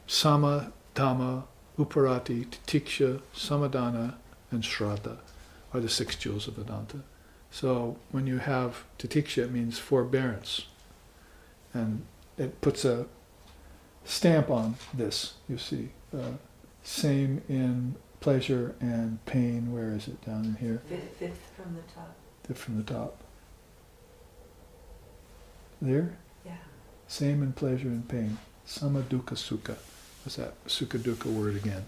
Sama, Dhamma, Uparati, Titiksha, Samadhana, and Shraddha are the 6 jewels of Vedanta. So when you have Titiksha, it means forbearance. And it puts a stamp on this, you see. Same in pleasure and pain. Where is it? Down in here? Fifth from the top. Fifth from the top. There? Yeah. Same in pleasure and pain. Sama dukkha sukha. What's that? Sukha dukkha word again.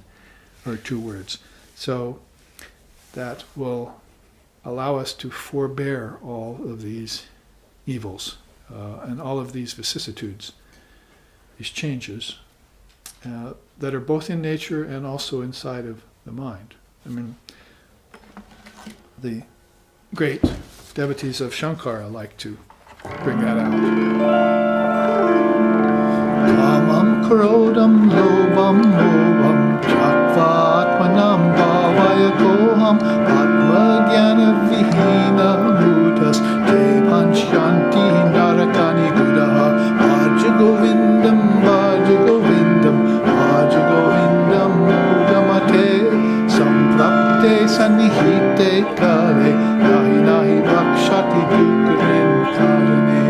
Or 2 words. So that will allow us to forbear all of these evils and all of these vicissitudes, these changes that are both in nature and also inside of the mind. I mean, the great devotees of Shankara like to bring that out. Kamam krodam lobam mobam chakvatmanam bhavaya koham atma jnana vihina mutas te panchanti narakani gudaha bhaja govindam bhaja govindam bhaja govindam mudamate samprapte sanihite kale nahi nahi bhakshati dukkarin karane.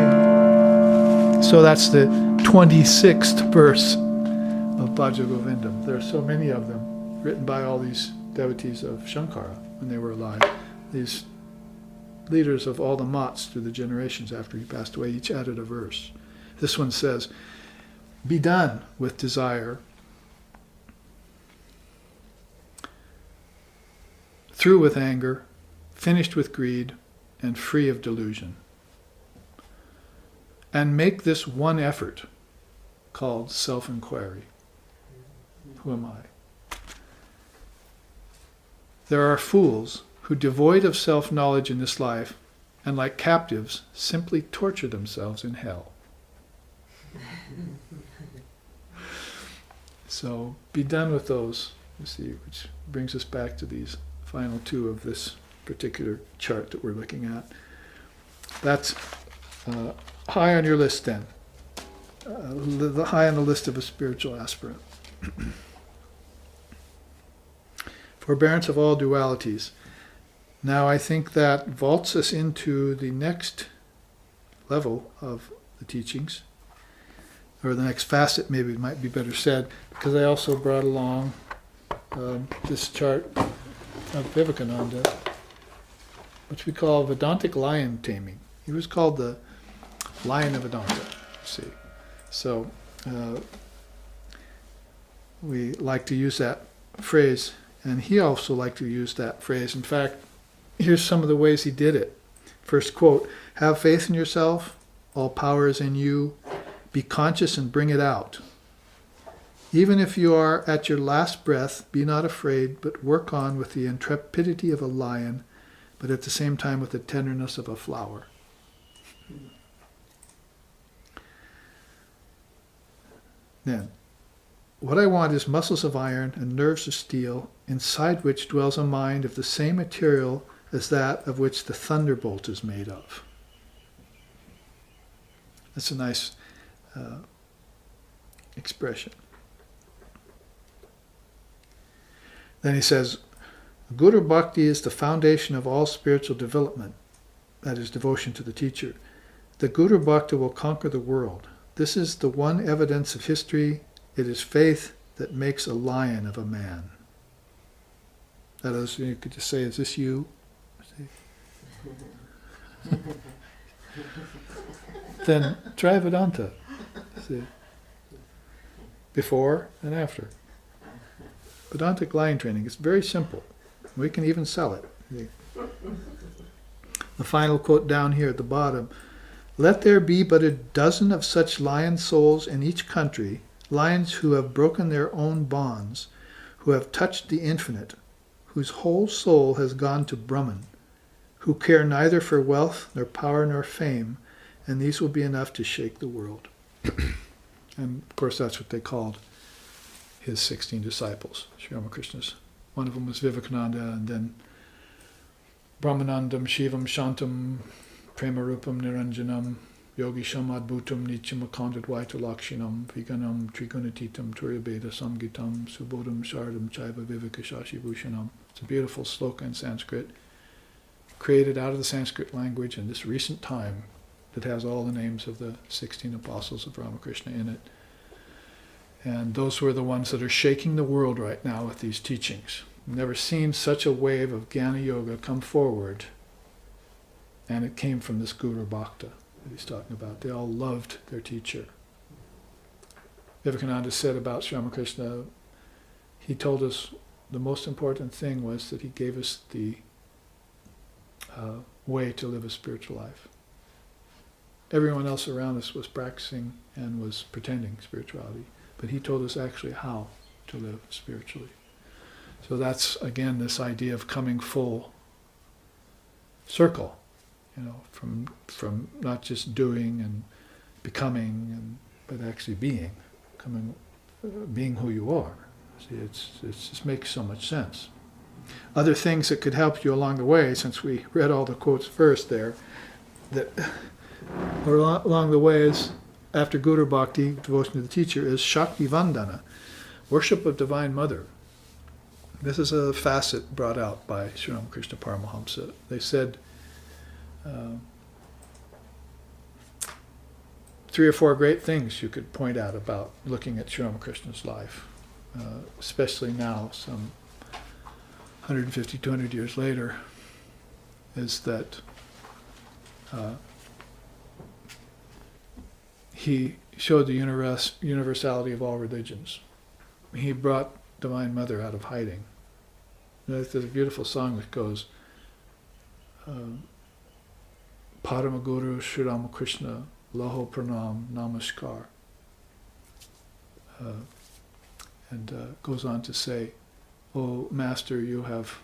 So that's the 26th verse of Bhaja Govindam. There are so many of them written by all these devotees of Shankara when they were alive. These leaders of all the mats through the generations after he passed away, each added a verse. This one says, be done with desire, through with anger, finished with greed, and free of delusion. And make this one effort called self-inquiry. Who am I? There are fools who, devoid of self-knowledge in this life, and like captives, simply torture themselves in hell. So be done with those, you see, which brings us back to these final 2 of this particular chart that we're looking at. That's high on your list then. The high on the list of a spiritual aspirant. Forbearance of all dualities. Now I think that vaults us into the next level of the teachings, or the next facet, maybe it might be better said, because I also brought along this chart of Vivekananda, which we call Vedantic lion taming. He was called the Lion of Vedanta, see. So we like to use that phrase, and he also liked to use that phrase. In fact, here's some of the ways he did it. First quote, have faith in yourself, all power is in you, Be conscious and bring it out. Even if you are at your last breath, be not afraid, but work on with the intrepidity of a lion, but at the same time with the tenderness of a flower. Then, what I want is muscles of iron and nerves of steel, inside which dwells a mind of the same material as that of which the thunderbolt is made of. That's a nice expression. Then he says, Guru Bhakti is the foundation of all spiritual development, that is, devotion to the teacher. The Guru Bhakti will conquer the world. This is the one evidence of history. It is faith that makes a lion of a man. That is, you could just say, is this you? Then try Vedanta. See? Before and after. Vedantic lion training is very simple. We can even sell it. See? The final quote down here at the bottom. Let there be but a dozen of such lion souls in each country, lions who have broken their own bonds, who have touched the infinite, whose whole soul has gone to Brahman, who care neither for wealth nor power nor fame, and these will be enough to shake the world. And of course that's what they called his 16 disciples, Sri Ramakrishna's. One of them was Vivekananda, and then Brahmanandam, Shivam, Shantam, Premarupam, Niranjanam, Yogisham, Adbhutam, Nityam, Akandadvaita, Lakshinam, Viganam, Trigunatitam, Turyabeda, Samgitam, Subodham, Shardam, Chaiva, Vivekashashi, Bhushanam. It's a beautiful sloka in Sanskrit, created out of the Sanskrit language in this recent time, that has all the names of the 16 apostles of Ramakrishna in it. And those were the ones that are shaking the world right now with these teachings. I've never seen such a wave of Jnana Yoga come forward, and it came from this Guru Bhakta that he's talking about. They all loved their teacher. Vivekananda said about Sri Ramakrishna, he told us the most important thing was that he gave us the way to live a spiritual life. Everyone else around us was practicing and was pretending spirituality, but he told us actually how to live spiritually. So that's, again, this idea of coming full circle, from not just doing and becoming, but actually being who you are. See, it just makes so much sense. Other things that could help you along the way, since we read all the quotes first there, that or along the way is, after Guru Bhakti, devotion to the teacher, is Shakti Vandana, worship of Divine Mother. This is a facet brought out by Sri Ramakrishna Paramahamsa. They said 3 or 4 great things you could point out about looking at Sri Ramakrishna's life, especially now, some 150, 200 years later, is that he showed the universality of all religions. He brought Divine Mother out of hiding. There's a beautiful song that goes, Paramaguru Sri Ramakrishna, Laho Pranam Namaskar. And goes on to say, O Master, you have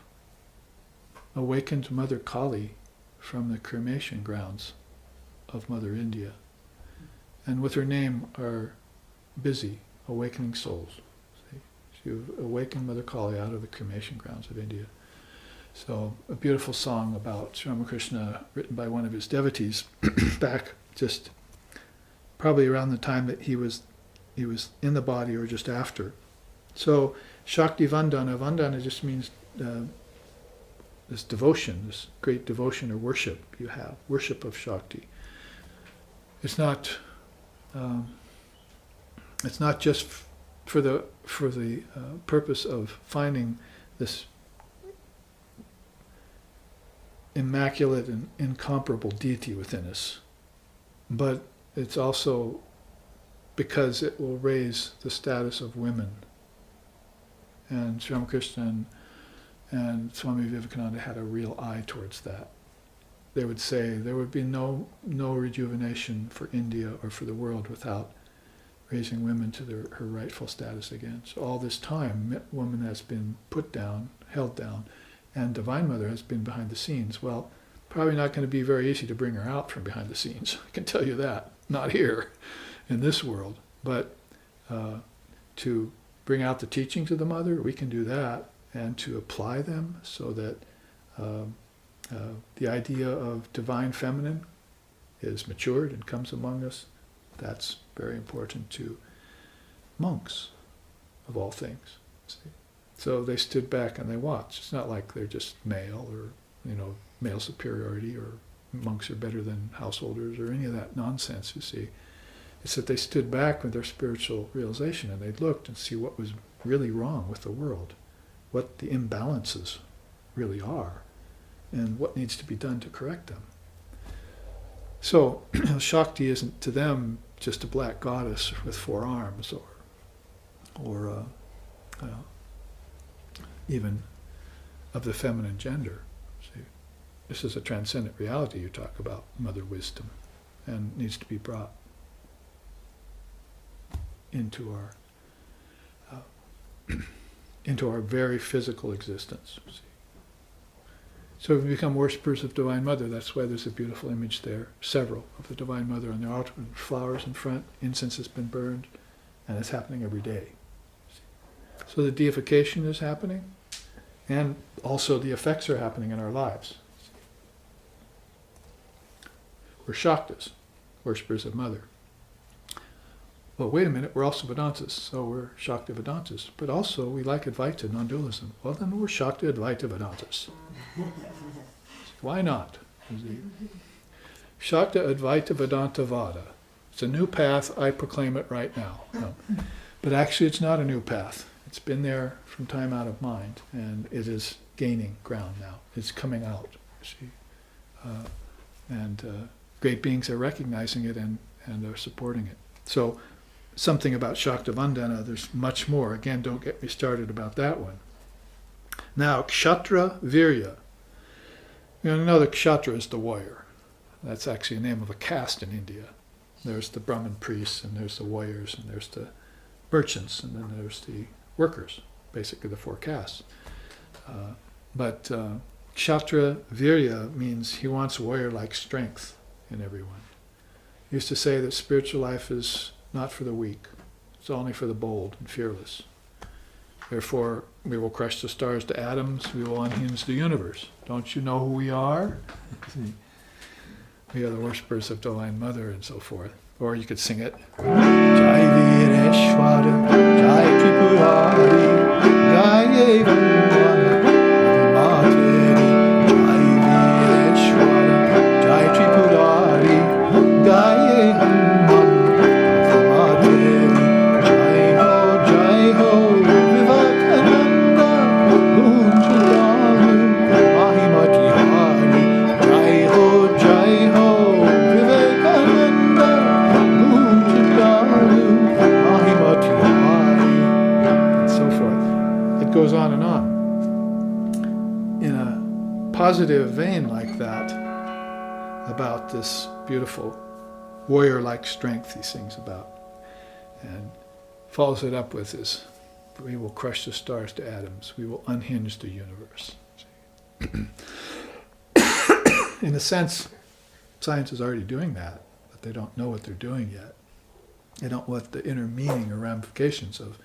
awakened Mother Kali from the cremation grounds of Mother India, and with her name are busy awakening souls. See? You've awakened Mother Kali out of the cremation grounds of India. So a beautiful song about Sri Ramakrishna, written by one of his devotees back just probably around the time that he was in the body or just after. So Shakti Vandana, Vandana just means this devotion, this great devotion or worship you have, worship of Shakti. It's not just for the purpose of finding this immaculate and incomparable deity within us, but it's also because it will raise the status of women. And Sri Ramakrishna and Swami Vivekananda had a real eye towards that. they would say there would be no rejuvenation for India or for the world without raising women to her rightful status again. So all this time, woman has been put down, held down, and Divine Mother has been behind the scenes. Well, probably not going to be very easy to bring her out from behind the scenes. I can tell you that. Not here, in this world. But to bring out the teachings of the Mother, we can do that, and to apply them so that the idea of divine feminine is matured and comes among us. That's very important to monks, of all things. See? So they stood back and they watched. It's not like they're just male or, male superiority or monks are better than householders or any of that nonsense, you see. It's that they stood back with their spiritual realization and they looked and see what was really wrong with the world, what the imbalances really are, and what needs to be done to correct them. So Shakti isn't to them just a black goddess with 4 arms or even of the feminine gender. See, this is a transcendent reality you talk about, mother wisdom, and needs to be brought into our very physical existence. See? So we become worshippers of Divine Mother. That's why there's a beautiful image there, several of the Divine Mother on the altar, with flowers in front, incense has been burned, and it's happening every day. So the deification is happening, and also the effects are happening in our lives. We're Shaktas, worshippers of Mother. Well, wait a minute, we're also Vedantas, so we're Shakta Vedantas. But also, we like Advaita, non-dualism. Well, then we're Shakta Advaita Vedantas. Why not? Shakta Advaita Vedanta Vada. It's a new path, I proclaim it right now. No. But actually, it's not a new path. It's been there from time out of mind, and it is gaining ground now. It's coming out, you see. Great beings are recognizing it and are supporting it. So, something about Shakta Vandana, there's much more. Again, don't get me started about that one. Now, Kshatriya Virya. You know, the Kshatriya is the warrior. That's actually the name of a caste in India. There's the Brahmin priests, and there's the warriors, and there's the merchants, and then there's the workers, basically the 4 castes. But Kshatriya Virya means he wants warrior-like strength in everyone. He used to say that spiritual life is not for the weak. It's only for the bold and fearless. Therefore, we will crush the stars to atoms. We will unhinge the universe. Don't you know who we are? We are the worshippers of Divine Mother and so forth. Or you could sing it. Jai Vireshwara, Jai Tripurari, Jai Vandana, Adimateri, Jai Vireshwara, Jai Tripurari, Jai Hanuman. Goes on and on. In a positive vein like that, about this beautiful warrior-like strength he sings about, and follows it up with this: we will crush the stars to atoms, we will unhinge the universe. In a sense, science is already doing that, but they don't know what they're doing yet. They don't know what the inner meaning or ramifications of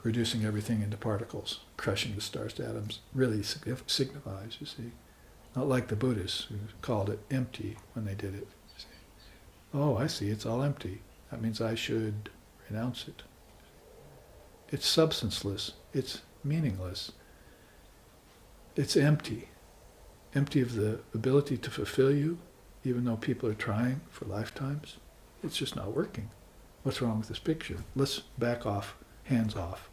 reducing everything into particles, crushing the stars to atoms, really signifies, you see. Not like the Buddhists who called it empty when they did it. You see. Oh, I see, it's all empty. That means I should renounce it. It's substanceless. It's meaningless. It's empty. Empty of the ability to fulfill you, even though people are trying for lifetimes. It's just not working. What's wrong with this picture? Let's back off, hands off.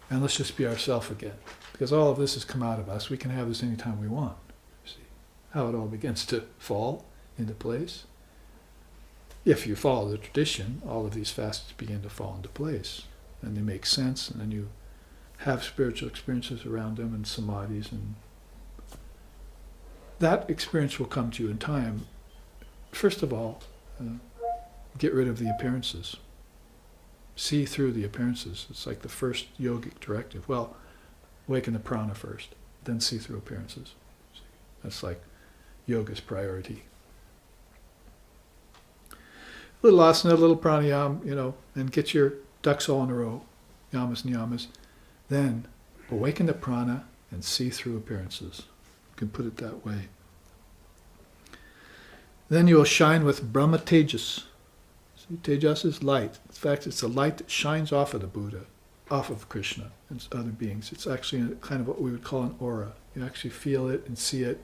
And let's just be ourselves again. Because all of this has come out of us. We can have this anytime we want. See how it all begins to fall into place? If you follow the tradition, all of these fasts begin to fall into place. And they make sense, and then you have spiritual experiences around them, and samadhis, and that experience will come to you in time. First of all, get rid of the appearances. See through the appearances. It's like the first yogic directive. Well, awaken the prana first, then see through appearances. That's like yoga's priority. A little asana, a little pranayama, and get your ducks all in a row, yamas, niyamas. Then awaken the prana and see through appearances. You can put it that way. Then you will shine with Brahma Tejas. See, Tejas is light. In fact, it's the light that shines off of the Buddha, off of Krishna and other beings. It's actually kind of what we would call an aura. You actually feel it and see it,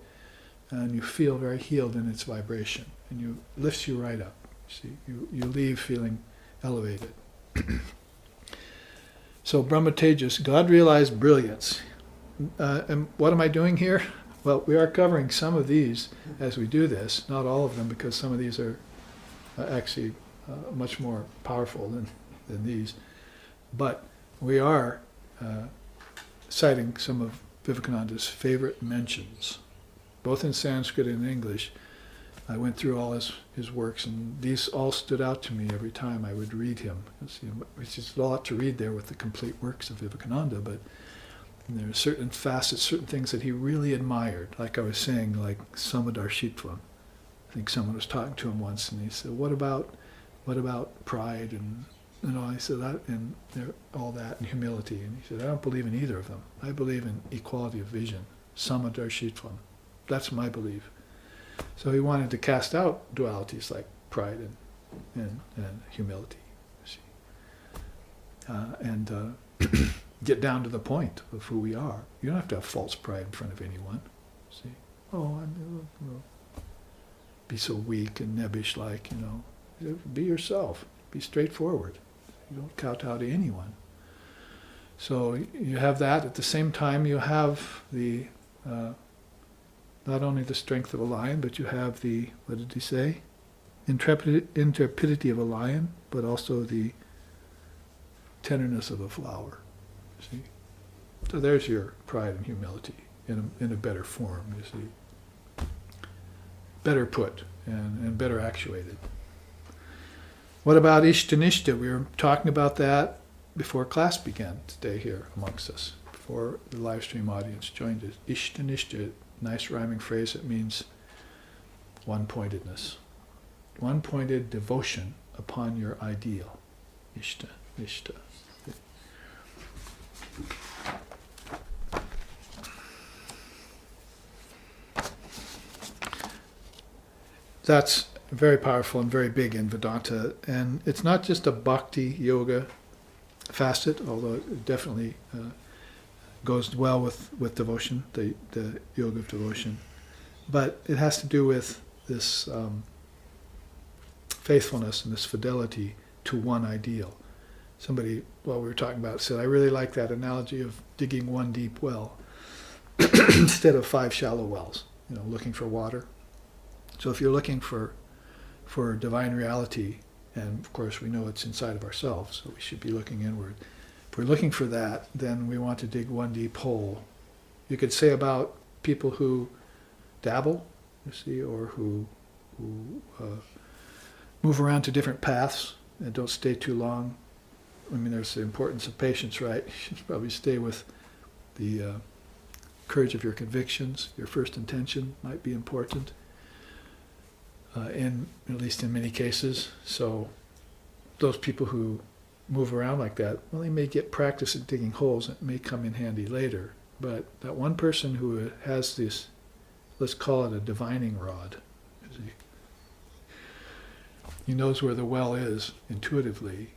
and you feel very healed in its vibration. And it lifts you right up. See, you leave feeling elevated. So Brahma Tejas, God-realized brilliance. And what am I doing here? Well, we are covering some of these as we do this, not all of them, because some of these are actually much more powerful than these. But we are citing some of Vivekananda's favorite mentions, both in Sanskrit and in English. I went through all his works, and these all stood out to me every time I would read him. Which is a lot to read there with the complete works of Vivekananda, but there are certain facets, certain things that he really admired. Like I was saying, like Samadarshitvam. I think someone was talking to him once, and he said, "What about pride and I said that and all that and humility?" And he said, "I don't believe in either of them. I believe in equality of vision, Samadarshitvam. That's my belief." So he wanted to cast out dualities like pride and humility, you see, get down to the point of who we are. You don't have to have false pride in front of anyone. See, be so weak and nebbish-like, Be yourself. Be straightforward. You don't kowtow to anyone. So you have that. At the same time, you have the not only the strength of a lion, but you have the, what did he say? Intrepidity of a lion, but also the tenderness of a flower. See? So there's your pride and humility in a better form, you see. Better put and better actuated. What about Ishtanishta? We were talking about that before class began today here amongst us, before the live stream audience joined us. Ishtanishta, nice rhyming phrase that means one-pointedness. One-pointed devotion upon your ideal. Ishta, Ishta. That's very powerful and very big in Vedanta. And it's not just a Bhakti Yoga facet, although it definitely goes well with devotion, the yoga of devotion. But it has to do with this faithfulness and this fidelity to one ideal. Somebody, while we were talking about it, said, I really like that analogy of digging one deep well instead of 5 shallow wells, looking for water. So if you're looking for divine reality, and of course we know it's inside of ourselves, so we should be looking inward. If we're looking for that, then we want to dig one deep hole. You could say about people who dabble, you see, or who move around to different paths and don't stay too long. I mean, there's the importance of patience, right? You should probably stay with the courage of your convictions. Your first intention might be important. At least in many cases. So those people who move around like that, well, they may get practice at digging holes. It may come in handy later. But that one person who has this, let's call it a divining rod. He knows where the well is intuitively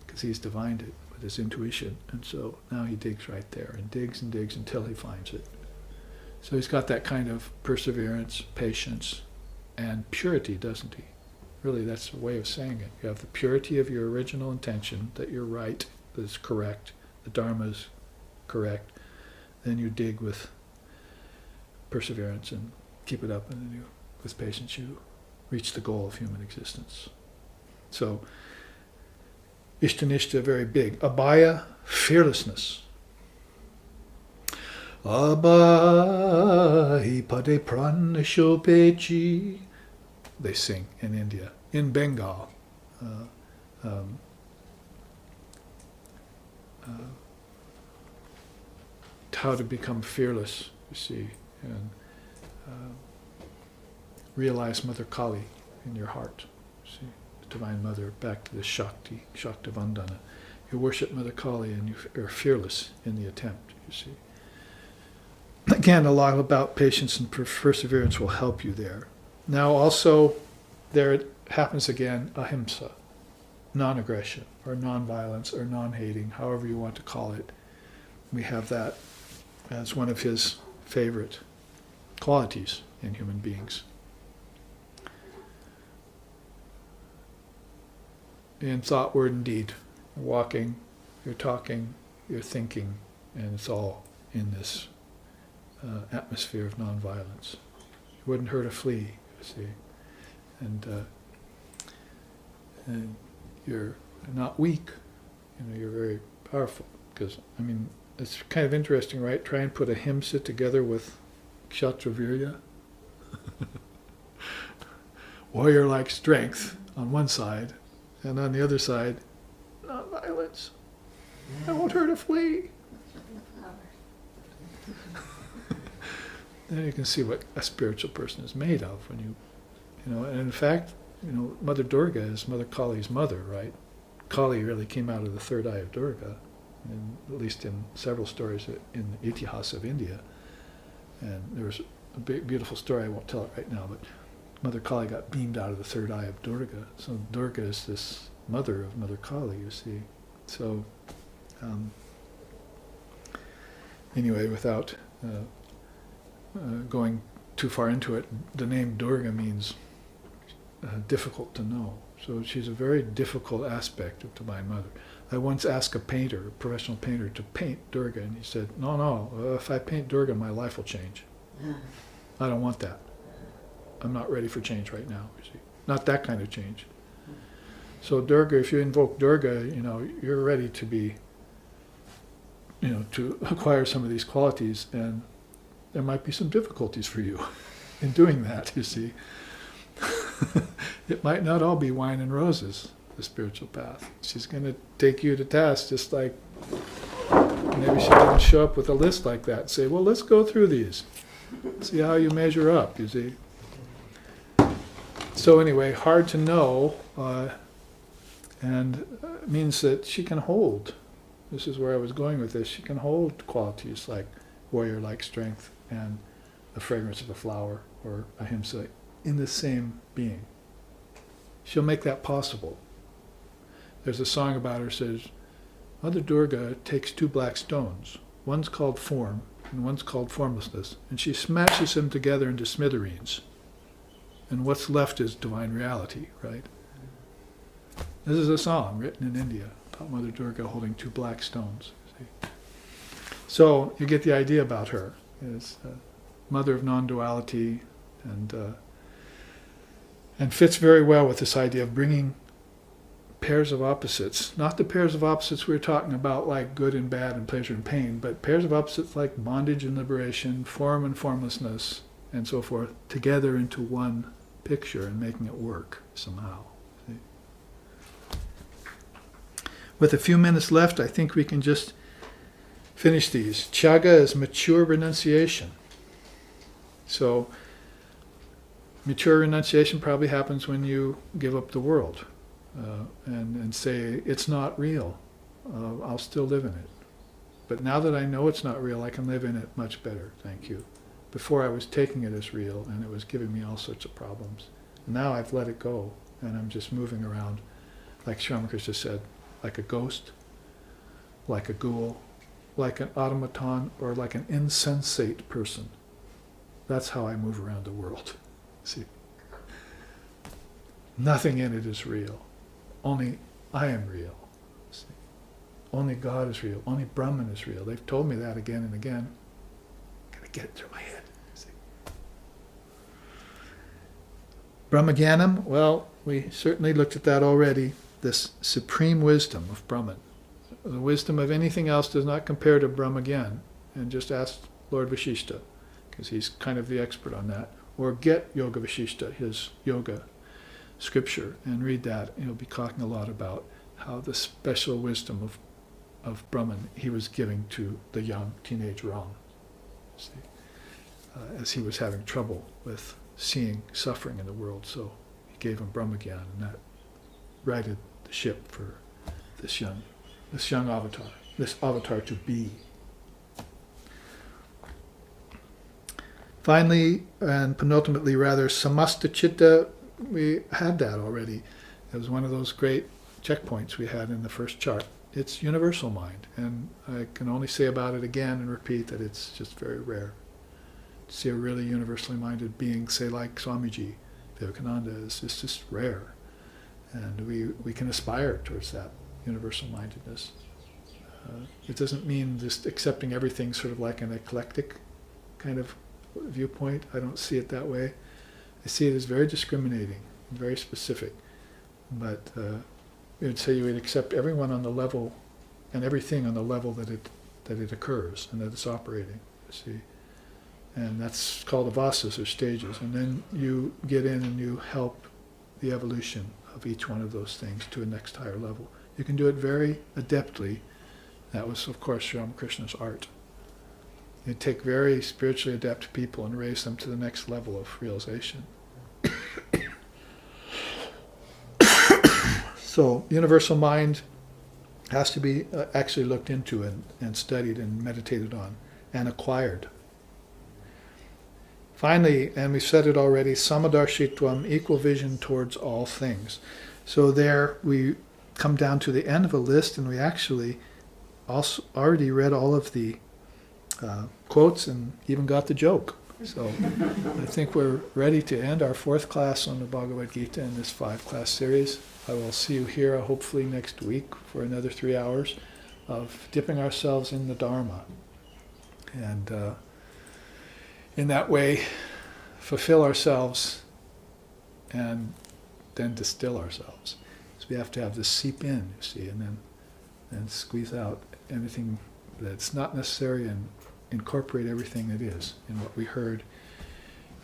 because he's divined it with his intuition. And so now he digs right there and digs until he finds it. So he's got that kind of perseverance, patience, and purity, doesn't he? Really, that's a way of saying it. You have the purity of your original intention, that you're right, that it's correct, the Dharma is correct. Then you dig with perseverance and keep it up, and then with patience you reach the goal of human existence. So, Ishtanishta, very big. Abhaya, fearlessness. Abai pade pranashopechi. They sing in India, in Bengal. How to become fearless, you see, and realize Mother Kali in your heart. You see, the Divine Mother, back to the Shakti Vandana. You worship Mother Kali and you are fearless in the attempt, you see. Again, a lot about patience and perseverance will help you there. Now also, there it happens again, ahimsa, non-aggression, or non-violence, or non-hating, however you want to call it. We have that as one of his favorite qualities in human beings. In thought, word, and deed. You're walking, you're talking, you're thinking, and it's all in this atmosphere of non-violence. You wouldn't hurt a flea, you see. And you're not weak. You're very powerful. Because, I mean, it's kind of interesting, right? Try and put ahimsa together with kshatravirya. Warrior-like strength on one side, and on the other side, non-violence. I won't hurt a flea. Then you can see what a spiritual person is made of when you know, and in fact, Mother Durga is Mother Kali's mother, right? Kali really came out of the third eye of Durga, at least in several stories in the Itihas of India. And there was a big, beautiful story, I won't tell it right now, but Mother Kali got beamed out of the third eye of Durga. So Durga is this mother of Mother Kali, you see. So, anyway, without going too far into it, the name Durga means difficult to know. So she's a very difficult aspect of Divine Mother. I once asked a painter, a professional painter, to paint Durga, and he said, no, if I paint Durga, my life will change. I don't want that. I'm not ready for change right now, you see. Not that kind of change. So Durga, if you invoke Durga, you're ready to be, to acquire some of these qualities, and there might be some difficulties for you in doing that, you see. It might not all be wine and roses, the spiritual path. She's going to take you to task, just like maybe she didn't show up with a list like that and say, well, let's go through these, see how you measure up, you see. So anyway, hard to know, and means that she can hold. This is where I was going with this. She can hold qualities like warrior-like strength and the fragrance of a flower or ahimsa in the same being. She'll make that possible. There's a song about her that says, Mother Durga takes two black stones. One's called form and one's called formlessness. And she smashes them together into smithereens. And what's left is divine reality, right? This is a song written in India about Mother Durga holding two black stones. See? So you get the idea about her. Is mother of non-duality, and fits very well with this idea of bringing pairs of opposites. Not the pairs of opposites we were talking about, like good and bad and pleasure and pain, but pairs of opposites like bondage and liberation, form and formlessness, and so forth, together into one picture and making it work somehow. See? With a few minutes left, I think we can just finish these. Tyaga is mature renunciation. So, mature renunciation probably happens when you give up the world and say, it's not real. I'll still live in it. But now that I know it's not real, I can live in it much better, thank you. Before I was taking it as real, and it was giving me all sorts of problems. Now I've let it go, and I'm just moving around, like Sri Ramakrishna said, like a ghost, like a ghoul, like an automaton, or like an insensate person. That's how I move around the world. See? Nothing in it is real. Only I am real. See? Only God is real. Only Brahman is real. They've told me that again and again. Gotta get it through my head. See? Brahmagyanam, well, we certainly looked at that already. This supreme wisdom of Brahman. The wisdom of anything else does not compare to Brahmagyan. And just ask Lord Vashishta, because he's kind of the expert on that. Or get Yoga Vashishta, his yoga scripture, and read that. He'll be talking a lot about how the special wisdom of Brahman he was giving to the young teenage Ram, as he was having trouble with seeing suffering in the world. So he gave him Brahmagyan, and that righted the ship for this young avatar, this avatar to be. Finally, and penultimately rather, samasta chitta, we had that already. It was one of those great checkpoints we had in the first chart. It's universal mind, and I can only say about it again and repeat that it's just very rare to see a really universally minded being, say like Swamiji Vivekananda, is just rare. And we can aspire towards that universal mindedness. It doesn't mean just accepting everything sort of like an eclectic kind of viewpoint. I don't see it that way. I see it as very discriminating, very specific. But you would say you would accept everyone on the level and everything on the level that it occurs and that it's operating. You see, and that's called avasas, or stages. And then you get in and you help the evolution of each one of those things to a next higher level. You can do it very adeptly. That was, of course, Ramakrishna's art. You take very spiritually adept people and raise them to the next level of realization. So, universal mind has to be actually looked into and studied and meditated on and acquired. Finally, and we've said it already, samadarshitvam, equal vision towards all things. So there we come down to the end of a list, and we actually also already read all of the quotes and even got the joke. So I think we're ready to end our 4th class on the Bhagavad Gita in this 5-class series. I will see you here hopefully next week for another 3 hours of dipping ourselves in the Dharma. And in that way, fulfill ourselves and then distill ourselves. So we have to have this seep in, you see, and then squeeze out anything that's not necessary and incorporate everything that is in what we heard.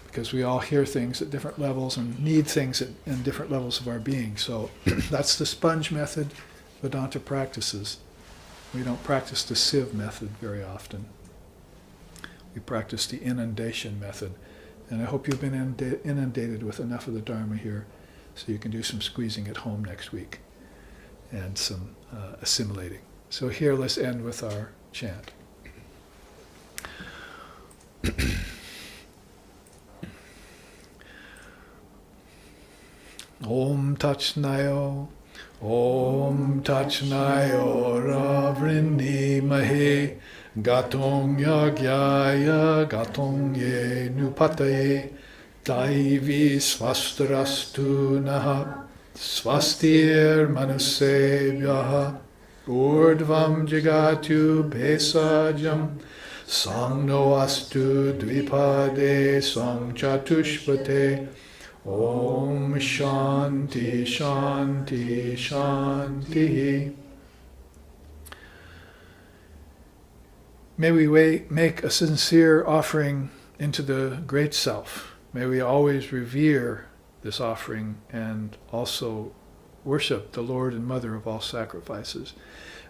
Because we all hear things at different levels and need things in different levels of our being. So that's the sponge method Vedanta practices. We don't practice the sieve method very often. We practice the inundation method. And I hope you've been inundated with enough of the Dharma here so you can do some squeezing at home next week and some assimilating. So here, let's end with our chant. Om Tachnayo, Om Tachnayo Ravrindi Mahe, Gatong Yagyaya, Gatong Ye Nupataye, Daivi Swastarastu Naha, Swastir Manusebhyaha, Urdvam Jagatu Besajam, Sangno Astu Dvipade Sang Chatushpate, Om Shanti Shanti Shanti. May we make a sincere offering into the Great Self. May we always revere this offering and also worship the Lord and Mother of all sacrifices.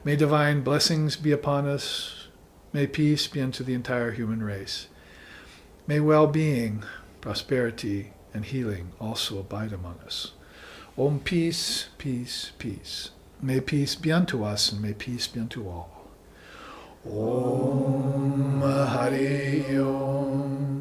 May divine blessings be upon us. May peace be unto the entire human race. May well-being, prosperity, and healing also abide among us. Om peace, peace, peace. May peace be unto us, and may peace be unto all. Om Hari Om.